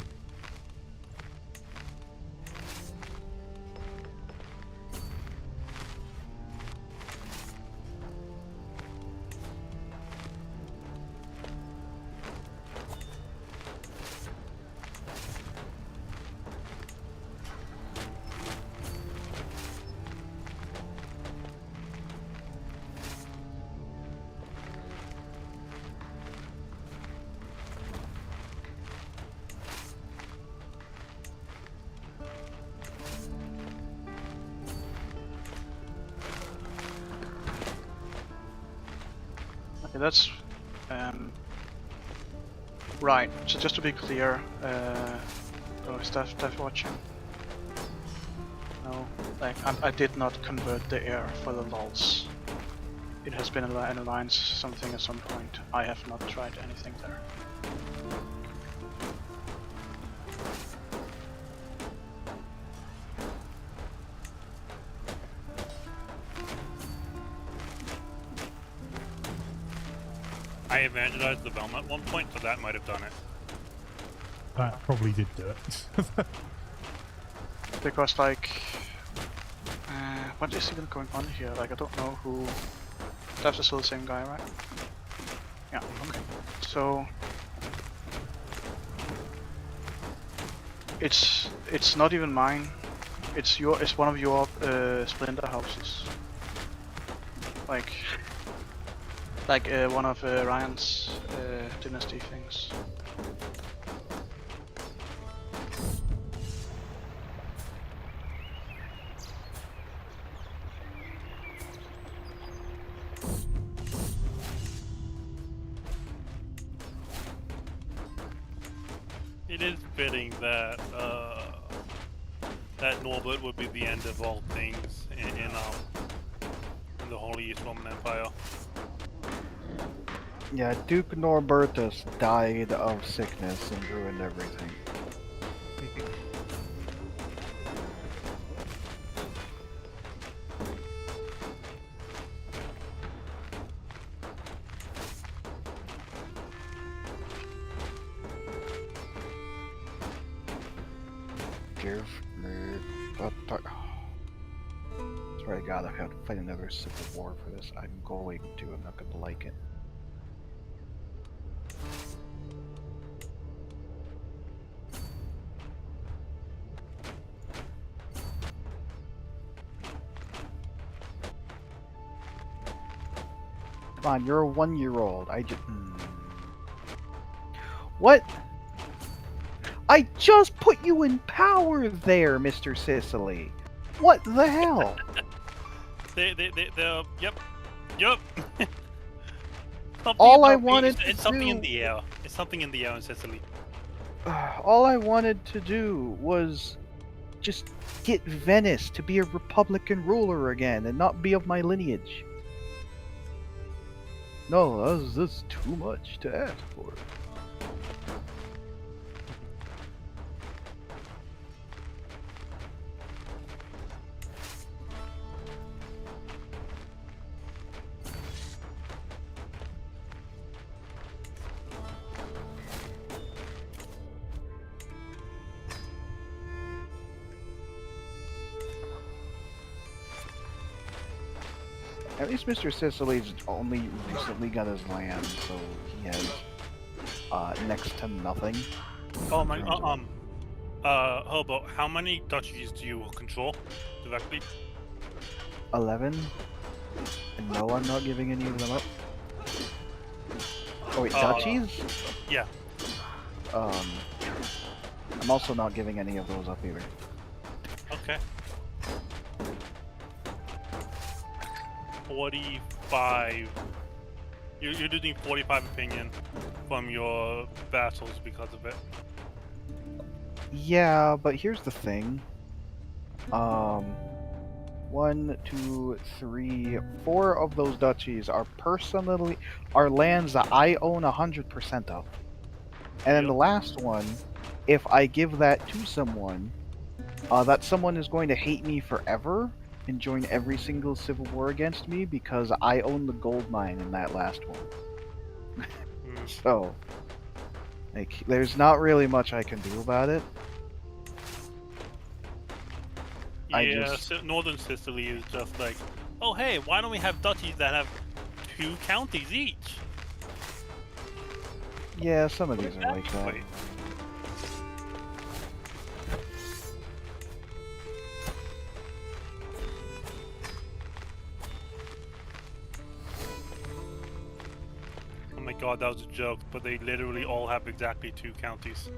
Okay, that's right. So just to be clear, staff watching. No, like I did not convert the air for the lulls. It has been an alliance something at some point. I have not tried anything there. I evangelized the realm at one point, so that might have done it. That probably did do it. Because like, what is even going on here? Like I don't know who. That's still the same guy, right? Yeah. Okay. So it's not even mine. It's one of your splinter houses. Like one of Ryan's dynasty things. It is fitting that that Norbert would be the end of all things in the Holy East Roman Empire. Yeah, Duke Norbertus died of sickness and ruined everything. Give me a swear to God, I have to fight another civil war for this. I'm going to. I'm not going to like it. Come on, you're a 1-year-old. I just. What? I just put you in power there, Mr. Sicily. What the hell? Yep. All I wanted to it's something do- in the air. It's something in the air in Sicily. All I wanted to do was just get Venice to be a Republican ruler again and not be of my lineage. No, that's too much to ask for. At least Mr. Sicily's only recently got his land, so he has next to nothing. Oh my. Hobo, how many duchies do you control directly? 11. And no, I'm not giving any of them up. Oh wait, duchies? Yeah. I'm also not giving any of those up either. Okay. 45. You're losing 45 opinion from your vassals because of it. Yeah, but here's the thing. 1, 2, 3, 4 of those duchies are lands that I own 100% of. And then the last one, if I give that to someone, that someone is going to hate me forever and join every single civil war against me because I own the gold mine in that last one. So, like, there's not really much I can do about it. Yeah, Northern Sicily is just like, oh hey, why don't we have duchies that have 2 counties each? Yeah, some of these are like that. Wait. Oh my god, that was a joke, but they literally all have exactly 2 counties.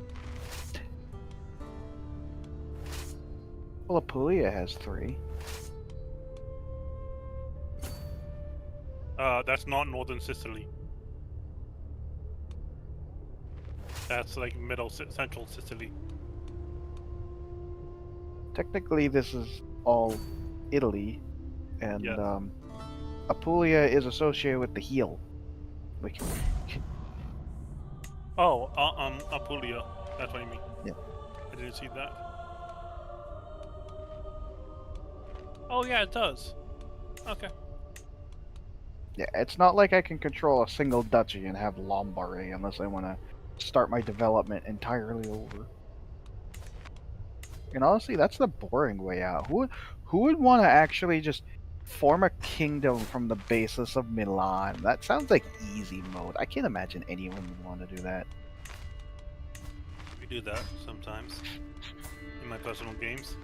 Well, Apulia has 3. That's not Northern Sicily. That's like central Sicily. Technically, this is all Italy, and Yeah. Apulia is associated with the heel. Like, Oh, Apulia. That's what you mean. Yeah. I didn't see that. Oh yeah, it does. Okay. Yeah, it's not like I can control a single duchy and have Lombardy unless I want to start my development entirely over. And honestly, that's the boring way out. Who would want to actually just form a kingdom from the basis of Milan? That sounds like easy mode. I can't imagine anyone would want to do that. We do that sometimes in my personal games.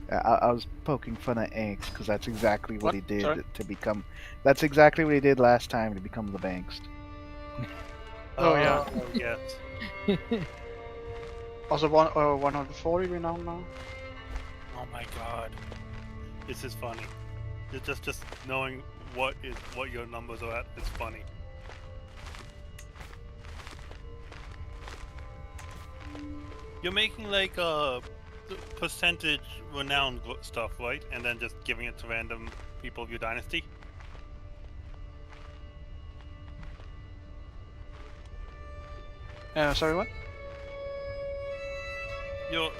I was poking fun at Angst because that's exactly what What? he did Sorry? to become. That's exactly what he did last time to become the Bankst. Oh, yeah. Yes. Also, 140 renown now. Oh my god. This is funny. Just knowing what your numbers are at is funny. You're making like percentage renown stuff, right? And then just giving it to random people of your dynasty. Sorry, what?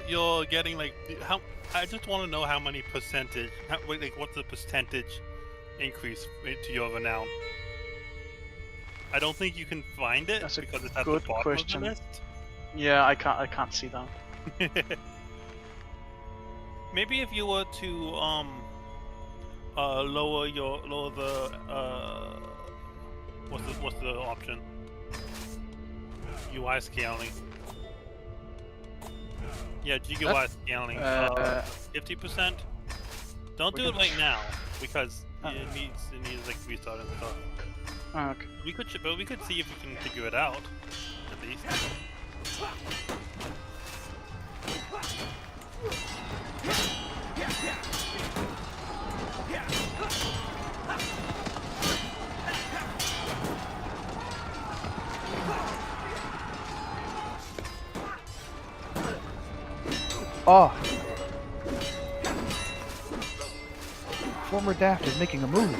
You're getting like how? I just want to know how many percentage. What's the percentage increase to your renown? I don't think you can find it That's a because it's at good the bottom question. of the list. Yeah, I can't see that. Maybe if you were to lower the what's the option? UI scaling. Yeah, GUI scaling. 50%. Don't do it right now because it needs like restart and stuff. Okay. We could see if we can figure it out at least. Oh! Former Daft is making a move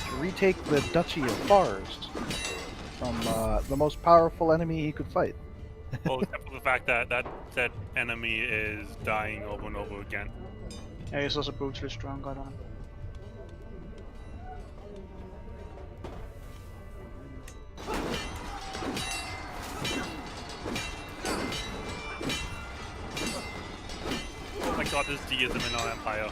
to retake the Duchy of Fars from the most powerful enemy he could fight. Well, except for the fact that said enemy is dying over and over again. Yeah, he's also brutally strong, I don't know. Oh my god, there's deism in our empire.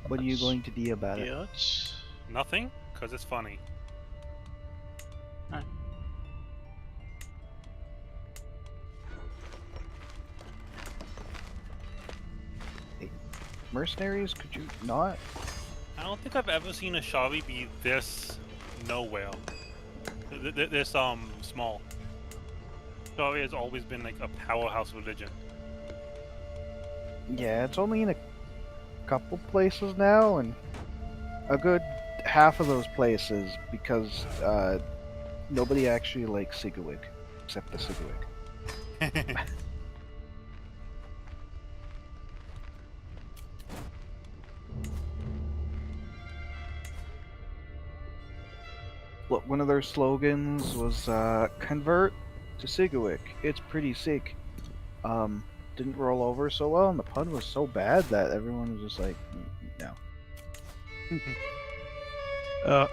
What are you going to do about it? Yes. Nothing, because it's funny. Mercenaries, could you not? I don't think I've ever seen a Shari be this nowhere. This small. Shari has always been like a powerhouse religion. Yeah, it's only in a couple places now, and a good half of those places because nobody actually likes Sigurd except the Sigurd. Look, one of their slogans was "Convert to Sigurd. It's pretty sick." Didn't roll over so well, and the pun was so bad that everyone was just like, "No."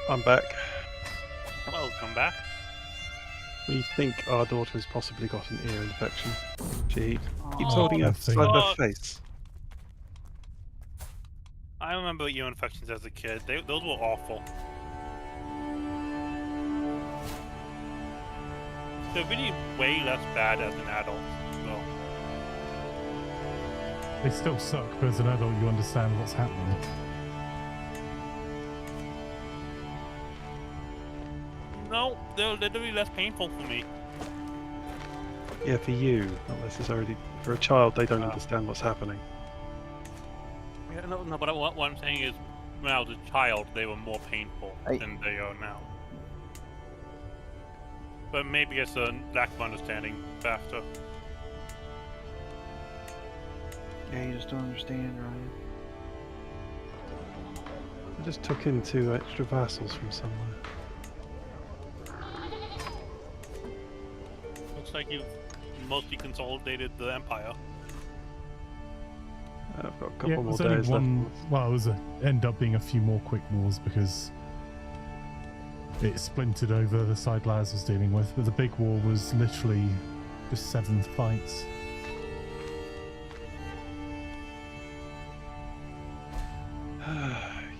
I'm back. Welcome back. We think our daughter has possibly got an ear infection. She keeps Oh, holding her nothing. side of Oh. her face. I remember ear infections as a kid. Those were awful. They're really way less bad as an adult, so. They still suck, but as an adult, you understand what's happening. No, they're literally less painful for me. Yeah, for you, not necessarily. For a child, they don't Oh. understand what's happening. Yeah, no, but what I'm saying is, when I was a child, they were more painful than they are now. But maybe it's a lack of understanding factor. Yeah, you just don't understand, Ryan. I just took in 2 extra vassals from somewhere. Looks like you've mostly consolidated the empire. I've got a couple Yeah, it more was days only left. one. Well, it was end up being a few more quick wars because it splintered over the side Laz was dealing with. But the big war was literally just 7 fights.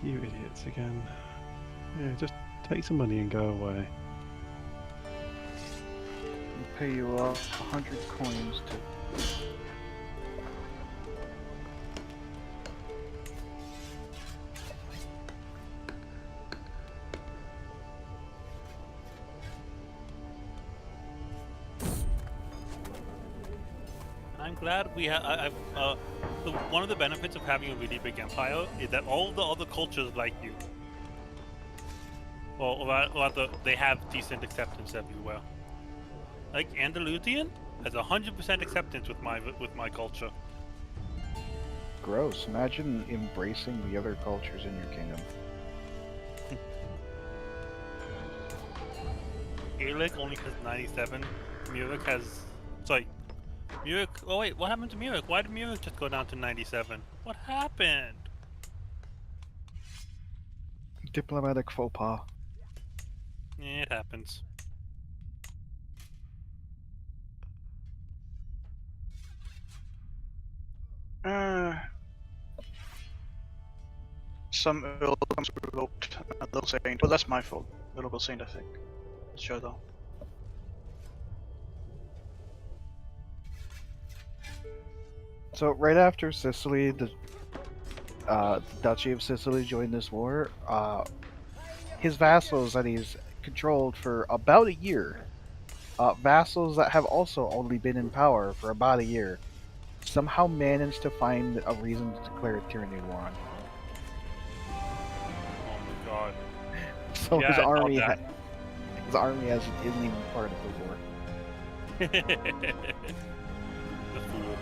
You idiots again. Yeah, just take some money and go away. We'll pay you 100 coins to. I'm glad we have. One of the benefits of having a really big empire is that all the other cultures like you. Well, or rather, they have decent acceptance everywhere. Like Andalusian has 100% acceptance with my culture. Gross. Imagine embracing the other cultures in your kingdom. Gaelic only has 97. Murik has. Sorry. Murik. Oh wait, what happened to Murik? Why did Murik just go down to 97? What happened? Diplomatic faux pas. Yeah, it happens. Some earl comes revoked. Little saint. Well, that's my fault. The local saint, I think. Sure though. So right after Sicily, the Duchy of Sicily joined this war. His vassals that he's controlled for about a year, vassals that have also only been in power for about a year, somehow managed to find a reason to declare a tyranny war on him. Oh my god. So Yeah, his I saw army, that. isn't even part of the war. The fool.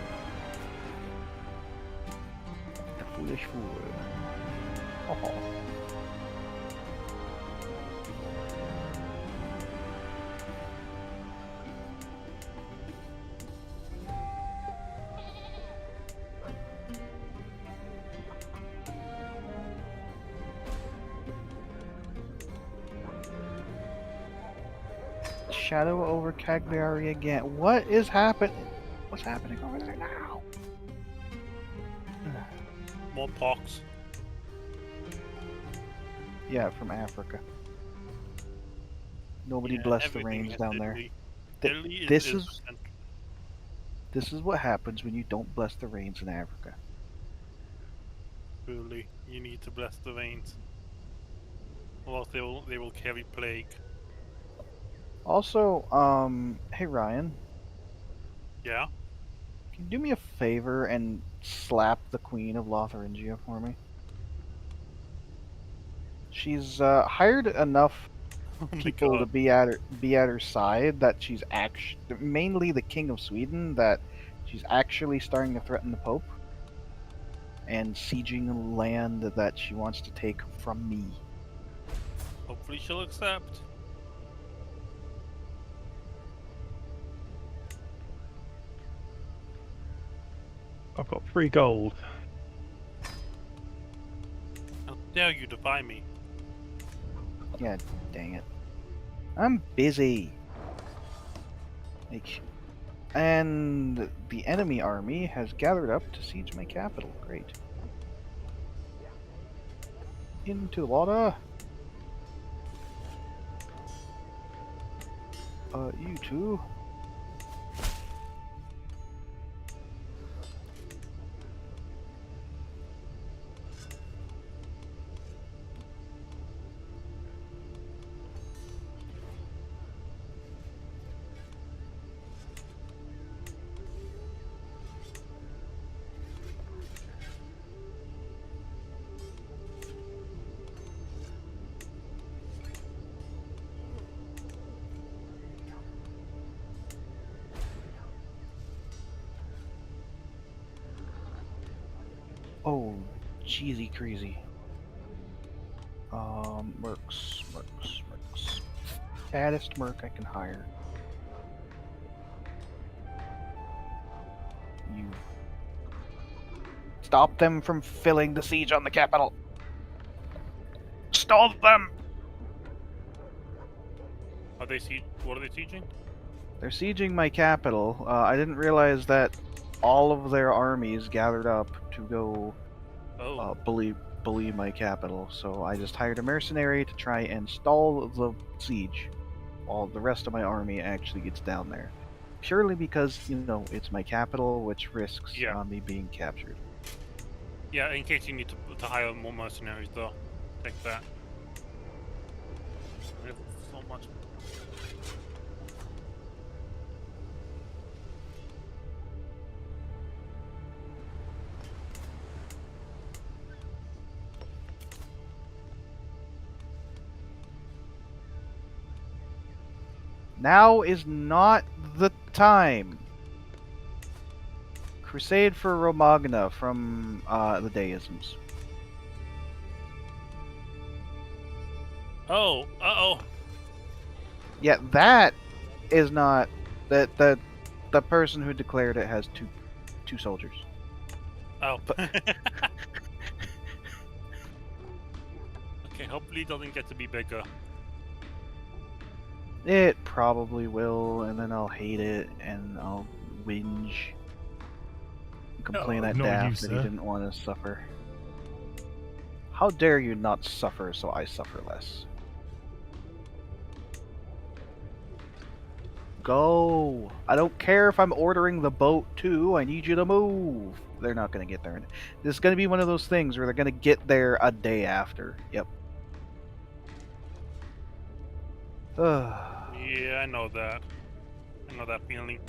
The foolish fool. Oh. Shadow over Cagliari again. What is happening? What's happening over there now? More pox. Yeah, from Africa. Nobody Yeah, blessed the everything rains has down there. Italy. Th- Italy this is is this is what happens when you don't bless the rains in Africa. truly. You need to bless the veins. Or else they will carry plague. Also, hey Ryan, Yeah? can you do me a favor and slap the Queen of Lotharingia for me? She's hired enough Oh my people to god. be at her side that she's actually mainly the King of Sweden that she's actually starting to threaten the Pope and sieging land that she wants to take from me. Hopefully she'll accept. I've got 3 gold. How dare you defy me? Yeah, dang it. I'm busy. Like, and the enemy army has gathered up to siege my capital. Great. Into the water. You two. Oh, cheesy crazy. Mercs. Fattest merc I can hire. You. Stop them from filling the siege on the capital. Stall them! Are they what are they sieging? They're sieging my capital. I didn't realize that all of their armies gathered up to go Oh. bully my capital. So I just hired a mercenary to try and stall the siege while the rest of my army actually gets down there. Purely because, it's my capital, which risks me being captured. Yeah, in case you need to hire more mercenaries, though. Take that. We have so much. Now is not the time. Crusade for Romagna from the Deisms. Oh, uh-oh. Yeah, that is not the person who declared it has two soldiers. Oh. Okay, hopefully it doesn't get to be bigger. It probably will, and then I'll hate it, and I'll whinge. Complain at not you, Daft that he sir. didn't want to suffer. How dare you not suffer so I suffer less? Go! I don't care if I'm ordering the boat too, I need you to move! They're not going to get there. This is going to be one of those things where they're going to get there a day after. Yep. Yeah, I know that. I know that feeling.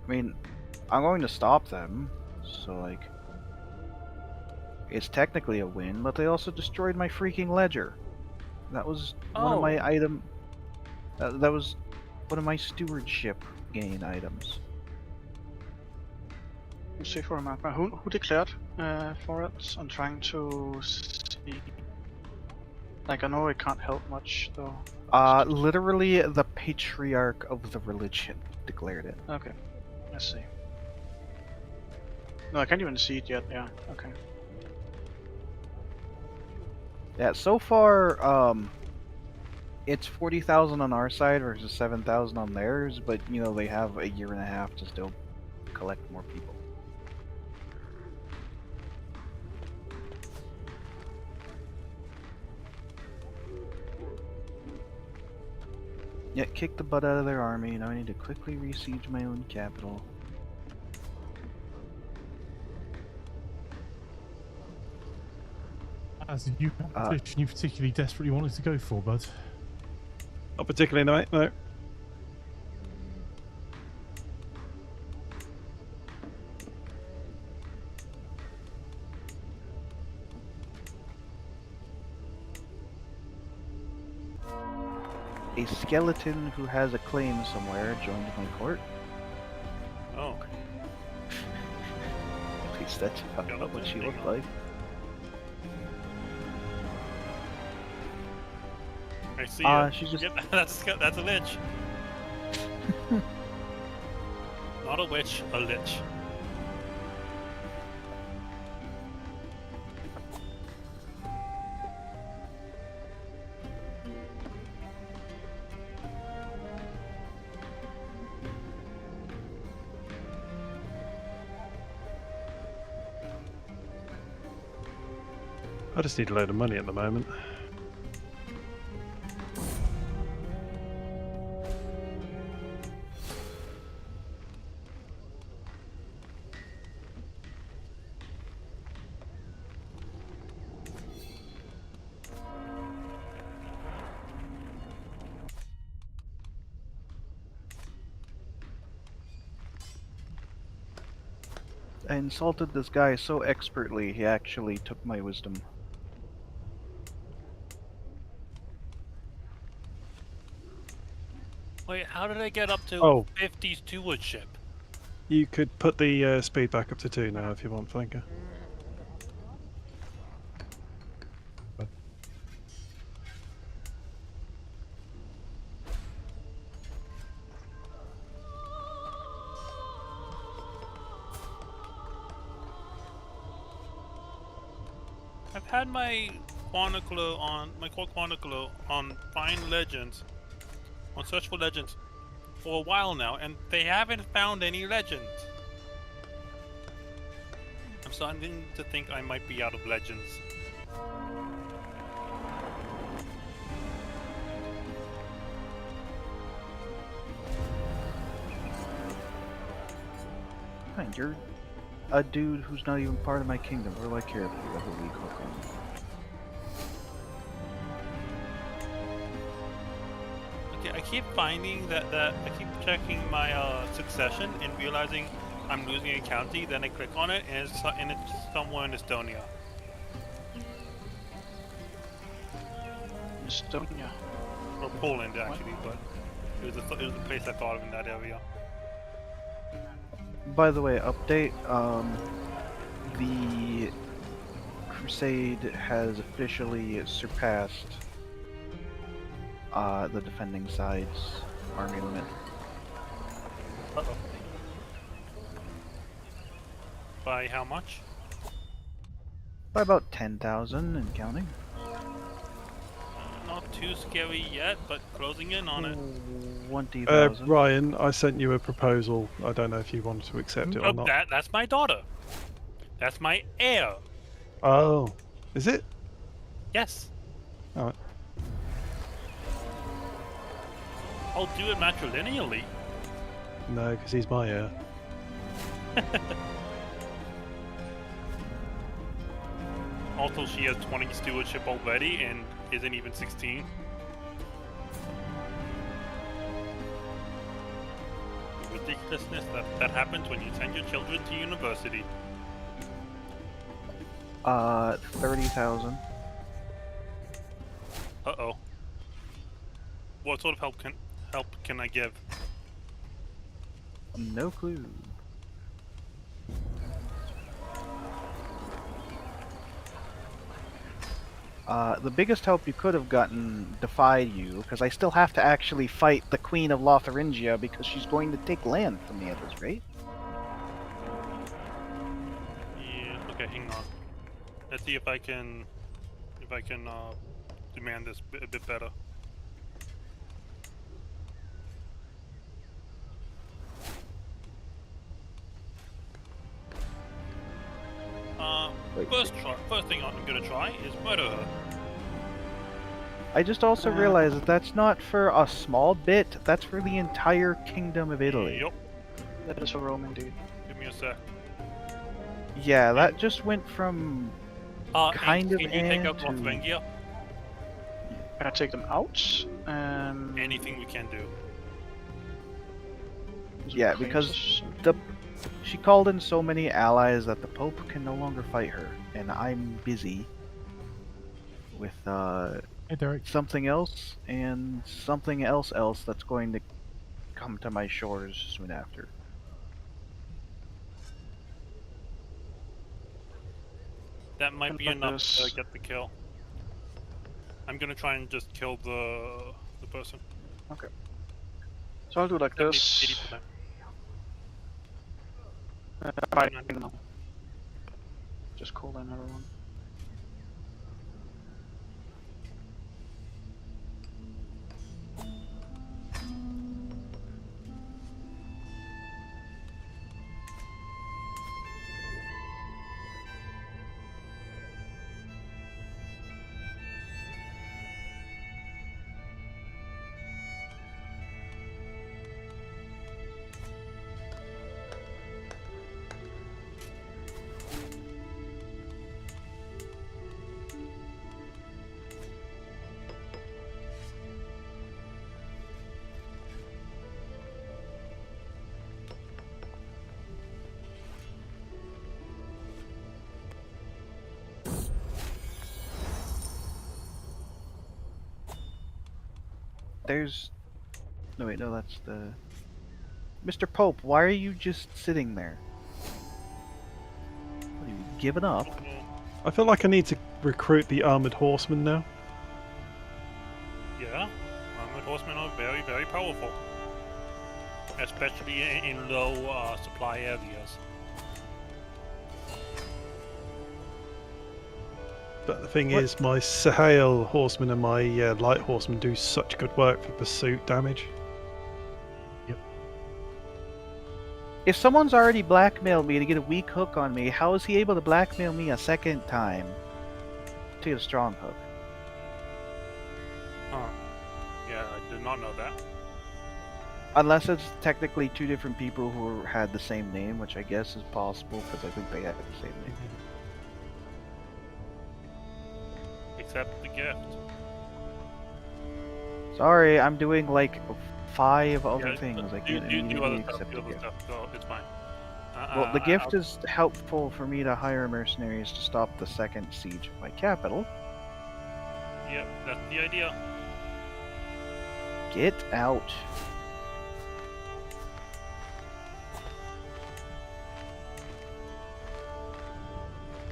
I mean, I'm going to stop them, so like, it's technically a win, but they also destroyed my freaking ledger. That was one of my item. That was one of my stewardship gain items. Let's see for a map. Who declared for it? I'm trying to see. Like, I know it can't help much though. Literally the patriarch of the religion declared it. Okay, let's see. No, I can't even see it yet. Yeah. Okay. Yeah, so far, it's 40,000 on our side versus 7,000 on theirs, but they have a year and a half to still collect more people. Yeah, kick the butt out of their army. Now I need to quickly re-siege my own capital. As you have a position you particularly desperately wanted to go for, bud? Not particularly, no. A skeleton who has a claim somewhere joined my court. Oh. At least that's about what she looked like. I see ya. She's just... Yep, that's a lich. Not a witch, a lich. I just need a load of money at the moment. I insulted this guy so expertly, he actually took my wisdom. Wait, how did I get up to 50 stewardship? You could put the speed back up to 2 now if you want, Flanker. I've had my chronicler on my core chronicler on Find Legends, on Search for Legends, for a while now, and they haven't found any legends. I'm starting to think I might be out of legends. Fine, you're a dude who's not even part of my kingdom. What do I care if you have a weak hook on me? Okay, I keep finding that I keep checking my succession and realizing I'm losing a county. Then I click on it and it's somewhere in Estonia. Estonia. Or Poland, actually, but it was a place I thought of in that area. By the way, update. The Crusade has officially surpassed the defending side's army limit. Uh-oh. By how much? By about 10,000 and counting. Not too scary yet, but closing in on it. 20,000. Ryan, I sent you a proposal. I don't know if you wanted to accept it or not. That's my daughter. That's my heir. Oh, is it? Yes. Alright. I'll do it matrilineally. No, because he's my heir. Also, she has 20 stewardship already and isn't even 16. The ridiculousness that happens when you send your children to university. 30,000. Uh-oh. What sort of help can I give? No clue. The biggest help you could have gotten defied you, because I still have to actually fight the Queen of Lotharingia because she's going to take land from the others, right? Yeah, okay, hang on. Let's see if I can demand this a bit better. First thing I'm gonna try is murder her. I just also realized that that's not for a small bit, that's for the entire Kingdom of Italy. Yup. That is a Rome indeed. Give me a sec. Yeah, that just went from kind of can you take out to... Lotharingia? Can I take them out? Anything we can do. Yeah, because she called in so many allies that the Pope can no longer fight her, and I'm busy with Hey, Derek. something else and something else that's going to come to my shores soon after. That might be Like enough this. to get the kill. I'm gonna try and just kill the person. Okay. So I'll do like this. 80%. Right now. Just call in everyone. There's... No, wait, no, that's the... Mr. Pope, why are you just sitting there? What, are you giving up? I feel like I need to recruit the armored horsemen now. Yeah, armored horsemen are very, very powerful. Especially in low supply areas. But the thing What? is, my Sahel horsemen and my light horsemen do such good work for pursuit damage. If someone's already blackmailed me to get a weak hook on me, how is he able to blackmail me a second time to get a strong hook? Huh. Yeah, I did not know that. Unless it's technically two different people who had the same name, which I guess is possible because I think they had the same name. Except the gift. Sorry, I'm doing like 5 other Yeah, things. I do can't other immediately stuff. accept Do the other gift. stuff. So it's fine. Well, the gift I'll- is helpful for me to hire mercenaries to stop the second siege of my capital. Yep, that's the idea. Get out.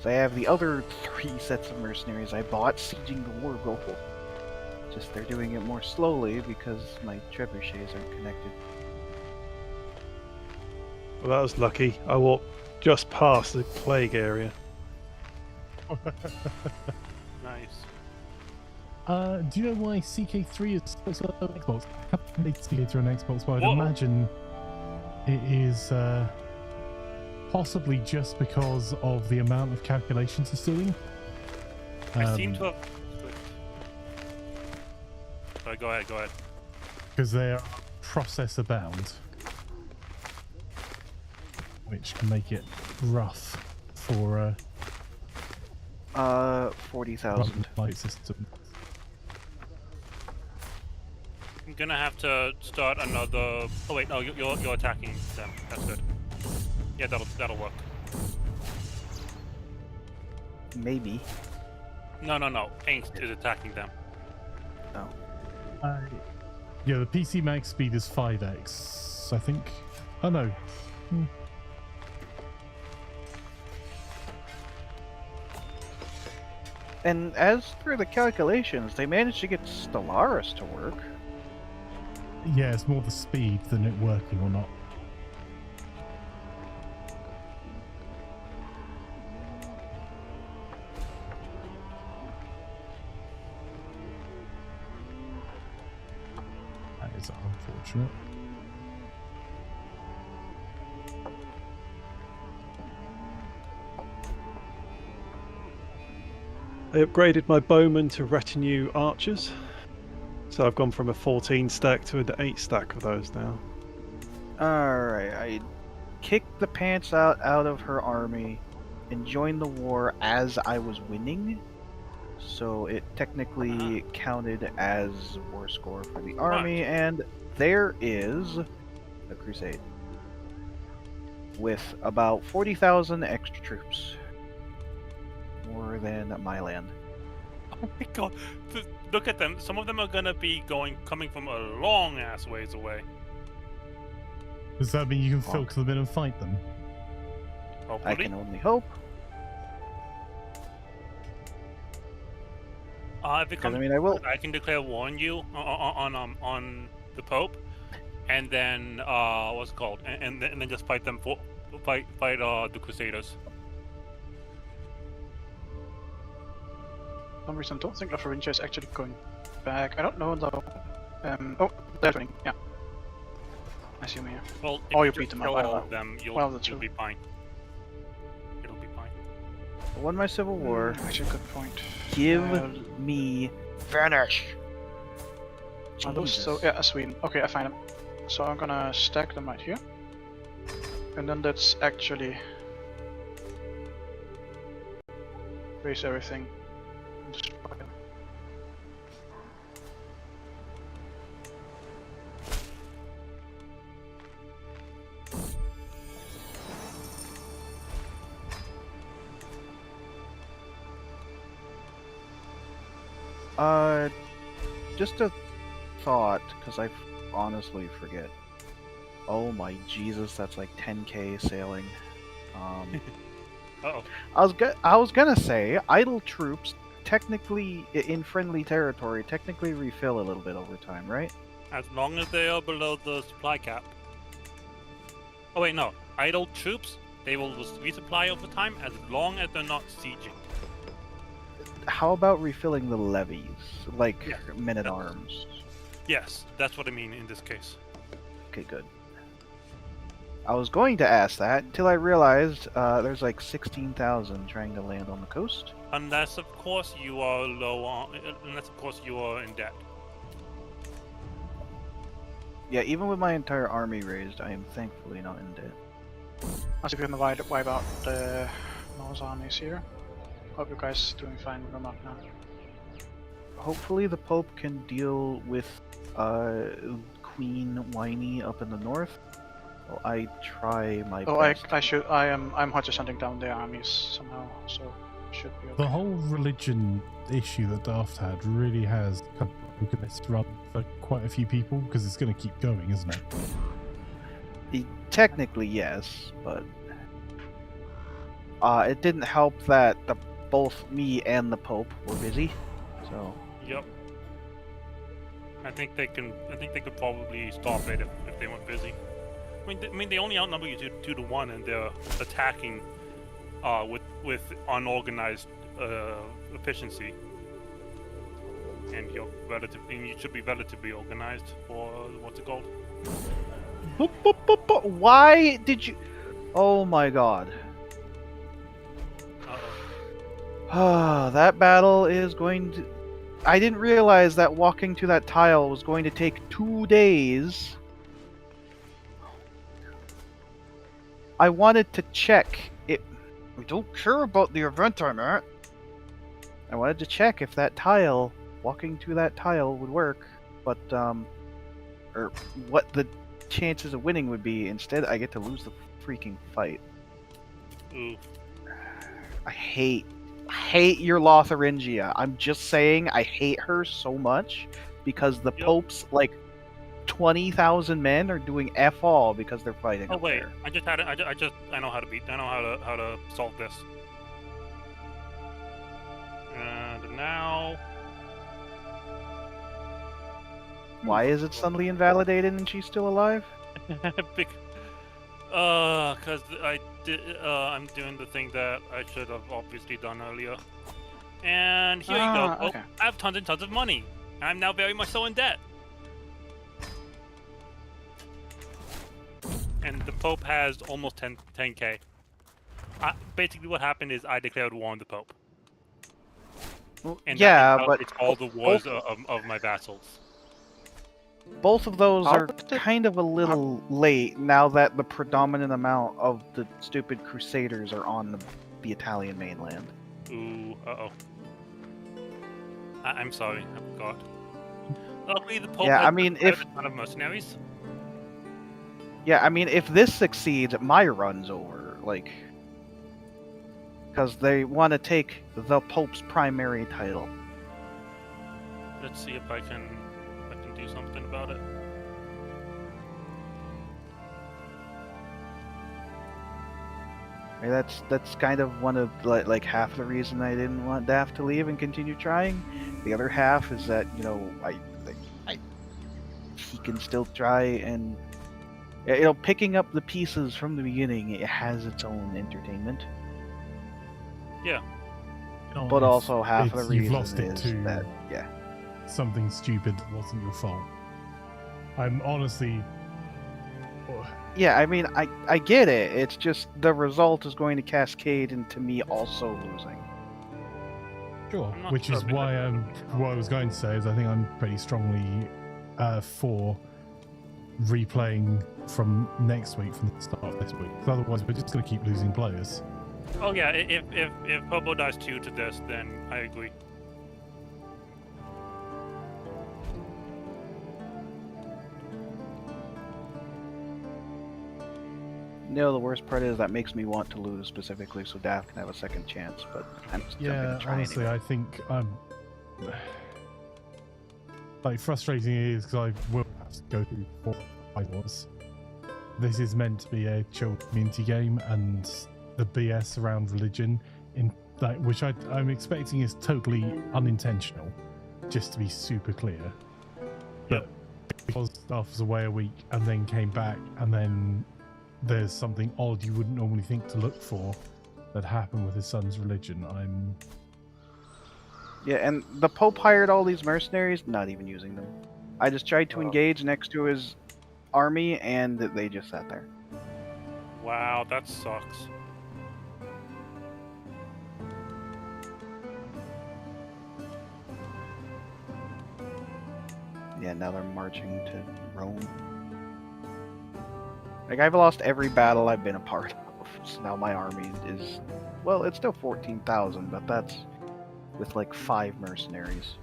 So I have the other 3 sets of mercenaries I bought sieging the war goal. Just they're doing it more slowly because my trebuchets aren't connected. Well, that was lucky. I walked just past the plague area. Nice. Do you know why CK3 is also on Xbox? I haven't played CK3 on Xbox, but I'd Whoa. imagine it is possibly just because of the amount of calculations it's doing. I seem to have. Sorry, go ahead. Go ahead. Because they are processor bound, which can make it rough for 40,000. light system. I'm gonna have to start another. Oh wait, no, you're attacking them. That's good. Yeah, that'll work. Maybe. No. Angst is attacking them. No. Yeah, the PC max speed is 5x, I think. Oh no. And as for the calculations, they managed to get Stellaris to work. Yeah, it's more the speed than it working or not. That is unfortunate. I upgraded my bowmen to retinue archers. So I've gone from a 14 stack to an 8 stack of those now. Alright, I kicked the pants out of her army and joined the war as I was winning. So it technically counted as war score for the army, and there is a crusade. With about 40,000 extra troops. More than my land. Oh my god! Look at them. Some of them are gonna be coming from a long ass ways away. Does that mean you can filter them in and fight them? Hopefully. I can only hope. Because I mean, I will. I can declare war on you on the Pope, and then what's it called, and then just fight them fight the Crusaders. For some reason, I don't think Lotharingia is actually going back. I don't know though. Oh, they're doing. Yeah. I see them here. Well, if Or you you beat just them up, kill I don't all know. of them, Well, the you'll two. be fine. It'll be fine. I won my civil war. Actually, good point. Give me vanish. Are those so? Yeah, Sweden. Okay, I find them. So I'm gonna stack them right here, and then let's actually raise everything. And destroy them. Just a thought, because I honestly forget. Oh my Jesus, that's like 10k sailing. Uh-oh. I was gonna say idle troops technically in friendly territory technically refill a little bit over time, right? As long as they are below the supply cap. Oh wait, no. Idle troops, they will resupply over time as long as they're not sieging. how about refilling the levies, like Yeah, men at that's- arms? Yes, that's what I mean in this case. Okay, good. I was going to ask that until I realized there's like 16,000 trying to land on the coast. Unless, of course, you are low on. Unless, of course, you are in debt. Yeah, even with my entire army raised, I am thankfully not in debt. I think we're gonna wipe out the Norse armies here. Hope you guys doing fine with them up now. Hopefully the Pope can deal with Queen Whiny up in the north. Well, I try my Oh, best. I'm hunter hunting down their armies somehow, so should be okay. The whole religion issue that Daft had really has kind of broken this run for quite a few people because it's going to keep going, isn't it? Technically, yes, but it didn't help that both me and the Pope were busy. So Yep. I think they could probably stop it if they weren't busy. I mean, they only outnumber you 2-1, and they're attacking with unorganized efficiency. And you should be relatively organized for what's it called? why did you? Oh my God! Uh-oh. That battle is going to. I didn't realize that walking to that tile was going to take 2 days. I wanted to check it. I don't care about the event I'm at. I wanted to check if that tile, walking to that tile, would work, but or what the chances of winning would be. Instead, I get to lose the freaking fight. Ooh. I hate your Lotharingia. I'm just saying, I hate her so much because the Yep. Pope's like 20,000 men are doing f all because they're fighting. Oh up wait, there. I know how to solve this. And now, Why is it suddenly invalidated and she's still alive? cause I'm doing the thing that I should have obviously done earlier. And here you go. Okay. I have tons and tons of money. I'm now very much so in debt. And the Pope has almost 10k. Basically, what happened is I declared war on the Pope. Well, And yeah, that but it's all the wars of my vassals. both of those How are did it- kind of a little late now that the predominant amount of the stupid Crusaders are on the Italian mainland. Ooh, uh-oh. I'm sorry, I forgot. Luckily, the Pope Yeah, has I mean, quite if- a ton of mercenaries. Yeah, I mean, if this succeeds, my run's over. Like, because they want to take the Pope's primary title. Let's see if I can do something about it. I mean, that's kind of one of like half the reason I didn't want Daft to leave and continue trying. The other half is that he can still try and picking up the pieces from the beginning. It has its own entertainment, Yeah. but also half of the you've reason lost it is to that something stupid that wasn't your fault. I'm honestly. Yeah, I mean, I get it. It's just the result is going to cascade into me also losing. Sure, I'm not which sure is why what I was going to say is I think I'm pretty strongly for replaying from next week from the start of this week. 'Cause otherwise, we're just going to keep losing players. Oh yeah, if Hobo dies 2 to this, then I agree. No, the worst part is that makes me want to lose specifically so Daft can have a second chance, but I'm still Yeah, going to try honestly, anyway. I think like frustrating it is because I will have to go through 4 wars. This is meant to be a chill community game, and the BS around religion, which I'm expecting is totally unintentional. Just to be super clear, but because stuff was away a week and then came back, and then there's something odd you wouldn't normally think to look for that happened with his son's religion. Yeah, and the Pope hired all these mercenaries, not even using them. I just tried to Oh. engage next to his army, and they just sat there. Wow, that sucks. Yeah, now they're marching to Rome. Like, I've lost every battle I've been a part of, so now my army is... Well, it's still 14,000, but that's with like 5 mercenaries.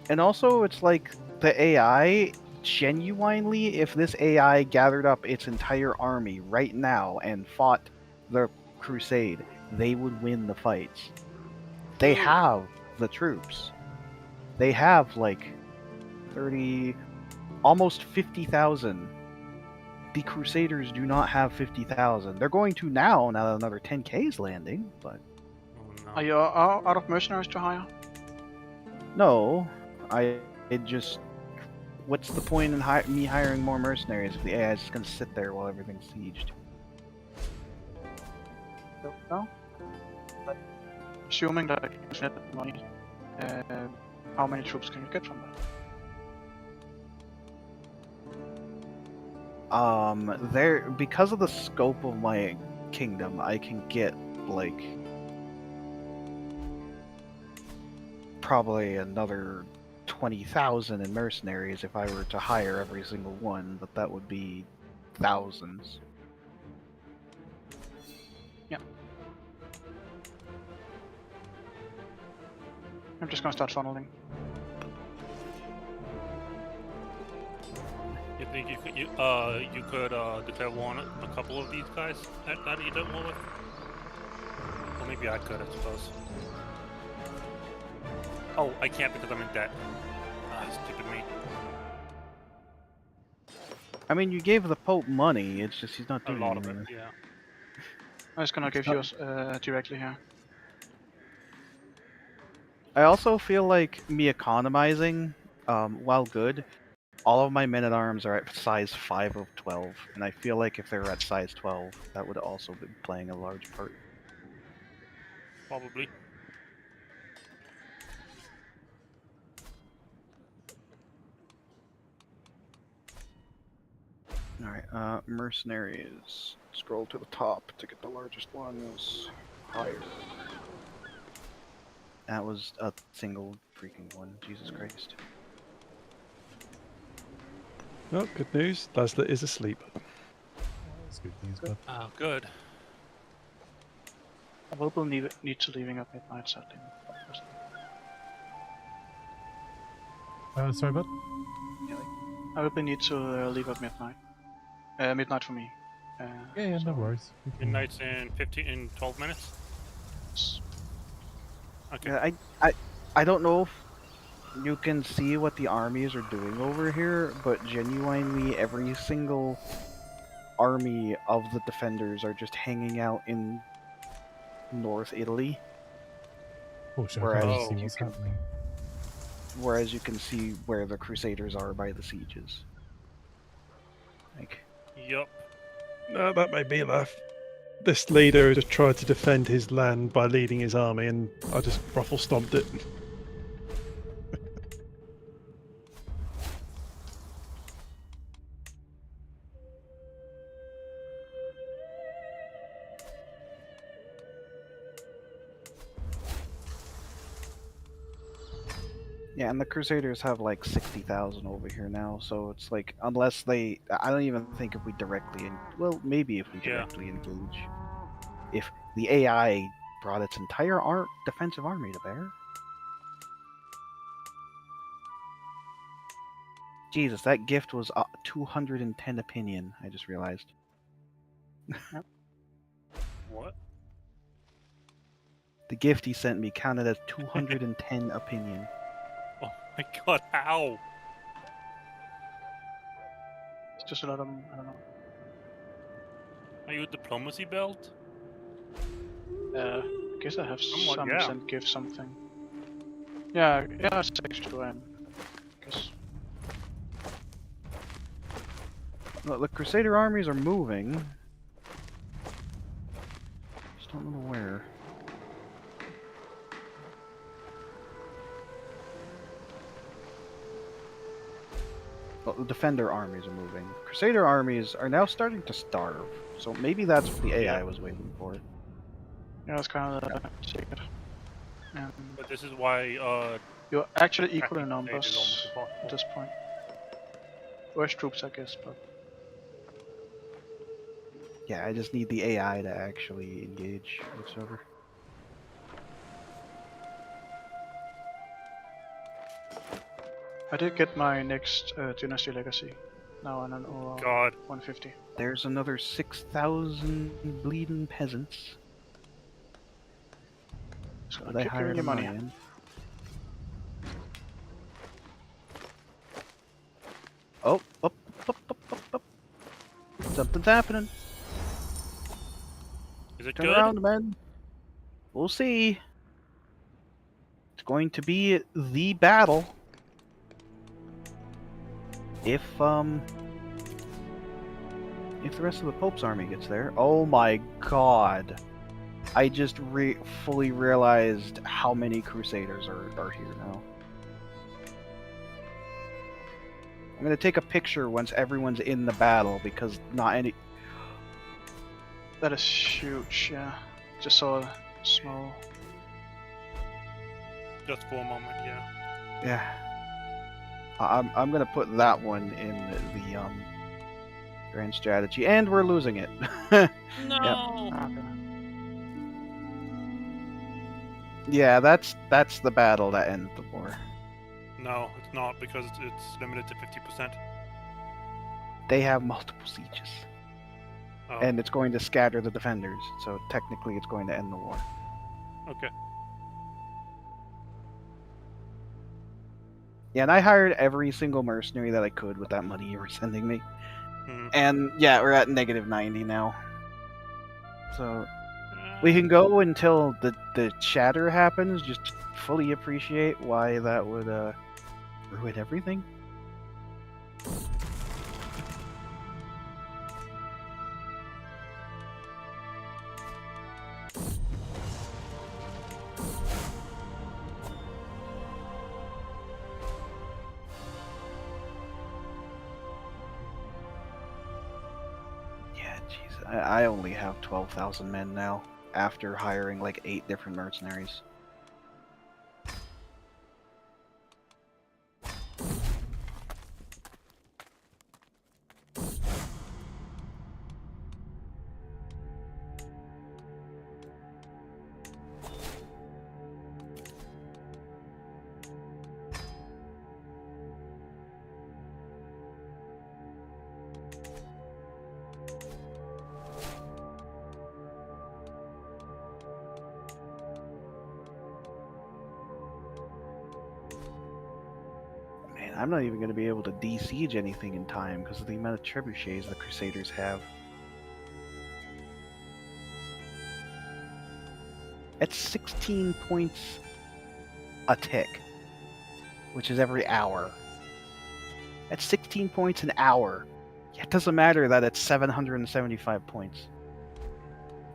And also, it's like the AI, genuinely, if this AI gathered up its entire army right now and fought the Crusade, they would win the fights. They have the troops. They have like 30, almost 50,000. The Crusaders do not have 50,000. They're going to now that another 10k is landing, but Oh, no. Are you out of mercenaries to hire? no, it just... What's the point in me hiring more mercenaries if the AI is just going to sit there while everything's sieged? No. But assuming that you get the money, how many troops can you get from that? There, because of the scope of my kingdom, I can get like probably another 20,000 in mercenaries if I were to hire every single one, but that would be thousands. Yeah. I'm just gonna start funneling. You think you could declare war on a couple of these guys that you don't war with? Or maybe I could, I suppose. Oh, I can't because I'm in debt. Ah, stupid me. I mean, you gave the Pope money, it's just he's not A doing lot of it, anything. yeah. I'm just gonna give not- yours directly here. I also feel like me economizing, while good, all of my men-at-arms are at size 5 of 12, and I feel like if they were at size 12, that would also be playing a large part. Probably. Alright, mercenaries. Scroll to the top to get the largest ones. Higher. That was a single freaking one, Jesus Christ. Oh, good news. Laszlo is asleep. That's good news, bud. Oh, good. I will need to leaving at midnight, sadly. Sorry, bud? I will need to leave at midnight. Midnight for me. Yeah, so no worries. Midnight's in 12 minutes? Okay. Yeah, I don't know if you can see what the armies are doing over here, but genuinely every single army of the defenders are just hanging out in North Italy, Fortunately, I whereas can't Oh, see you what's can, happening. whereas you can see where the Crusaders are by the sieges. Like, Yup. No, that made me laugh. This leader just tried to defend his land by leading his army, and I just ruffle stomped it. yeah, and the Crusaders have like 60,000 over here now, so it's like, unless they... I don't even think if we directly... well, maybe if we Yeah. directly engage. If the AI brought its entire defensive army to bear. Jesus, that gift was 210 opinion, I just realized. What? The gift he sent me counted as 210 opinion. Oh my god, how? it's just a lot of, I don't know. Are you a diplomacy belt? I guess I have Somewhat, some yeah. sent give something. Yeah, it's actually I guess. Well, the Crusader armies are moving. Just don't know where. Well, the Defender armies are moving. Crusader armies are now starting to starve. So maybe that's what the AI was waiting for. Yeah, that's kind of the secret. But this is why You're actually equal in hacking Crusade is almost numbers at impossible. this point. Worse troops, I guess, but Yeah, I just need the AI to actually engage whatsoever. I did get my next Dynasty Legacy. Now on an over God. 150. There's another 6,000 bleeding peasants. Just That gonna I keep hired giving you on my money. end. Oh, up, up, up, up, up. Something's happening. Is it Turn good? around, men. We'll see. It's going to be the battle. If the rest of the Pope's army gets there. Oh my god. I just fully realized how many Crusaders are here now. I'm gonna take a picture once everyone's in the battle because not any. That is huge, yeah. Just saw a small. Just for a moment, yeah. Yeah. I'm gonna put that one in the grand strategy, and we're losing it. No. Yeah, that's the battle that ends the war. No, it's not because it's limited to 50%. They have multiple sieges, Oh, and it's going to scatter the defenders. So technically, it's going to end the war. okay. Yeah, and I hired every single mercenary that I could with that money you were sending me. Hmm. And yeah, we're at -90 now. So we can go until the shatter happens, just to fully appreciate why that would ruin everything. Yeah, jeez. I only have 12,000 men now, after hiring like 8 different mercenaries. Man, I'm not even going to be able to de-siege anything in time because of the amount of trebuchets the Crusaders have. It's 16 points a tick, which is every hour. That's 16 points an hour. Yeah, it doesn't matter that it's 775 points.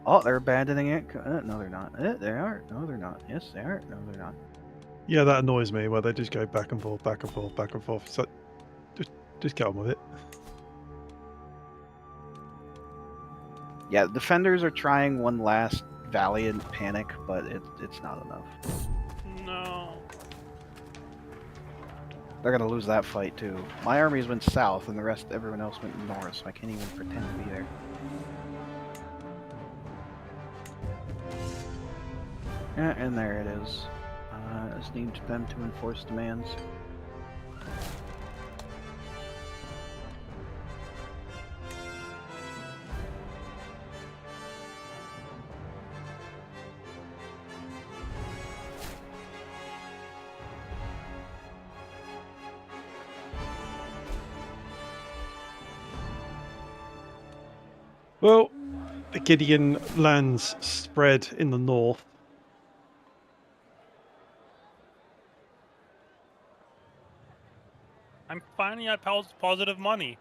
Oh, they're abandoning it. No, they're not. They are. No, they're not. Yes, they are. No, they're not. Yeah, that annoys me where they just go back and forth, back and forth, back and forth. So just get on with it. Yeah, the defenders are trying one last valiant panic, but it's not enough. No. They're gonna lose that fight too. My armies went south, and everyone else went north, so I can't even pretend to be there. Yeah, and there it is. I just need them to enforce demands. Well, the Gideon lands spread in the north. I'm finally at positive money.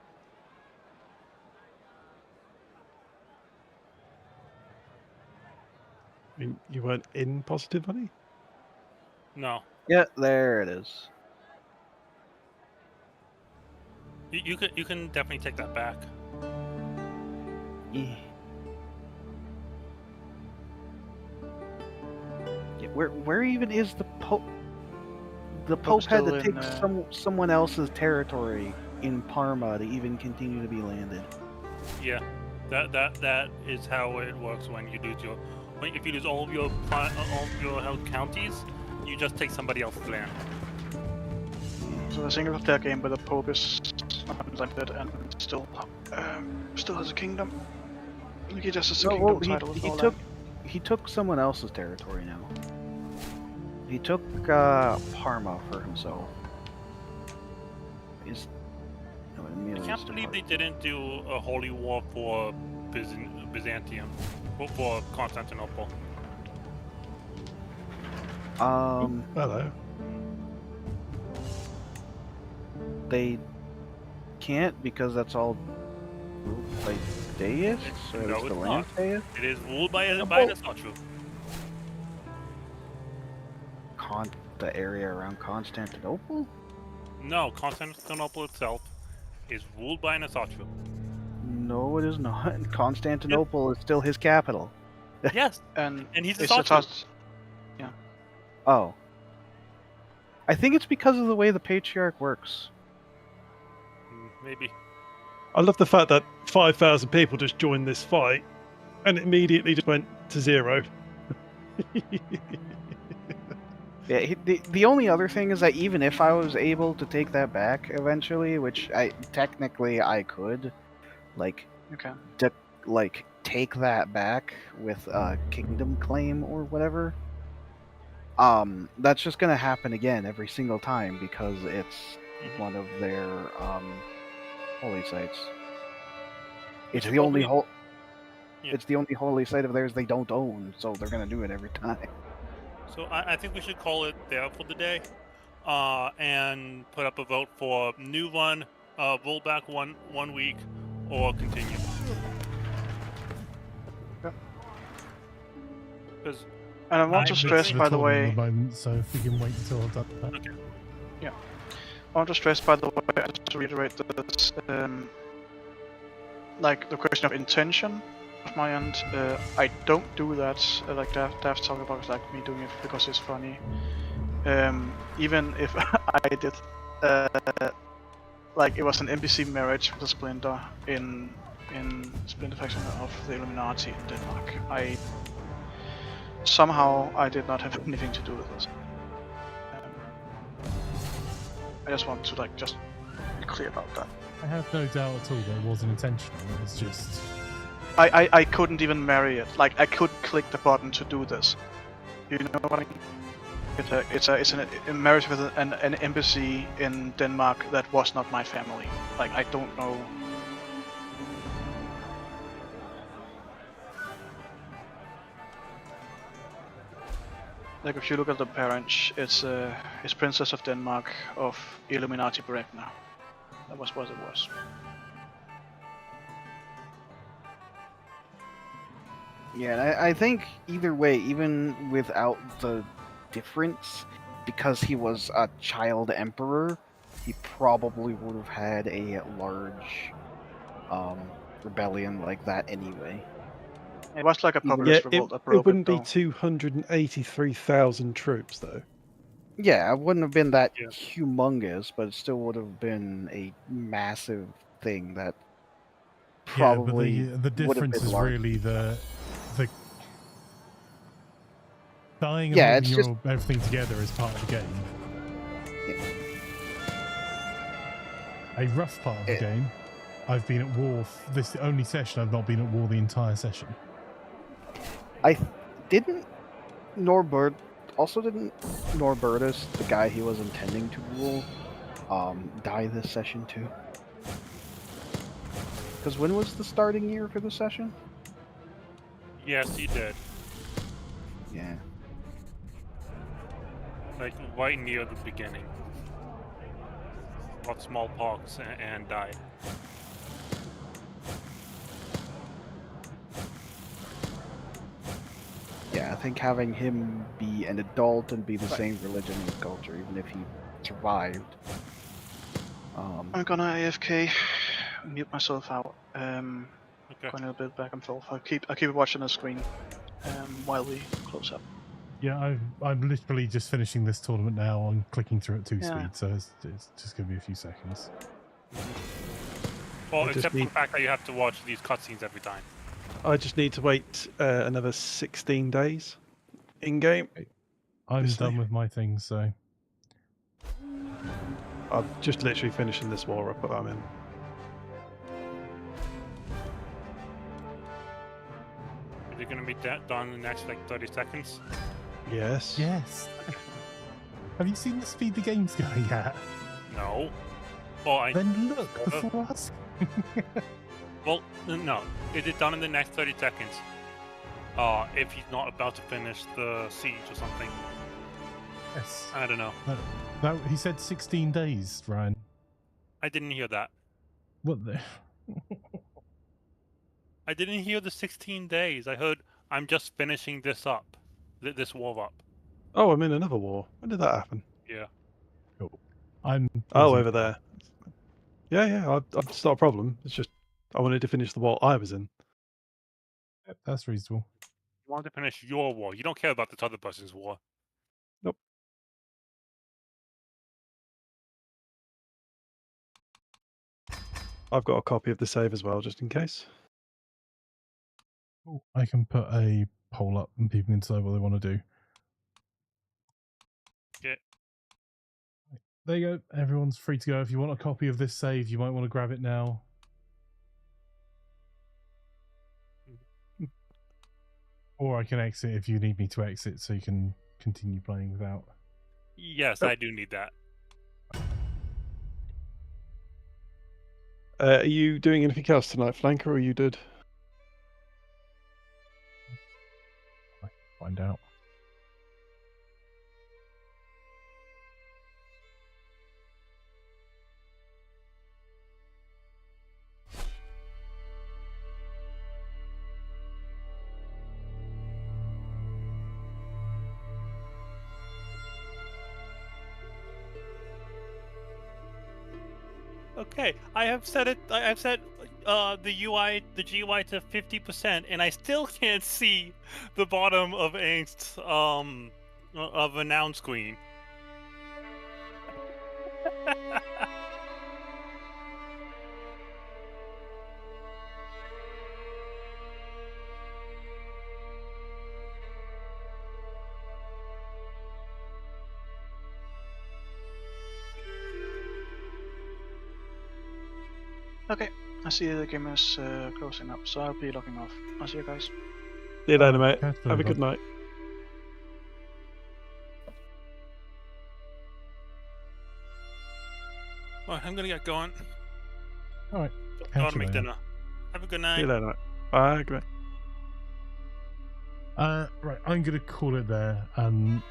You weren't in positive money? No. Yeah, there it is. You can definitely take that back. Yeah. Yeah, where even is the Pope? The Pope had still to take in, someone else's territory in Parma to even continue to be landed. Yeah, that is how it works when you lose your. If you lose all of your held counties, you just take somebody else's land. so the single player game where the Pope is unlimited and still has a kingdom. He just has a No, kingdom well, title with he no took land. he took someone else's territory now. He took Parma for himself. I can't believe they didn't do a holy war for Byzantium, for Constantinople. Hello. They can't because that's all ruled by deists, or No, it's the it's land not. deists. It is ruled by an well- Asatru. The area around Constantinople? No, Constantinople itself is ruled by an Asatru. No, it is not. Constantinople is still his capital. Yes, And and he's it's Asatru. attached. Oh. I think it's because of the way the patriarch works. Maybe. I love the fact that 5,000 people just joined this fight and it immediately just went to 0. Yeah, the only other thing is that even if I was able to take that back eventually, which I could, like, Okay. take that back with a kingdom claim or whatever. That's just gonna happen again every single time because it's one of their holy sites. It's the only It's the only holy site of theirs they don't own, so they're gonna do it every time. So I think we should call it there for the day, and put up a vote for new one, roll back one week, or continue. Because And I want to stress, by the way, at the moment, so if we can wait until I've done that. okay. I want to stress, by the way, just to reiterate this, like the question of intention of my end, I don't do that like Daft talking about, like me doing it because it's funny. Even if I did, like it was an NPC marriage with a Splinter in Splinter faction of the Illuminati in Denmark. Somehow I did not have anything to do with this. I just want to just be clear about that. I have no doubt at all that it wasn't intentional. It was just. I couldn't even marry it. Like I could click the button to do this. You know what I mean? It's a marriage with an embassy in Denmark that was not my family. Like I don't know. Like if you look at the parents, it's Princess of Denmark of Illuminati Bregna. That was what it was. Yeah, and I think either way, even without the difference, because he was a child emperor, he probably would have had a large rebellion like that anyway. It was like a populist revolt that broke it wouldn't be though. 283,000 troops, though. Yeah, it wouldn't have been that humongous, but it still would have been a massive thing that probably Yeah, but the difference is really the dying and holding everything together is part of the game. Yeah. A rough part of the game. I've been at war. This is the only session I've not been at war the entire session. Didn't Norbertus, the guy he was intending to rule, die this session too? Because when was the starting year for the session? Yes, he did. Yeah. Like right near the beginning. Got smallpox and died. Yeah, I think having him be an adult and be the same religion and culture, even if he survived. I'm gonna AFK, mute myself out. Okay. Going a little bit back and forth. I keep watching the screen while we close up. Yeah, I'm literally just finishing this tournament now. I'm clicking through at 2 Yeah. speed, so it's just going to be a few seconds. Well, I just except for the need- fact that you have to watch these cutscenes every time. I just need to wait another 16 days in game. I'm Obviously. done with my things, so I'm just literally finishing this war up that I'm in. Is it going to be done in the next like 30 seconds? Yes. yes. Have you seen the speed the game's going at? No. Well, Then look before us. Well, no. Is it done in the next 30 seconds? If he's not about to finish the siege or something. Yes. I don't know. That he said 16 days, Ryan. I didn't hear that. What the? I didn't hear the 16 days. I heard I'm just finishing this up. This war up. Oh, I'm in another war. When did that happen? Yeah. I'm. Oh, over there. Yeah. It's not a problem. It's just I wanted to finish the war I was in. Yep, that's reasonable. You want to finish your war. You don't care about this other person's war. Nope. I've got a copy of the save as well, just in case. Cool. I can put a poll up and people can decide what they want to do. Yeah. There you go. Everyone's free to go. If you want a copy of this save, you might want to grab it now. Or I can exit if you need me to exit so you can continue playing without. Yes, Oh. I do need that. Are you doing anything else tonight, Flanker, or are you did? Find out. Okay, I have set it. I've set the GUI to 50%, and I still can't see the bottom of Angst's of a noun screen. Okay, I see the game is closing up, so I'll be logging off. I'll see you guys. See you later, mate. Catch you Have a later. good night. Well, I'm gonna get going. All right. Gotta Catch you make later. dinner. Have a good See night. you later, mate. Bye. Good night. Right, I'm going to call it there.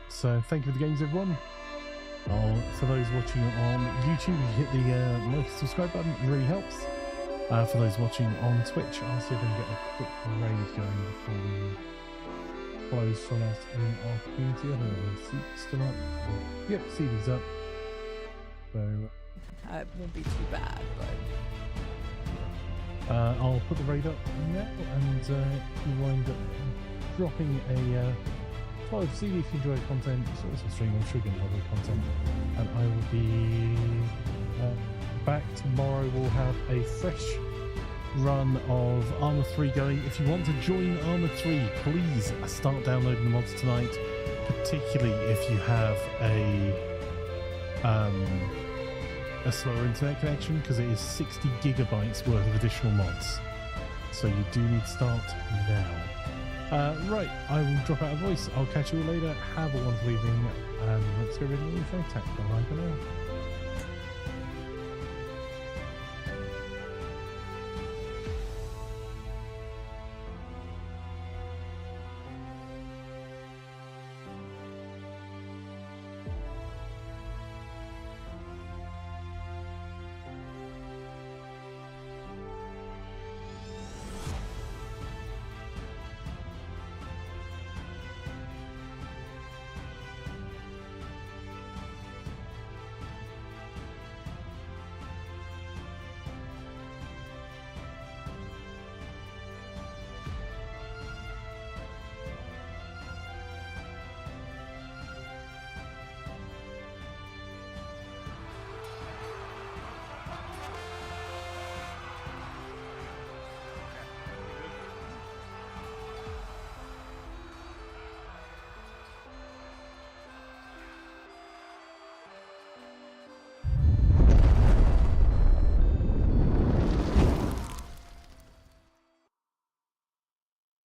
So thank you for the games, everyone. For those watching on YouTube, you hit the like and subscribe button. It really helps. For those watching on Twitch, I'll see if I can get a quick raid going before we close from us in our community. I don't know if the seat's still up. Yep, CD's up. So It won't be too bad, but I'll put the raid up now and you wind up dropping a follow the CD if you enjoy the content. So it's a stream, I'm sure you're going to love the content. And I will be back tomorrow. We'll have a fresh run of Armour 3 going. If you want to join Armour 3, please start downloading the mods tonight, particularly if you have a slower internet connection, because it is 60 gigabytes worth of additional mods. So you do need to start now. Right, I will drop out a voice. I'll catch you all later. Have a wonderful evening, and let's go ready for attack. Bye for now.